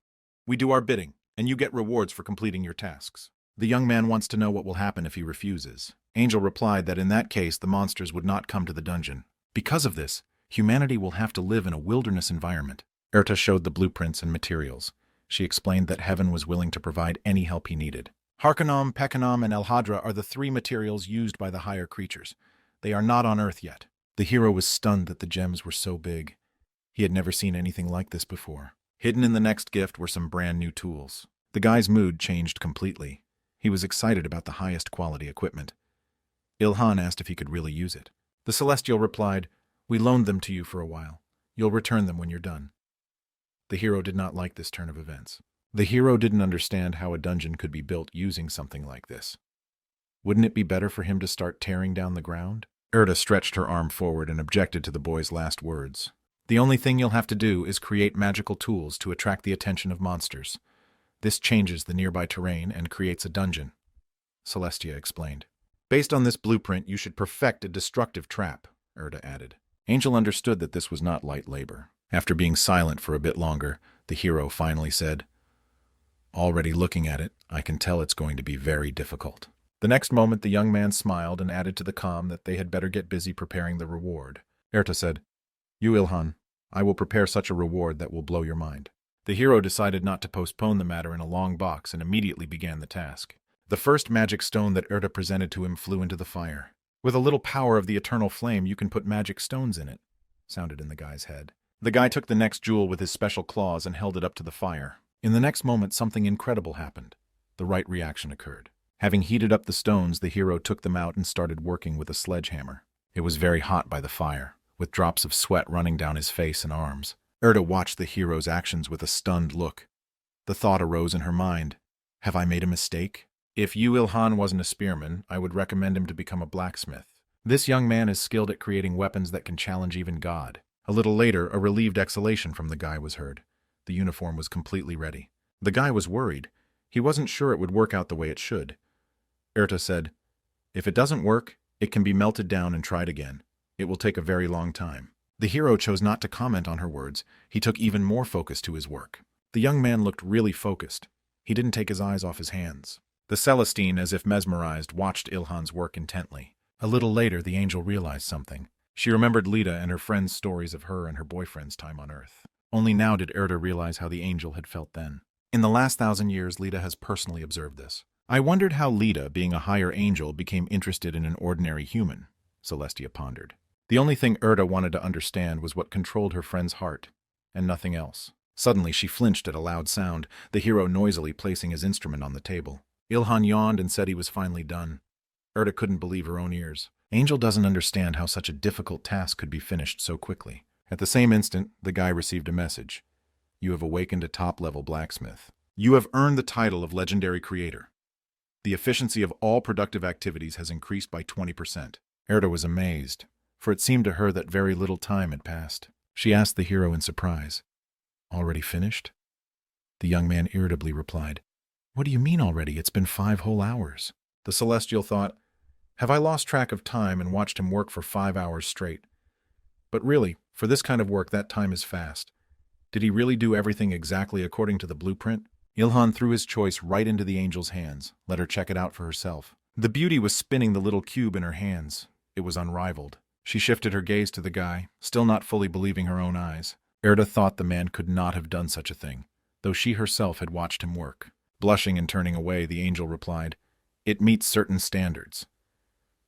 We do our bidding, and you get rewards for completing your tasks." The young man wants to know what will happen if he refuses. Angel replied that in that case the monsters would not come to the dungeon. Because of this, humanity will have to live in a wilderness environment. Erta showed the blueprints and materials. She explained that heaven was willing to provide any help he needed. Harkonom, Pekanam, and Elhadra are the 3 materials used by the higher creatures. They are not on Earth yet. The hero was stunned that the gems were so big. He had never seen anything like this before. Hidden in the next gift were some brand new tools. The guy's mood changed completely. He was excited about the highest quality equipment. Ilhan asked if he could really use it. The Celestial replied, "We loaned them to you for a while. You'll return them when you're done." The hero did not like this turn of events. The hero didn't understand how a dungeon could be built using something like this. Wouldn't it be better for him to start tearing down the ground? Erta stretched her arm forward and objected to the boy's last words. "The only thing you'll have to do is create magical tools to attract the attention of monsters. This changes the nearby terrain and creates a dungeon," Celestia explained. "Based on this blueprint, you should perfect a destructive trap," Erta added. Angel understood that this was not light labor. After being silent for a bit longer, the hero finally said, "Already looking at it, I can tell it's going to be very difficult." The next moment the young man smiled and added to the calm that they had better get busy preparing the reward. Erta said, "You, Ilhan, I will prepare such a reward that will blow your mind." The hero decided not to postpone the matter in a long box and immediately began the task. The first magic stone that Erta presented to him flew into the fire. "With a little power of the eternal flame, you can put magic stones in it," sounded in the guy's head. The guy took the next jewel with his special claws and held it up to the fire. In the next moment, something incredible happened. The right reaction occurred. Having heated up the stones, the hero took them out and started working with a sledgehammer. It was very hot by the fire, with drops of sweat running down his face and arms. Erta watched the hero's actions with a stunned look. The thought arose in her mind, "Have I made a mistake? If Yu Ilhan wasn't a spearman, I would recommend him to become a blacksmith. This young man is skilled at creating weapons that can challenge even God." A little later, a relieved exhalation from the guy was heard. The uniform was completely ready. The guy was worried. He wasn't sure it would work out the way it should. Erta said, "If it doesn't work, it can be melted down and tried again. It will take a very long time." The hero chose not to comment on her words. He took even more focus to his work. The young man looked really focused. He didn't take his eyes off his hands. The Celestine, as if mesmerized, watched Ilhan's work intently. A little later, the angel realized something. She remembered Lita and her friend's stories of her and her boyfriend's time on Earth. Only now did Erta realize how the angel had felt then. In the last 1,000 years, Lita has personally observed this. "I wondered how Lita, being a higher angel, became interested in an ordinary human," Celestia pondered. The only thing Erta wanted to understand was what controlled her friend's heart, and nothing else. Suddenly she flinched at a loud sound, the hero noisily placing his instrument on the table. Ilhan yawned and said he was finally done. Erta couldn't believe her own ears. Angel doesn't understand how such a difficult task could be finished so quickly. At the same instant, the guy received a message. "You have awakened a top-level blacksmith. You have earned the title of legendary creator. The efficiency of all productive activities has increased by 20%. Erta was amazed, for it seemed to her that very little time had passed. She asked the hero in surprise, "Already finished?" The young man irritably replied, "What do you mean already? It's been 5 whole hours." The celestial thought, "Have I lost track of time and watched him work for 5 hours straight? But really, for this kind of work, that time is fast. Did he really do everything exactly according to the blueprint?" Ilhan threw his choice right into the angel's hands, let her check it out for herself. The beauty was spinning the little cube in her hands. It was unrivaled. She shifted her gaze to the guy, still not fully believing her own eyes. Erta thought the man could not have done such a thing, though she herself had watched him work. Blushing and turning away, the angel replied, "It meets certain standards."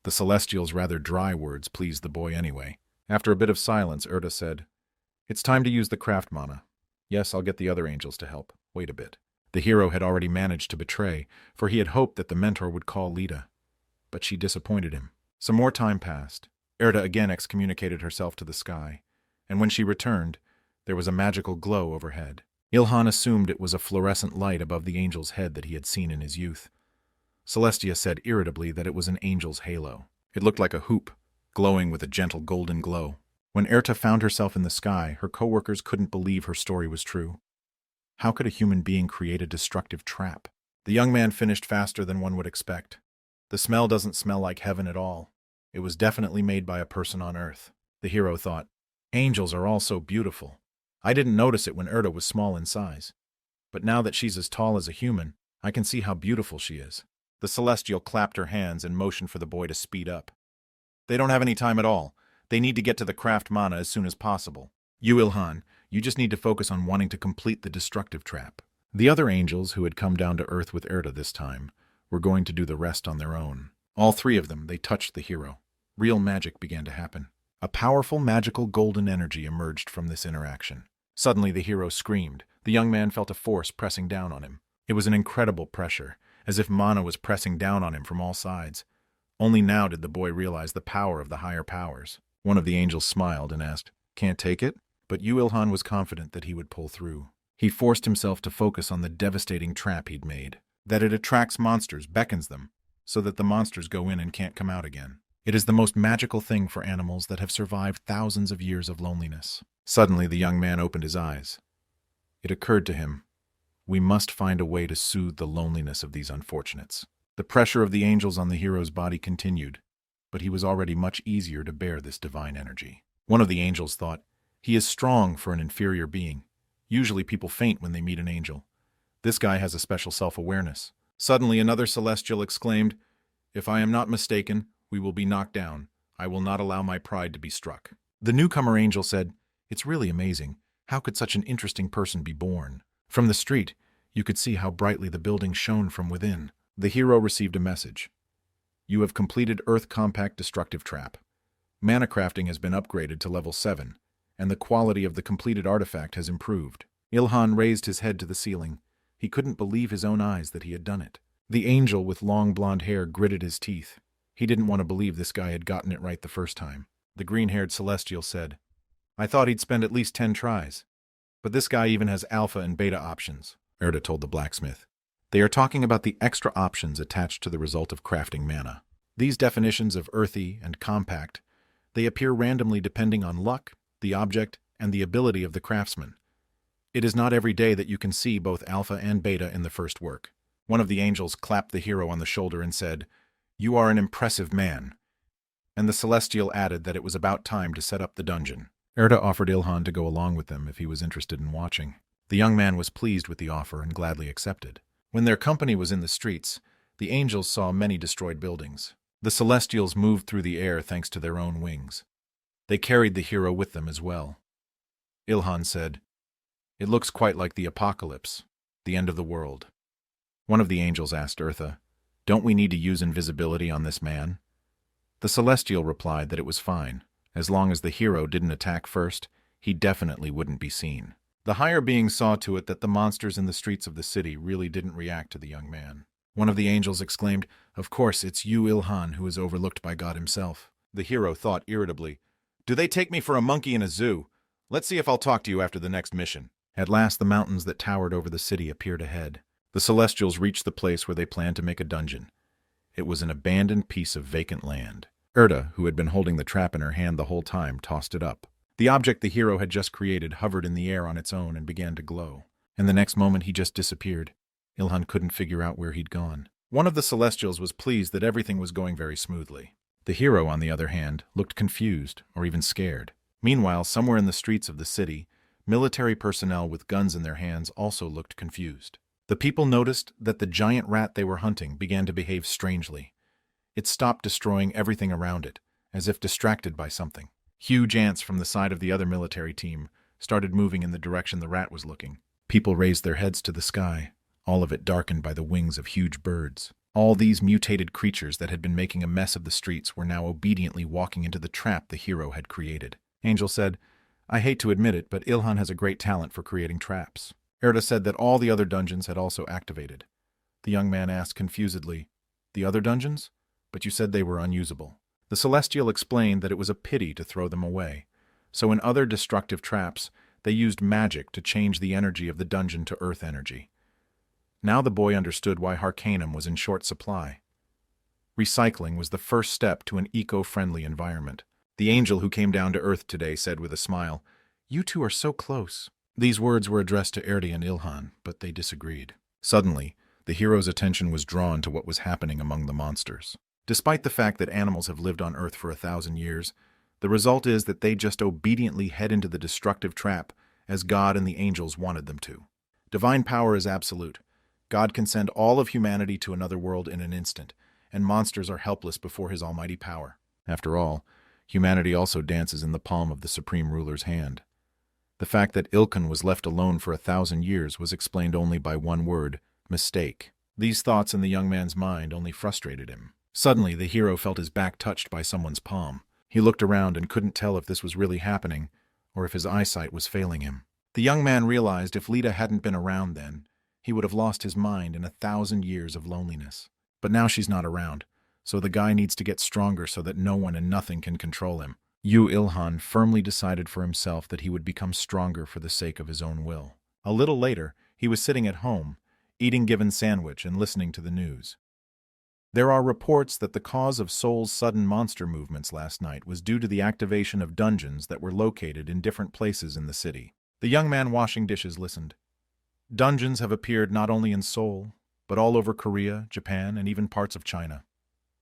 The celestial's rather dry words pleased the boy anyway. After a bit of silence, Erta said, "It's time to use the craft mana. Yes, I'll get the other angels to help. Wait a bit." The hero had already managed to betray, for he had hoped that the mentor would call Lita. But she disappointed him. Some more time passed. Erta again excommunicated herself to the sky, and when she returned, there was a magical glow overhead. Ilhan assumed it was a fluorescent light above the angel's head that he had seen in his youth. Celestia said irritably that it was an angel's halo. It looked like a hoop, glowing with a gentle golden glow. When Erta found herself in the sky, her co-workers couldn't believe her story was true. How could a human being create a destructive trap? The young man finished faster than one would expect. The smell doesn't smell like heaven at all. It was definitely made by a person on Earth. The hero thought, "Angels are all so beautiful. I didn't notice it when Erta was small in size. But now that she's as tall as a human, I can see how beautiful she is." The celestial clapped her hands and motioned for the boy to speed up. "They don't have any time at all. They need to get to the craft mana as soon as possible. You, Ilhan, you just need to focus on wanting to complete the destructive trap." The other angels, who had come down to Earth with Erta this time, were going to do the rest on their own. All 3 of them, they touched the hero. Real magic began to happen. A powerful magical golden energy emerged from this interaction. Suddenly the hero screamed. The young man felt a force pressing down on him. It was an incredible pressure, as if mana was pressing down on him from all sides. Only now did the boy realize the power of the higher powers. One of the angels smiled and asked, "Can't take it?" But Yu Ilhan was confident that he would pull through. He forced himself to focus on the devastating trap he'd made. That it attracts monsters, beckons them, so that the monsters go in and can't come out again. It is the most magical thing for animals that have survived thousands of years of loneliness. Suddenly the young man opened his eyes. It occurred to him, we must find a way to soothe the loneliness of these unfortunates. The pressure of the angels on the hero's body continued, but he was already much easier to bear this divine energy. One of the angels thought, "He is strong for an inferior being. Usually people faint when they meet an angel. This guy has a special self-awareness." Suddenly another celestial exclaimed, If I am not mistaken, we will be knocked down. I will not allow my pride to be struck. The newcomer angel said, It's really amazing. How could such an interesting person be born? From the street, you could see how brightly the building shone from within. The hero received a message. You have completed Earth Compact Destructive Trap. Mana crafting has been upgraded to level 7, and the quality of the completed artifact has improved. Ilhan raised his head to the ceiling. He couldn't believe his own eyes that he had done it. The angel with long blonde hair gritted his teeth. He didn't want to believe this guy had gotten it right the first time. The green-haired celestial said, I thought he'd spend at least 10 tries. But this guy even has alpha and beta options, Erda told the blacksmith. They are talking about the extra options attached to the result of crafting mana. These definitions of earthy and compact, they appear randomly depending on luck, the object, and the ability of the craftsman. It is not every day that you can see both alpha and beta in the first work. One of the angels clapped the hero on the shoulder and said, You are an impressive man. And the celestial added that it was about time to set up the dungeon. Erda offered Ilhan to go along with them if he was interested in watching. The young man was pleased with the offer and gladly accepted. When their company was in the streets, the angels saw many destroyed buildings. The celestials moved through the air thanks to their own wings. They carried the hero with them as well. Ilhan said, It looks quite like the apocalypse, the end of the world. One of the angels asked Eartha, Don't we need to use invisibility on this man? The celestial replied that it was fine. As long as the hero didn't attack first, he definitely wouldn't be seen. The higher being saw to it that the monsters in the streets of the city really didn't react to the young man. One of the angels exclaimed, Of course, it's you, Ilhan, who is overlooked by God himself. The hero thought irritably, Do they take me for a monkey in a zoo? Let's see if I'll talk to you after the next mission. At last, the mountains that towered over the city appeared ahead. The celestials reached the place where they planned to make a dungeon. It was an abandoned piece of vacant land. Erda, who had been holding the trap in her hand the whole time, tossed it up. The object the hero had just created hovered in the air on its own and began to glow. And the next moment he just disappeared. Ilhan couldn't figure out where he'd gone. One of the celestials was pleased that everything was going very smoothly. The hero, on the other hand, looked confused or even scared. Meanwhile, somewhere in the streets of the city, military personnel with guns in their hands also looked confused. The people noticed that the giant rat they were hunting began to behave strangely. It stopped destroying everything around it, as if distracted by something. Huge ants from the side of the other military team started moving in the direction the rat was looking. People raised their heads to the sky, all of it darkened by the wings of huge birds. All these mutated creatures that had been making a mess of the streets were now obediently walking into the trap the hero had created. Angel said, I hate to admit it, but Ilhan has a great talent for creating traps. Erda said that all the other dungeons had also activated. The young man asked confusedly, The other dungeons? But you said they were unusable. The celestial explained that it was a pity to throw them away. So in other destructive traps, they used magic to change the energy of the dungeon to earth energy. Now the boy understood why Harcanum was in short supply. Recycling was the first step to an eco-friendly environment. The angel who came down to earth today said with a smile, You two are so close. These words were addressed to Erdi and Ilhan, but they disagreed. Suddenly, the hero's attention was drawn to what was happening among the monsters. Despite the fact that animals have lived on Earth for 1,000 years, the result is that they just obediently head into the destructive trap as God and the angels wanted them to. Divine power is absolute. God can send all of humanity to another world in an instant, and monsters are helpless before his almighty power. After all, humanity also dances in the palm of the supreme ruler's hand. The fact that Ilkan was left alone for 1,000 years was explained only by one word, mistake. These thoughts in the young man's mind only frustrated him. Suddenly, the hero felt his back touched by someone's palm. He looked around and couldn't tell if this was really happening, or if his eyesight was failing him. The young man realized if Lita hadn't been around then, he would have lost his mind in 1,000 years of loneliness. But now she's not around, so the guy needs to get stronger so that no one and nothing can control him. Ilhan firmly decided for himself that he would become stronger for the sake of his own will. A little later, he was sitting at home, eating Given sandwich and listening to the news. There are reports that the cause of Seoul's sudden monster movements last night was due to the activation of dungeons that were located in different places in the city. The young man washing dishes listened. Dungeons have appeared not only in Seoul, but all over Korea, Japan, and even parts of China.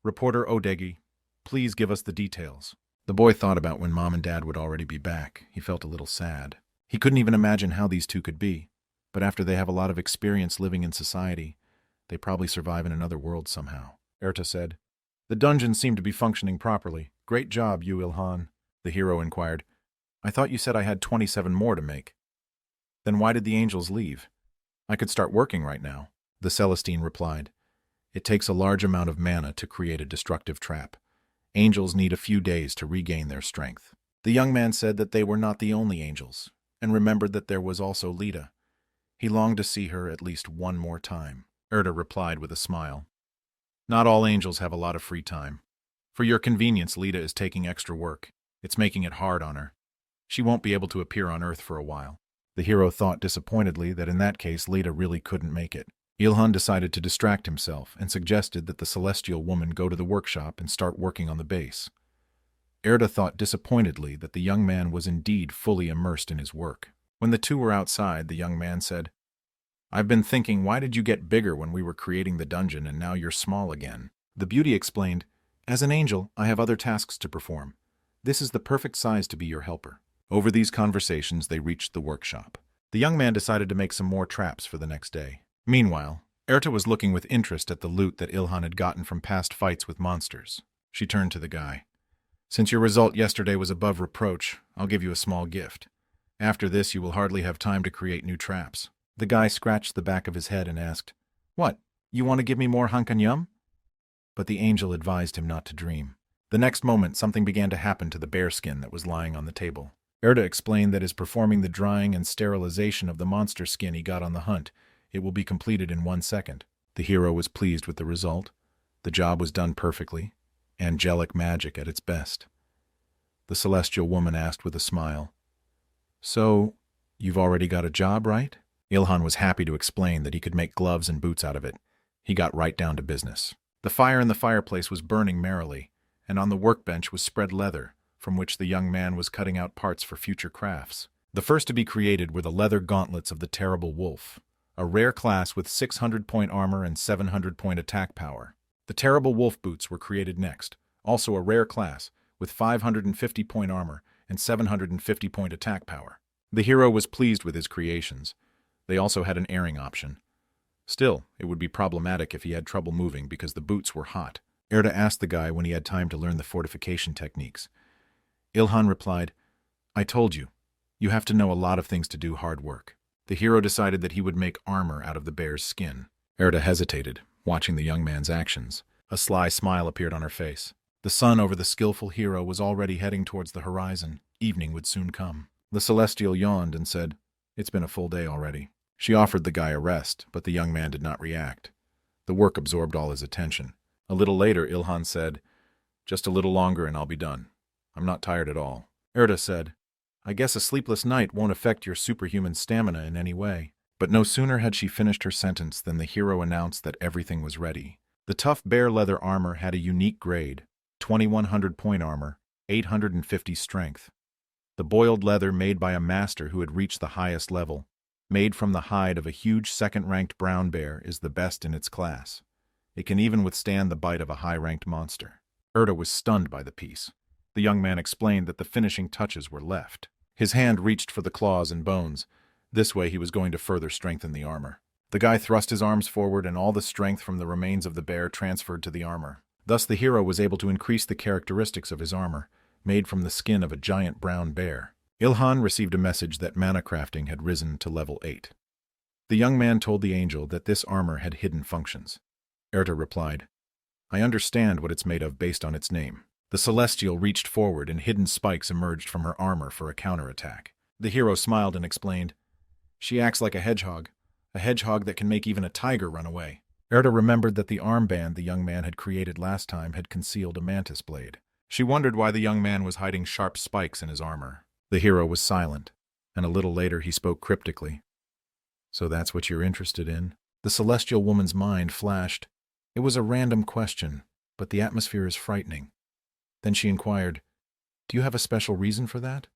Reporter Odegi, please give us the details. The boy thought about when Mom and Dad would already be back. He felt a little sad. He couldn't even imagine how these two could be, but after they have a lot of experience living in society, they probably survive in another world somehow. Erta said, The dungeon seemed to be functioning properly. Great job, you Ilhan, the hero inquired. I thought you said I had 27 more to make. Then why did the angels leave? I could start working right now, the Celestine replied. It takes a large amount of mana to create a destructive trap. Angels need a few days to regain their strength. The young man said that they were not the only angels, and remembered that there was also Lita. He longed to see her at least one more time. Erda replied with a smile. Not all angels have a lot of free time. For your convenience, Lita is taking extra work. It's making it hard on her. She won't be able to appear on Earth for a while. The hero thought disappointedly that in that case Lita really couldn't make it. Ilhan decided to distract himself and suggested that the celestial woman go to the workshop and start working on the base. Erda thought disappointedly that the young man was indeed fully immersed in his work. When the two were outside, the young man said, I've been thinking, why did you get bigger when we were creating the dungeon and now you're small again? The beauty explained, As an angel, I have other tasks to perform. This is the perfect size to be your helper. Over these conversations, they reached the workshop. The young man decided to make some more traps for the next day. Meanwhile, Erta was looking with interest at the loot that Ilhan had gotten from past fights with monsters. She turned to the guy. Since your result yesterday was above reproach, I'll give you a small gift. After this, you will hardly have time to create new traps. The guy scratched the back of his head and asked, What, you want to give me more hankanyum? But the angel advised him not to dream. The next moment, something began to happen to the bearskin that was lying on the table. Erta explained that as performing the drying and sterilization of the monster skin he got on the hunt, it will be completed in 1 second. The hero was pleased with the result. The job was done perfectly. Angelic magic at its best. The celestial woman asked with a smile, So, you've already got a job, right? Ilhan was happy to explain that he could make gloves and boots out of it. He got right down to business. The fire in the fireplace was burning merrily, and on the workbench was spread leather, from which the young man was cutting out parts for future crafts. The first to be created were the leather gauntlets of the Terrible Wolf, a rare class with 600-point armor and 700-point attack power. The Terrible Wolf boots were created next, also a rare class, with 550-point armor and 750-point attack power. The hero was pleased with his creations. They also had an airing option. Still, it would be problematic if he had trouble moving because the boots were hot. Erda asked the guy when he had time to learn the fortification techniques. Ilhan replied, I told you. You have to know a lot of things to do hard work. The hero decided that he would make armor out of the bear's skin. Erda hesitated, watching the young man's actions. A sly smile appeared on her face. The sun over the skillful hero was already heading towards the horizon. Evening would soon come. The celestial yawned and said, It's been a full day already. She offered the guy a rest, but the young man did not react. The work absorbed all his attention. A little later, Ilhan said, Just a little longer and I'll be done. I'm not tired at all. Erda said, I guess a sleepless night won't affect your superhuman stamina in any way. But no sooner had she finished her sentence than the hero announced that everything was ready. The tough bear leather armor had a unique grade, 2100-point armor, 850 strength. The boiled leather made by a master who had reached the highest level, made from the hide of a huge second-ranked brown bear, is the best in its class. It can even withstand the bite of a high-ranked monster. Erda was stunned by the piece. The young man explained that the finishing touches were left. His hand reached for the claws and bones. This way he was going to further strengthen the armor. The guy thrust his arms forward and all the strength from the remains of the bear transferred to the armor. Thus the hero was able to increase the characteristics of his armor, made from the skin of a giant brown bear. Ilhan received a message that mana crafting had risen to level 8. The young man told the angel that this armor had hidden functions. Erta replied, I understand what it's made of based on its name. The celestial reached forward and hidden spikes emerged from her armor for a counterattack. The hero smiled and explained, She acts like a hedgehog that can make even a tiger run away. Erta remembered that the armband the young man had created last time had concealed a mantis blade. She wondered why the young man was hiding sharp spikes in his armor. The hero was silent, and a little later he spoke cryptically. So that's what you're interested in? The celestial woman's mind flashed. It was a random question, but the atmosphere is frightening. Then she inquired, Do you have a special reason for that?